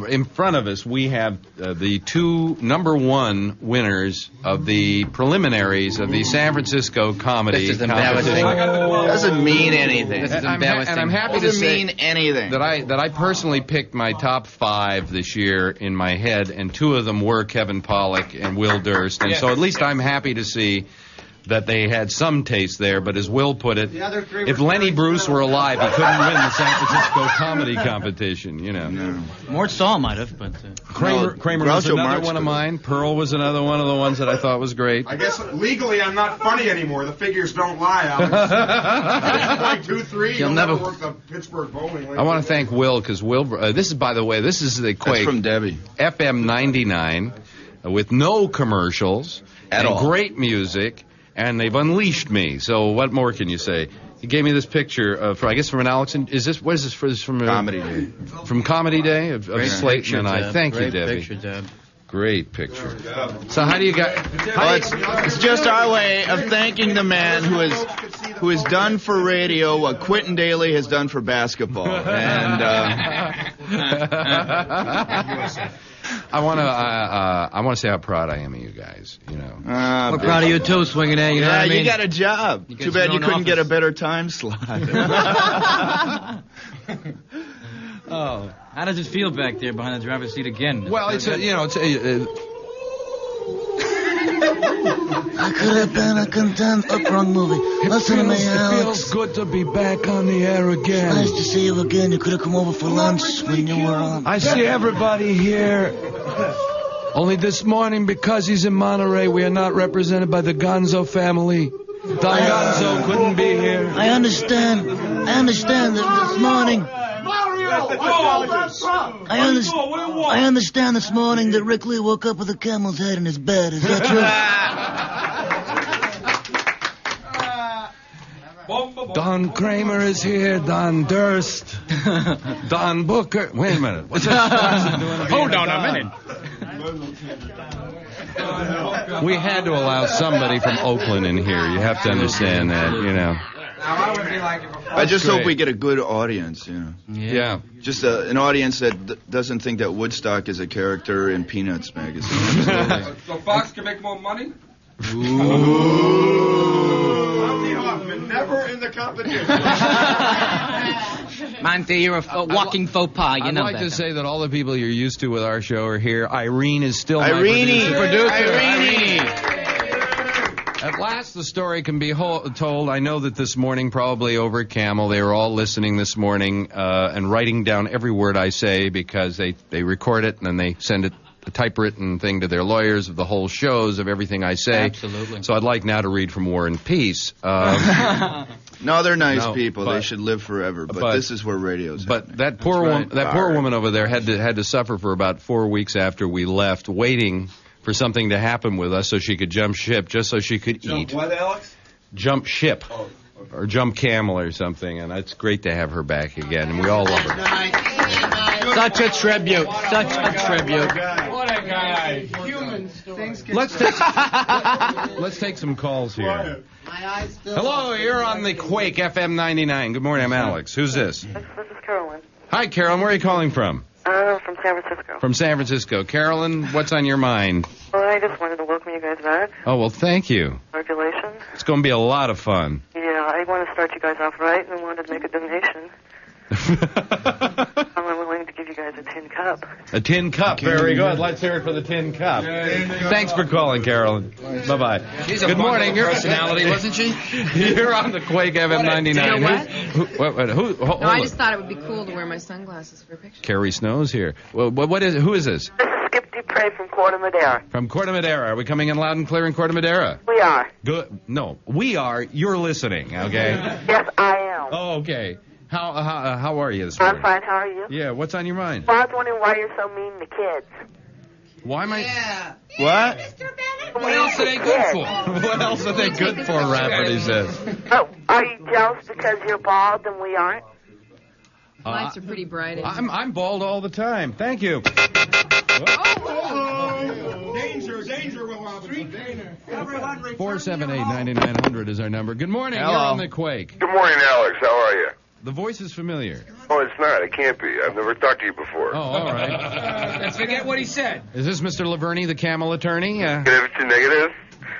A: In front of us, we have the two #1 winners of the preliminaries of the San Francisco comedy
V: This is embarrassing.
A: competition.
V: Doesn't mean anything.
A: This
V: is embarrassing.
A: And I'm happy to
V: Doesn't
A: say
V: mean anything.
A: that I personally picked my top 5 this year in my head, and 2 of them were Kevin Pollak and Will Durst, and so at least I'm happy to see that they had some taste there, but as Will put it,
O: The other 3
A: if
O: were
A: Lenny
O: very
A: Bruce
O: slow.
A: were alive, he couldn't win the San Francisco comedy competition, you know.
S: Mort Saul might have, but...
A: Kramer was another one of mine. Pearl was another one of the ones that I thought was great.
P: I guess legally I'm not funny anymore. The figures don't lie, Alex. 2.23. You'll never work the Pittsburgh bowling league.
A: I want to thank Will, because Will, this is, by the way, this is the Quake.
V: That's from Debbie.
A: FM 99 with no commercials
V: At
A: and
V: all.
A: great music, and they've unleashed me. So what more can you say? He gave me this picture, I guess from an Alex. Is this what is this? This from
V: Comedy Day.
A: From Comedy Day of Slayton and I. Thank you,
S: Great
A: Debbie.
S: picture, Deb.
A: Great picture. So how do you got?
V: Well, it's just our way of thanking the man who has done for radio what Quentin Daly has done for basketball. And
A: I want to say how proud I am of you guys. You know,
S: We're proud of you too, Swinging A. You know what I mean?
V: you got a job.
S: You get
V: Too bad
S: your
V: you
S: own
V: couldn't get a
S: office.
V: better time slot.
S: Oh, how does it feel back there behind the driver's seat again?
A: well, it's
V: uh,
R: I could have been a content wrong movie. Listen to me, Alex.
W: good to be back on the air again.
R: Nice to see you again. You could have come over for lunch when you were on.
W: I see everybody here. Only this morning, because he's in Monterey, we are not represented by the Gonzo family. Don Gonzo couldn't be here.
R: I understand that this morning. I understand this morning that Rick Lee woke up with a camel's head in his bed. Is that true?
W: Don Kramer is here. Don Durst. Don Booker. Wait a minute. What's that doing?
M: Hold on a minute.
A: we had to allow somebody from Oakland in here. You have to understand that, you know.
V: I just
A: great.
V: hope we get a good audience, you know.
A: Yeah.
V: Just an audience that doesn't think that Woodstock is a character in Peanuts magazine.
G: So Fox can make more money?
P: Monty Hoffman, never in the competition.
S: Monty, you're a walking faux pas. You
A: I'd
S: know
A: like
S: that.
A: to say that all the people you're used to with our show are here. Irene is still my
V: Irene!
A: producer.
V: Irene!
A: At last, the story can be told. I know that this morning, probably over at Camel, they were all listening this morning and writing down every word I say because they record it and then they send it, a typewritten thing to their lawyers of the whole shows of everything I say.
S: Absolutely.
A: So I'd like now to read from War and Peace.
V: No, they're nice
A: No,
V: people.
A: but-
V: They should live forever. But this is where radio's
A: But
V: happening.
A: that poor
V: That's
A: woman,
V: right.
A: that poor woman over there had to suffer for about 4 weeks after we left, waiting for something to happen with us so she could jump ship, just so she could eat.
P: What, Alex?
A: Jump ship. Or jump camel or something, and it's great to have her back again, and we all love her.
S: Such a tribute. Such a tribute.
U: What a guy. Human story.
A: Let's take some calls here.
O: My eyes still.
A: Hello, you're on the Quake FM 99. Good morning, I'm Alex. Who's this?
T: This is Carolyn.
A: Hi, Carolyn. Where are you calling from?
T: From San Francisco.
A: From San Francisco. Carolyn, what's on your mind?
T: Well, I just wanted to welcome you guys back.
A: Oh, well, thank you.
T: Congratulations.
A: It's going to be a lot of fun.
T: Yeah, I want to start you guys off right and wanted to make a donation. I'm willing to give you guys a tin cup.
A: A tin cup. Very good. Let's hear it for the tin cup. Thanks for calling, Carolyn. Bye-bye.
M: She's a
A: Good morning.
M: bundle of personality, wasn't she?
A: You're on the Quake FM 99.
L: You know what?
A: Hold
L: No, I
A: on.
L: just thought it would be cool to wear my sunglasses for a picture.
A: Carrie Snow's here. Well, what is? Who is this?
T: This is Skip Dupre from Corte Madera.
A: From Corte Madera. Are we coming in loud and clear in Corte Madera?
T: We are.
A: Good. No, we are. You're listening. Okay.
T: Yes, I am.
A: Oh, okay. How are you this morning?
T: I'm fine. How are you?
A: Yeah. What's on your mind?
T: Well, I was wondering why you're so mean to kids.
A: Why am I?
U: Yeah.
V: What?
M: What else are they good for?
V: What else are they good for, Rafferty says?
D: Oh, are you jealous because you're bald and we aren't?
L: Lights are pretty bright.
A: I'm bald all the time. Thank you.
P: Danger, Will Robinson.
A: 478-9900 is our number. Good morning.
V: Hello.
A: You're on the Quake.
B: Good morning, Alex. How are you?
A: The voice is familiar.
B: Oh, it's not. It can't be. I've never talked to you before.
A: Oh, all right.
M: Let's forget what he said.
A: Is this Mr. Laverne, the camel attorney?
B: Negative to negative.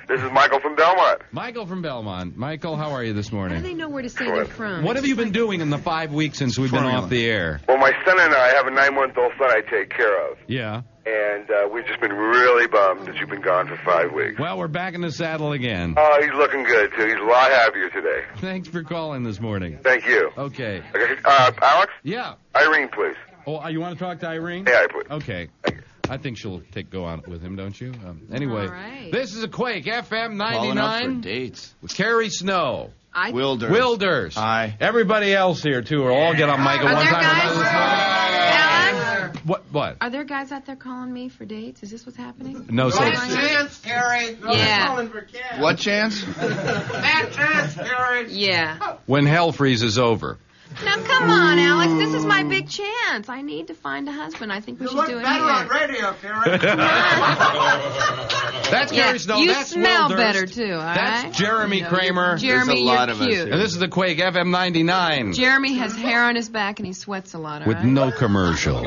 B: This is Michael from Belmont.
A: Michael from Belmont. Michael, how are you this
L: How
A: morning?
L: do they know where to say they're from?
A: What have you been doing in the 5 weeks since we've been off the air?
B: Well, my son and I have a 9-month-old son I take care of.
A: Yeah.
B: And we've just been really bummed that you've been gone for 5 weeks.
A: Well, we're back in the saddle again.
B: Oh, he's looking good, too. He's a lot happier today.
A: Thanks for calling this morning.
B: Thank you.
A: Okay.
B: Alex?
A: Yeah.
B: Irene, please.
A: Oh, you want to talk to Irene?
B: Yeah, please.
A: Okay. I think she'll go on with him, don't you? Anyway,
L: All right.
A: This is a Quake FM
V: Calling up for
A: 99
V: dates.
A: with Carrie Snow.
V: Wilders.
A: Hi. Everybody else here, too, will all get on mic at one time.
L: Alex?
A: What?
L: Are there guys out there calling me for dates? Is this what's happening?
A: No, so
U: Chance, Carrie.
L: Yeah.
U: Calling for Cat.
V: What chance?
U: That chance, Carrie.
L: Yeah.
A: when hell freezes over.
L: Now, come on, Alex. This is my big chance. I need to find a husband. I think we should do it
U: better
L: here.
U: on radio, Carrie.
A: That's Carrie Snow.
L: You
A: That's
L: smell
A: Will
L: better,
A: Durst.
L: too, all right?
A: That's Jeremy Kramer.
L: Jeremy,
V: There's a lot
L: you're
V: of us
L: cute.
V: here.
A: And this is the Quake FM 99
L: Jeremy has hair on his back and he sweats a lot, all
A: with
L: right?
A: no commercials.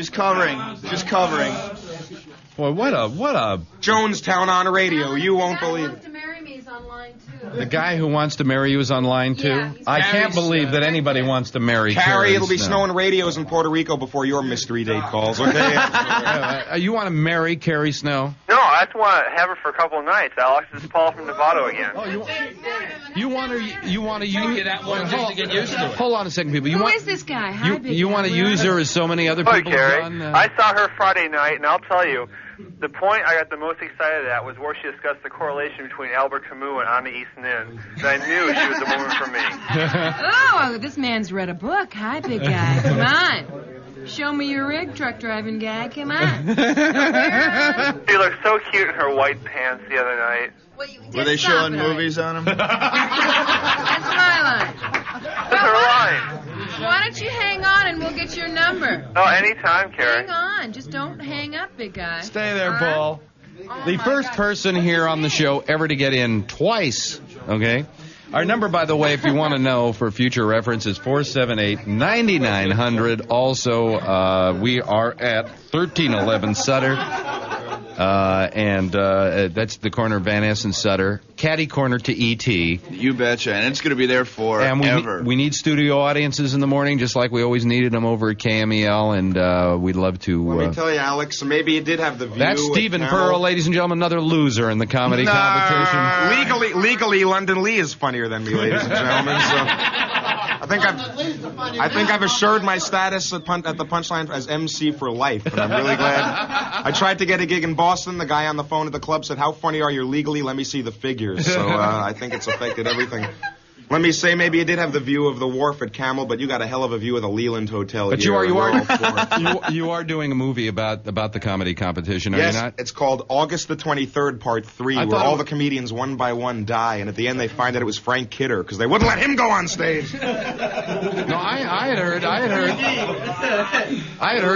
V: Just covering.
A: Boy, what a
P: Jonestown on radio. You won't believe it.
L: To marry me is online too.
A: The guy who wants to marry you is online too.
L: Yeah,
A: I can't believe that anybody wants to marry
P: Carrie, it'll be
A: Snow.
P: snowing radios in Puerto Rico before your mystery date calls, okay?
A: You want to marry Carrie Snow?
F: No, I just want to have her for a couple of nights. Alex, this is Paul from Novato again.
A: Oh, you want to use
M: that one just to get used to it.
A: Hold on a second, people.
L: Who is this guy? Hi, big
A: you
L: guy.
A: want to use her as so many other
F: Hi,
A: people have
F: Carrie.
A: done?
F: I saw her Friday night, and I'll tell you, the point I got the most excited at was where she discussed the correlation between Albert Camus and Anna Easton. And I knew she was the woman for me.
L: Oh, this man's read a book. Hi, big guy. Come on. Show me your rig, truck driving guy. Come on.
F: She looked so cute in her white pants the other night.
V: Were they showing movies on them?
L: That's my line.
F: That's her line.
L: Why don't you hang on and we'll get your number?
F: Oh, anytime, Carrie.
L: Hang on. Just don't hang up, big guy.
A: Stay there, Paul. The first person here on the show ever to get in twice, okay? Our number, by the way, if you want to know for future reference, is 478-9900. Also, we are at 1311 Sutter. That's the corner of Van Ness and Sutter. Caddy corner to E.T.
V: You betcha, and it's going to be there forever.
A: And we need studio audiences in the morning, just like we always needed them over at KMEL, and we'd love to...
P: Let me tell you, Alex, maybe you did have the view.
A: That's Stephen Pearl, ladies and gentlemen, another loser in the comedy competition.
P: Legally, London Lee is funnier than me, ladies and gentlemen, so... I think I've assured my status at the Punchline as MC for life, and I'm really glad. I tried to get a gig in Boston. The guy on the phone at the club said, "How funny are you legally? Let me see the figures." So I think it's affected everything. Let me say, maybe you did have the view of the wharf at Camel, but you got a hell of a view of the Leland Hotel.
A: But
P: here.
A: you are doing a movie about the comedy competition, are
P: yes,
A: you not?
P: It's called August the 23rd, Part 3, where all the comedians one by one die, and at the end they find out it was Frank Kidder because they wouldn't let him go on stage.
A: No, I had heard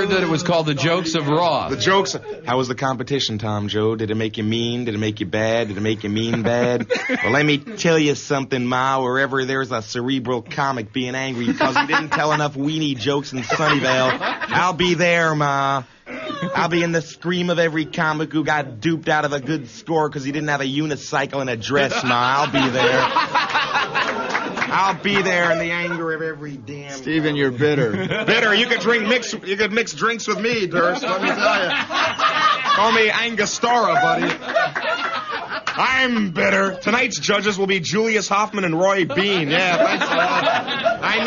A: that it was called The Jokes of Roth.
P: The jokes. How was the competition, Tom Joe? Did it make you mean? Did it make you bad? Did it make you mean bad? Well, let me tell you something, Ma. Wherever there's a cerebral comic being angry because he didn't tell enough weenie jokes in Sunnyvale, I'll be there, Ma. I'll be in the scream of every comic who got duped out of a good score because he didn't have a unicycle and a dress, Ma. I'll be there. I'll be there in the anger of every damn...
V: Steven, you're bitter.
P: Bitter. You could mix drinks with me, Durst, let me tell you. Call me Angostura, buddy. I'm bitter. Tonight's judges will be Julius Hoffman and Roy Bean. Yeah, thanks a lot. I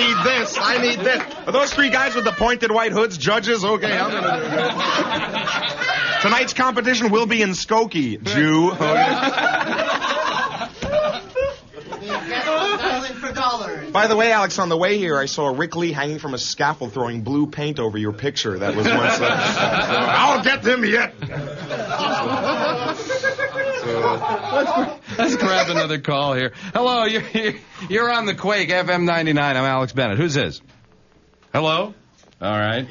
P: need this. Are those three guys with the pointed white hoods judges? Okay, I'm gonna do that. Tonight's competition will be in Skokie, Jew. By the way, Alex, on the way here, I saw Rick Lee hanging from a scaffold throwing blue paint over your picture. That was once I'll get them yet.
A: Let's grab another call here. Hello, you're on the Quake FM 99. I'm Alex Bennett. Who's this? Hello? All right.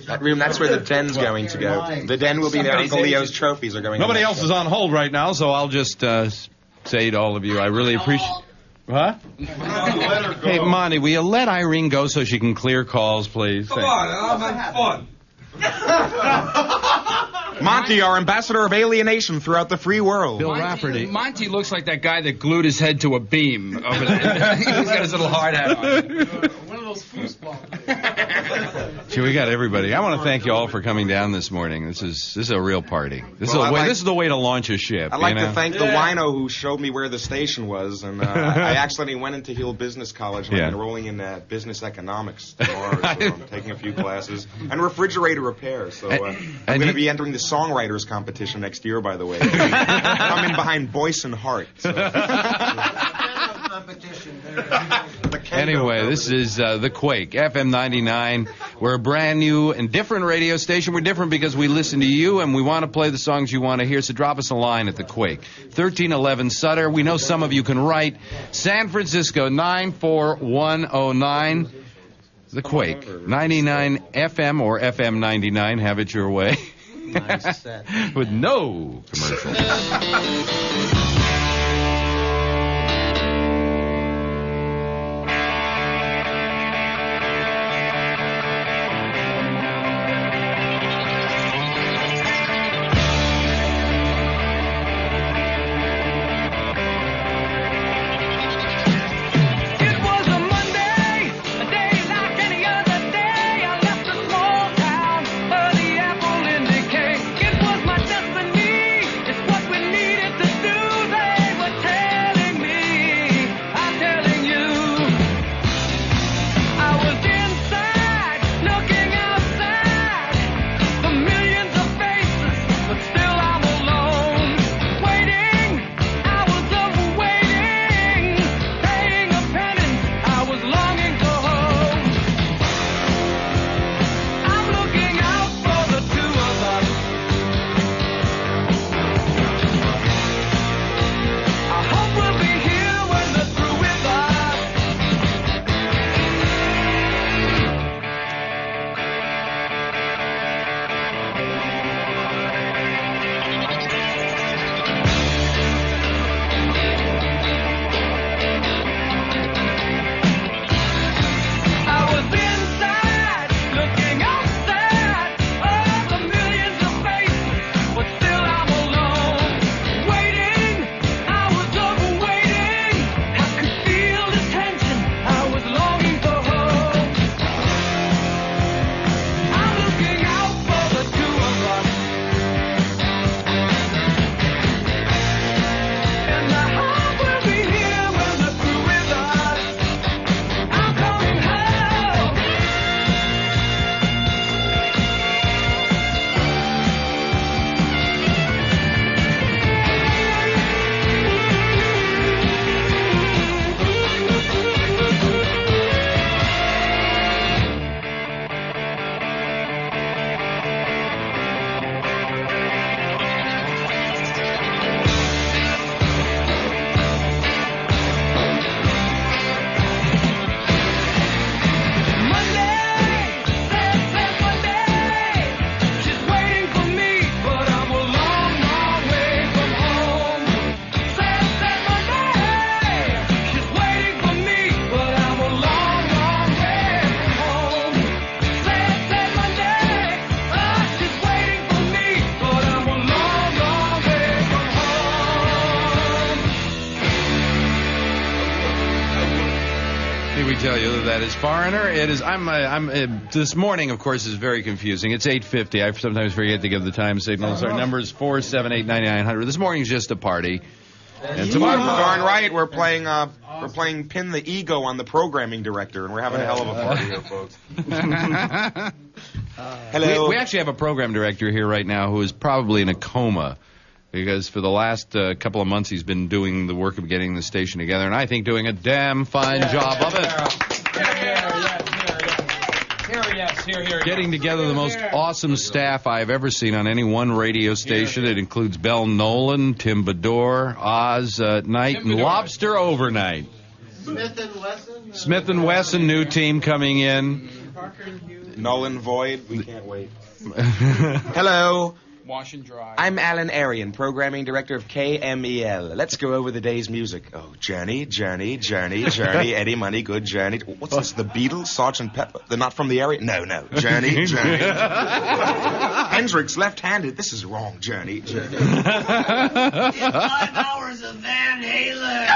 P: That room, that's where the den's going to go. The den will be there. Uncle Leo's trophies are going.
A: Nobody else is on hold right now, so I'll just say to all of you, I really appreciate... What? Hey, Monty, will you let Irene go so she can clear calls, please?
G: Come on, I'm having fun.
P: Monty, our ambassador of alienation throughout the free world.
A: Bill Rafferty.
M: Monty looks like that guy that glued his head to a beam over there. He's got his little hard hat on.
U: One of those foosballs.
A: Gee, we got everybody. I want to thank you all for coming down this morning. This is a real party. This is the way to launch a ship.
P: I'd like to thank the wino who showed me where the station was, and I actually went into Hill Business College and I'm enrolling in business economics tomorrow, so I'm taking a few classes, and refrigerator repair, so I'm going to be entering the songwriters competition next year, by the way. I'm in behind Boyce and Hart. So.
A: Anyway, this is The Quake, FM 99. We're a brand new and different radio station. We're different because we listen to you, and we want to play the songs you want to hear, so drop us a line at The Quake. 1311 Sutter. We know some of you can write. San Francisco, 94109. The Quake, 99 FM or FM 99. Have it your way.
V: Nice set.
A: With no commercials. tell you that is Foreigner. It is. This morning, of course, is very confusing. It's 8:50. I sometimes forget to give the time signals. Our number is 478-9900. This morning's just a party. And tomorrow,
P: darn right, we're playing Pin the Ego on the programming director, and we're having a hell of a party here, folks. Hello.
A: We actually have a program director here right now who is probably in a coma. Because for the last couple of months he's been doing the work of getting the station together, and I think doing a damn fine job of it.
M: Here.
A: Getting together the most awesome staff I've ever seen on any one radio station. It includes Bell Nolan, Tim Bador, Oz at night, and Lobster overnight. Smith & Wesson, new team coming in.
P: Null and void, we can't wait. Hello.
M: Wash and dry.
P: I'm Alan Arian, programming director of KMEL. Let's go over the day's music. Oh, Journey, Eddie Money, Good Journey. What's this, the Beatles, Sgt. Pepper? They're not from the area? No, Journey. Hendrix, left-handed. This is wrong, Journey.
E: In 5 hours of Van Halen.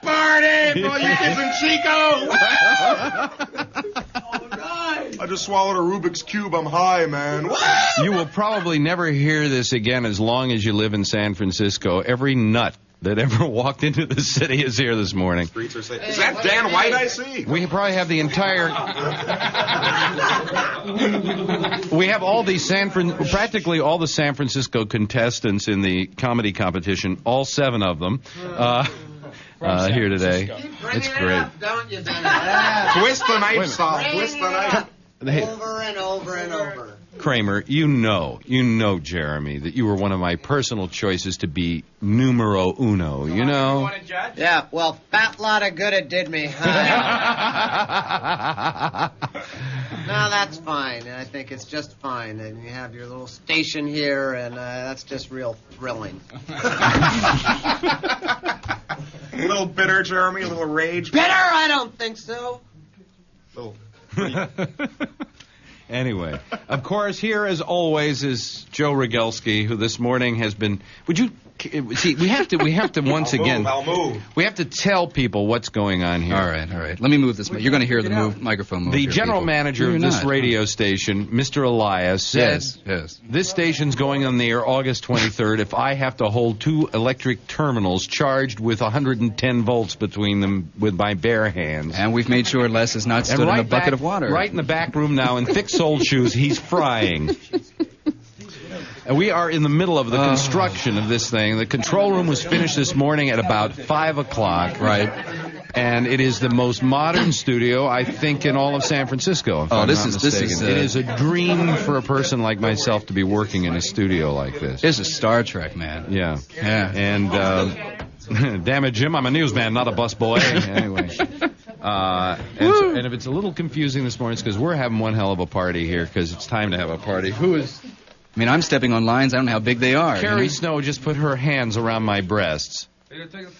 P: Party for you kids in Chico!
E: I
P: just swallowed a Rubik's Cube. I'm high, man.
A: You will probably never hear this again as long as you live in San Francisco. Every nut that ever walked into the city is here this morning.
P: Streets are safe. Is that Dan White I see?
A: We probably have the entire... We have all the practically all the San Francisco contestants in the comedy competition, all 7 of them. Here today. It's great.
O: Don't you,
P: Twist the knife, Saul. Twist the knife.
O: Over and over and over.
A: Kramer, you know, Jeremy, that you were one of my personal choices to be numero uno, you know?
O: Yeah, well, fat lot of good it did me. No, that's fine. I think it's just fine. And you have your little station here, and that's just real thrilling.
P: A little bitter, Jeremy? A little rage?
O: Bitter? I don't think so.
P: Little...
A: Anyway, of course, here as always is Joe Rogelski, who this morning has been. Would you see? We have to once again.
P: I'll move.
A: We have to tell people what's going on here.
C: All right. Let me move this. You're going to hear the microphone move.
A: The
C: here,
A: general
C: people.
A: manager of this radio station, Mr. Elias, said,
C: yes,
A: this station's going on the air August 23rd. If I have to hold 2 electric terminals charged with 110 volts between them with my bare hands,
C: and we've made sure Les has not stood in a bucket of water.
A: Right in the back room now, in thick-soled shoes, he's frying. And we are in the middle of the construction of this thing. The control room was finished this morning at about 5 o'clock.
C: Right.
A: And it is the most modern studio, I think, in all of San Francisco. This is it is a dream for a person like myself to be working in a studio like this.
C: This is Star Trek, man.
A: Yeah. And, damn it, Jim, I'm a newsman, not a busboy. Anyway. And if it's a little confusing this morning, it's because we're having one hell of a party here, because it's time to have a party. Who is...
C: I mean, I'm stepping on lines. I don't know how big they are.
A: Carrie Snow just put her hands around my breasts.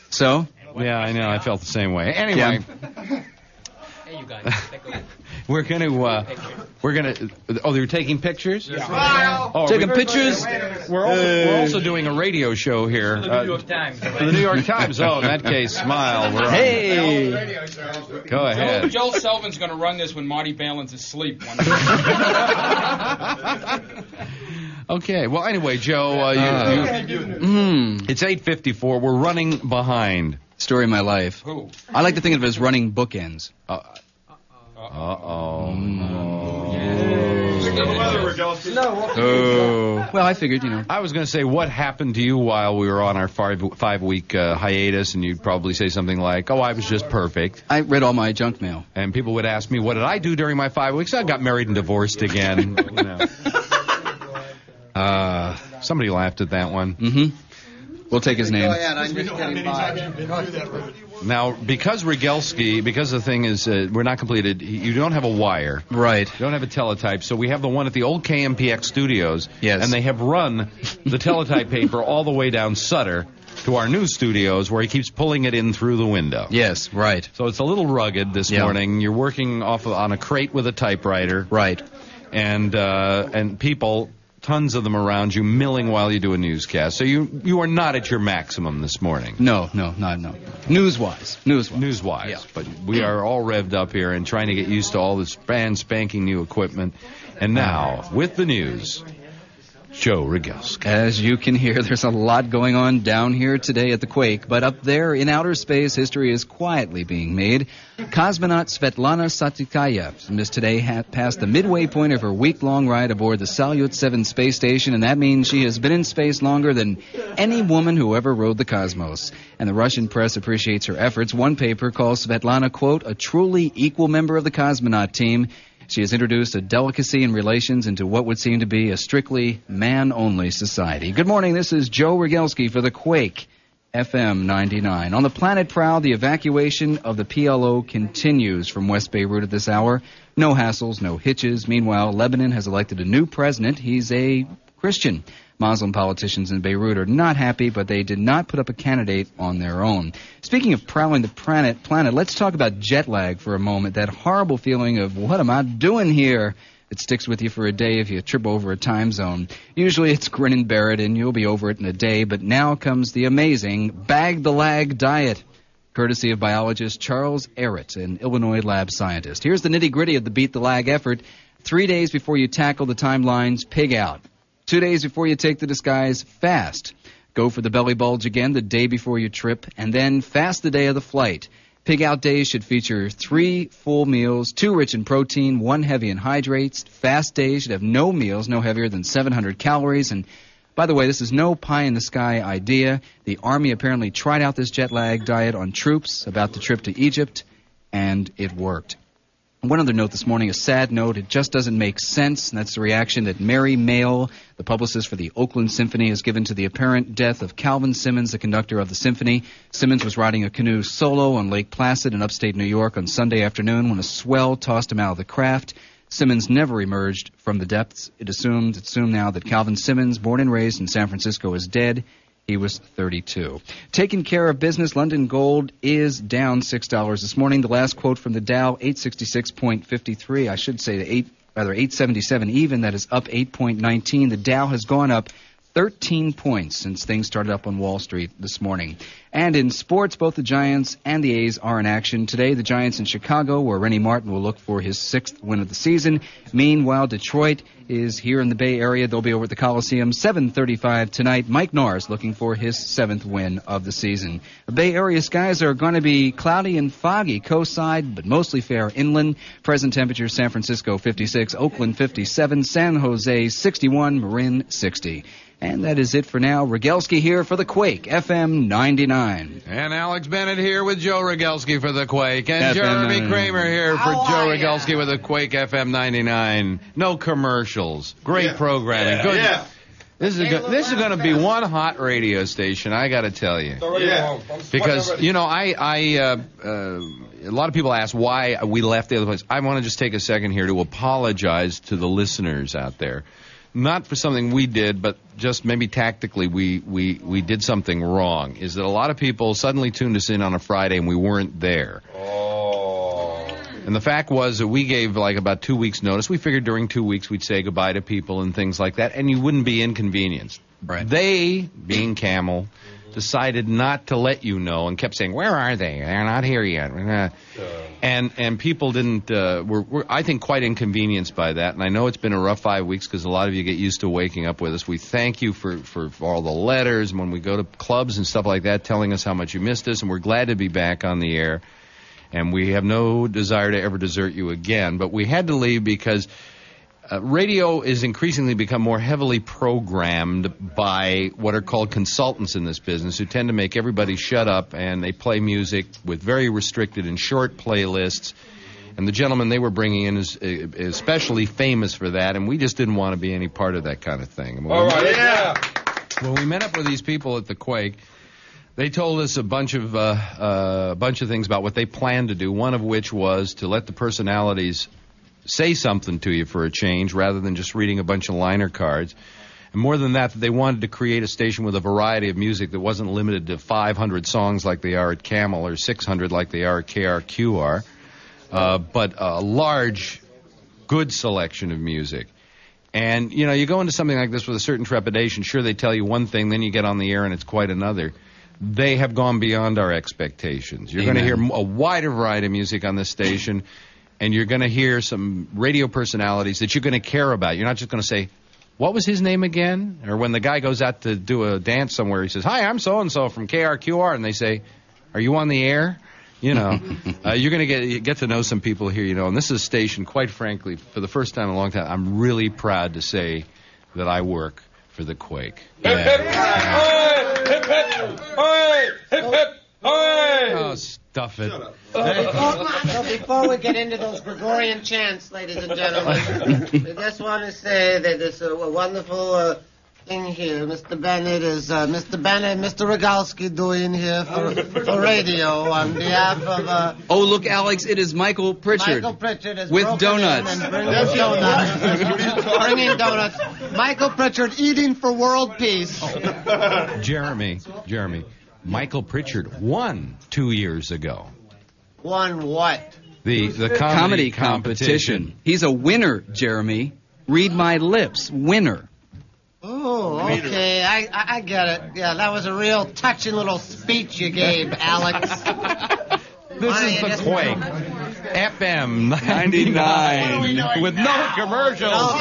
C: So?
A: Yeah, I know. I felt the same way. Anyway.
H: Hey, you guys.
A: We're gonna. Oh, they're taking pictures.
H: Yeah.
A: Oh,
C: taking pictures.
A: We're also doing a radio show here.
H: For the New York Times.
A: For the New York Times. Oh, in that case, smile. We're
C: hey.
A: Go ahead.
M: Joel Selvin's going to run this when Marty Balin's asleep.
A: Okay. Well, anyway, Joe, it's 8:54. We're running behind.
C: Story of my life.
M: Who?
C: I like to think of it as running bookends. Well, I figured,
A: I was going to say, what happened to you while we were on our 5-week hiatus, and you'd probably say something like, oh, I was just perfect.
C: I read all my junk mail.
A: And people would ask me, what did I do during my 5 weeks? I got married and divorced again. Somebody laughed at that one.
C: Mm-hmm. We'll take his name.
O: Go ahead, I'm just getting by.
A: Now, because the thing is, we're not completed, you don't have a wire.
C: Right.
A: You don't have a teletype, so we have the one at the old KMPX studios.
C: Yes.
A: And they have run the teletype paper all the way down Sutter to our new studios, where he keeps pulling it in through the window.
C: Yes, right.
A: So it's a little rugged this morning. You're working on a crate with a typewriter.
C: Right.
A: And people tons of them around you, milling while you do a newscast. So you are not at your maximum this morning.
C: No. News-wise.
A: Yeah. But we are all revved up here and trying to get used to all this brand spanking new equipment. And now, with the news, Joe Rogalski.
C: As you can hear, there's a lot going on down here today at the Quake, but up there in outer space, history is quietly being made. Cosmonaut Svetlana Satikaya missed today past the midway point of her week-long ride aboard the Salyut 7 space station, and that means she has been in space longer than any woman who ever rode the cosmos. And the Russian press appreciates her efforts. One paper calls Svetlana, quote, a truly equal member of the cosmonaut team. She has introduced a delicacy in relations into what would seem to be a strictly man-only society. Good morning, this is Joe Rogalski for the Quake, FM 99. On the planet Prowl, the evacuation of the PLO continues from West Beirut at this hour. No hassles, no hitches. Meanwhile, Lebanon has elected a new president. He's a Christian. Muslim politicians in Beirut are not happy, but they did not put up a candidate on their own. Speaking of prowling the planet, let's talk about jet lag for a moment. That horrible feeling of, what am I doing here? It sticks with you for a day if you trip over a time zone. Usually it's grin and bear it, and you'll be over it in a day, but now comes the amazing Bag the Lag diet, courtesy of biologist Charles Arrett, an Illinois lab scientist. Here's the nitty-gritty of the Beat the Lag effort. 3 days before you tackle the timelines, pig out. 2 days before you take the disguise, fast. Go for the belly bulge again the day before your trip, and then fast the day of the flight. Pig out days should feature 3 full meals, 2 rich in protein, 1 heavy in hydrates. Fast days should have no meals, no heavier than 700 calories. And by the way, this is no pie-in-the-sky idea. The Army apparently tried out this jet lag diet on troops about the trip to Egypt, and it worked. One other note this morning, a sad note. It just doesn't make sense, and that's the reaction that Mary Mayle, the publicist for the Oakland Symphony, has given to the apparent death of Calvin Simmons, the conductor of the symphony. Simmons was riding a canoe solo on Lake Placid in upstate New York on Sunday afternoon when a swell tossed him out of the craft. Simmons never emerged from the depths. It's assumed now that Calvin Simmons, born and raised in San Francisco, is dead. He was 32. Taking care of business, London gold is down $6 this morning. The last quote from the Dow, 866.53. I should say 877 even. That is up 8.19. The Dow has gone up 13 points since things started up on Wall Street this morning. And in sports, both the Giants and the A's are in action today. The Giants in Chicago, where Rennie Martin will look for his 6th win of the season. Meanwhile, Detroit is here in the Bay Area. They'll be over at the Coliseum, 7:35 tonight. Mike Norris looking for his 7th win of the season. The Bay Area skies are going to be cloudy and foggy coastside, but mostly fair inland. Present temperature, San Francisco 56, Oakland 57, San Jose 61, Marin 60. And that is it for now. Rogalski here for the Quake, FM 99.
A: And Alex Bennett here with Joe Rogalski for the Quake. And Jeremy Kramer here for Joe Rogalski with the Quake, FM 99. No commercials. Great programming. Good. Yeah. This is going to be one hot radio station, I got to tell you. Because, you know, a lot of people ask why we left the other place. I want to just take a second here to apologize to the listeners out there. Not for something we did, but just maybe tactically we did something wrong. Is that a lot of people suddenly tuned us in on a Friday and we weren't there. Oh. And the fact was that we gave like about 2 weeks' notice. We figured during 2 weeks we'd say goodbye to people and things like that, and you wouldn't be inconvenienced.
C: Right.
A: They, being Camel, decided not to let you know and kept saying, "Where are they? They're not here yet." And people didn't were I think quite inconvenienced by that. And I know it's been a rough 5 weeks because a lot of you get used to waking up with us. We thank you for all the letters and when we go to clubs and stuff like that, telling us how much you missed us. And we're glad to be back on the air. And we have no desire to ever desert you again. But we had to leave because radio is increasingly become more heavily programmed by what are called consultants in this business who tend to make everybody shut up, and they play music with very restricted and short playlists. And the gentleman they were bringing in is especially famous for that, and we just didn't want to be any part of that kind of thing. When we met up with these people at the Quake, they told us a bunch of things about what they planned to do, one of which was to let the personalities say something to you for a change rather than just reading a bunch of liner cards. And more than that, they wanted to create a station with a variety of music that wasn't limited to 500 songs like they are at Camel or 600 like they are at KRQR, but a large, good selection of music. And, you know, you go into something like this with a certain trepidation. Sure, they tell you one thing, then you get on the air and it's quite another. They have gone beyond our expectations. You're going to hear a wider variety of music on this station, and you're going to hear some radio personalities that you're going to care about. You're not just going to say, what was his name again? Or when the guy goes out to do a dance somewhere, he says, hi, I'm so-and-so from KRQR. And they say, are you on the air? You know, you're going to get to know some people here, you know. And this is a station, quite frankly, for the first time in a long time, I'm really proud to say that I work for the Quake.
G: Hip, hip, hooray! Hip, hip, hooray! Hip, hip, hooray!
A: Oh, stuff it.
O: Before we get into those Gregorian chants, ladies and gentlemen, we just want to say that it's a wonderful thing here. Mr. Bennett, Mr. Rogalski doing here for radio on behalf of...
C: Oh, look, Alex, it is Michael Pritchard.
O: Michael Pritchard is
C: with donuts.
O: And bringing donuts. Michael Pritchard eating for world peace.
A: Jeremy, Michael Pritchard won 2 years ago.
O: Won what?
A: The
C: comedy competition. He's a winner, Jeremy. Read my lips, winner.
O: Oh, okay. I get it. Yeah, that was a real touching little speech you gave, Alex.
A: This is the Quake. FM 99 with no commercials.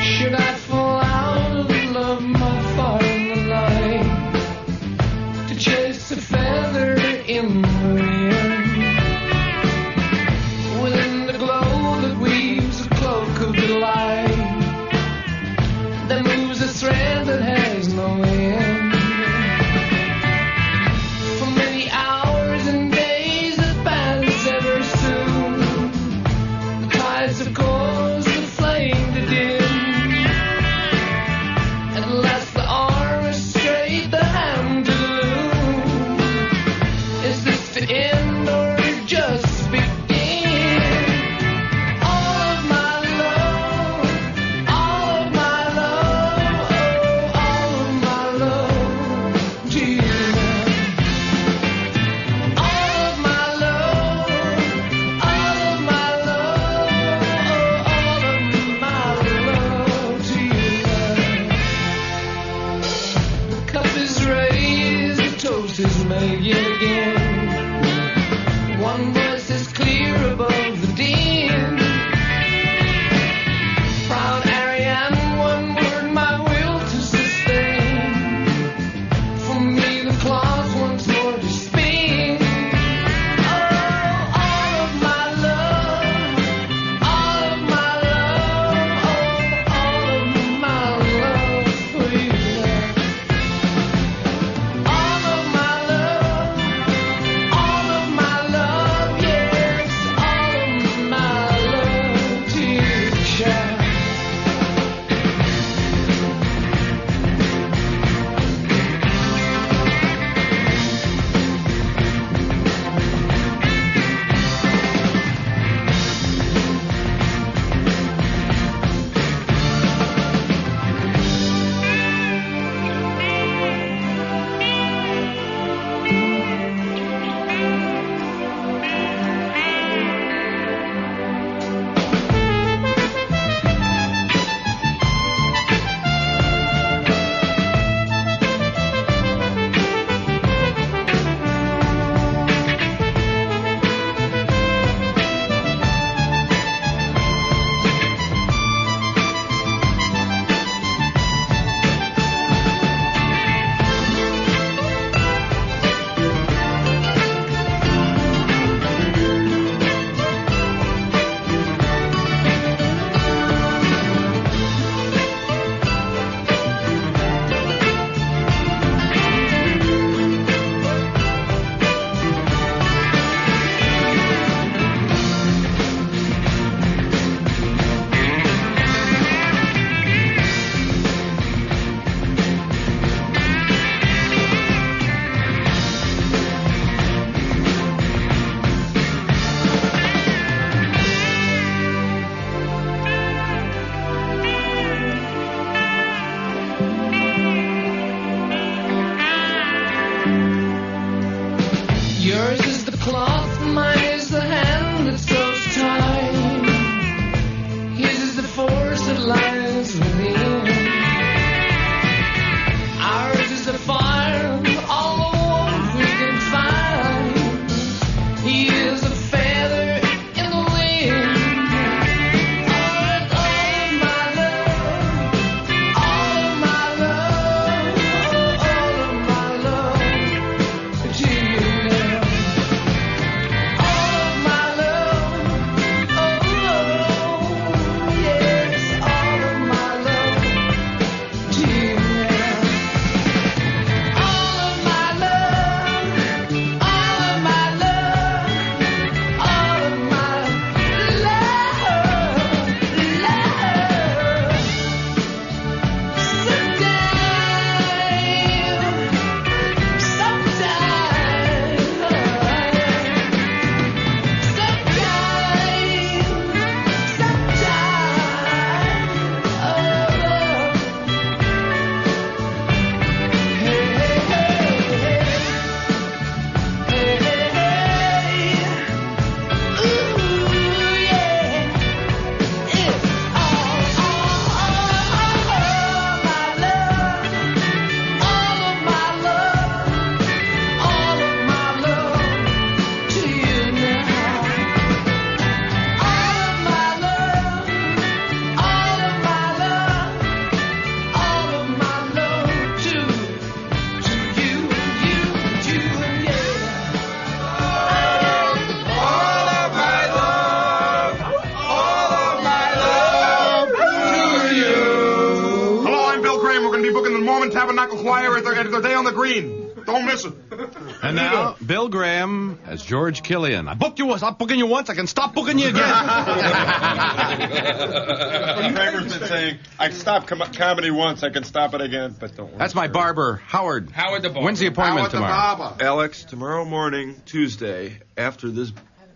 W: Should I fall out of love my far in the night to chase a feather in the wind within the glow that weaves a cloak of delight that moves a thread that has no end for many hours and days that pass ever soon the tides of cause the flame to dim. Unless the arm is straight, the hand to loom. Is this to end or just begin? All of my love, all of my love, oh, all of my love. cloth, mine is the hand that sews time. His is the force that lies within. Ours is the fire, all the warmth we can find. He is a feather in the wind. All of my love, all of my love, all of my love to you now. All of my love, oh yes, all of my love to you now. All of my love, all of my love, all of my love.
P: Tabernacle Choir at the Day on the Green. Don't miss it.
A: And now, Bill Graham as George Killian. I booked you. Stop booking you once. I can stop booking you again.
G: Kramer's been saying, I can stop comedy once, I can stop it again, but don't worry.
A: That's my barber, Howard.
M: Howard the barber.
A: When's the appointment tomorrow?
I: Alex, tomorrow morning, Tuesday, after this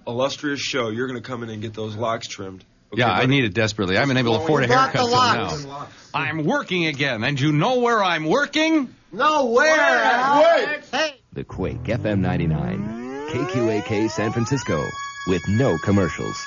I: illustrious show, you're going to come in and get those locks trimmed. Okay,
A: Yeah,
I: buddy?
A: I need it desperately. I haven't been able to afford a
O: Got
A: haircut
O: the
A: till now. I'm working again, and you know where I'm working?
O: Nowhere, Alex. Hey.
K: The Quake FM 99, KQAK San Francisco, with no commercials.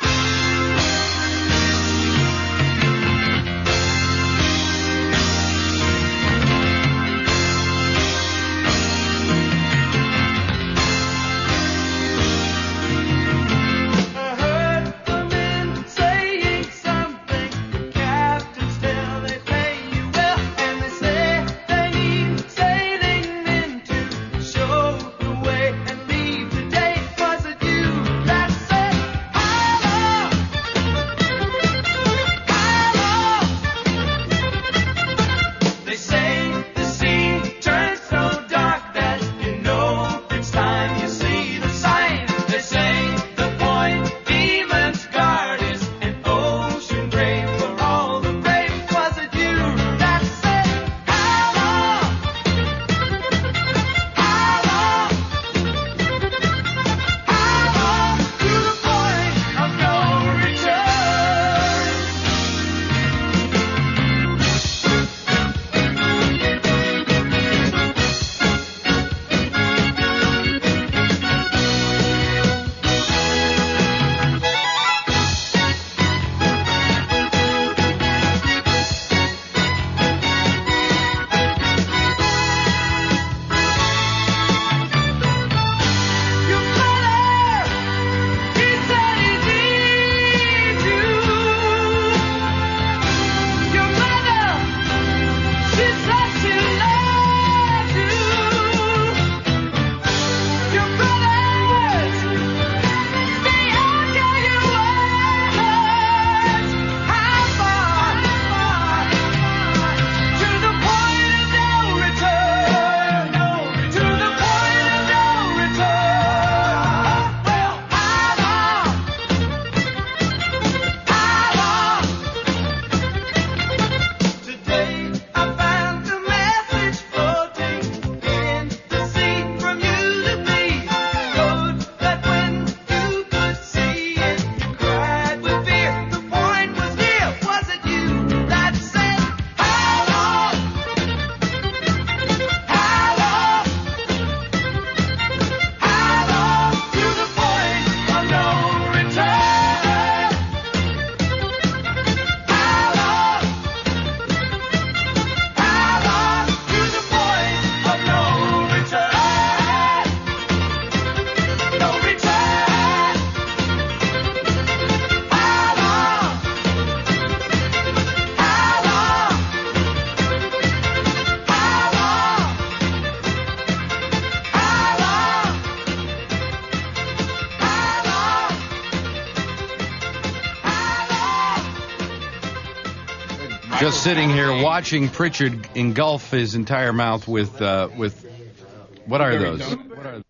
A: just sitting here watching Pritchard engulf his entire mouth with what are those? What are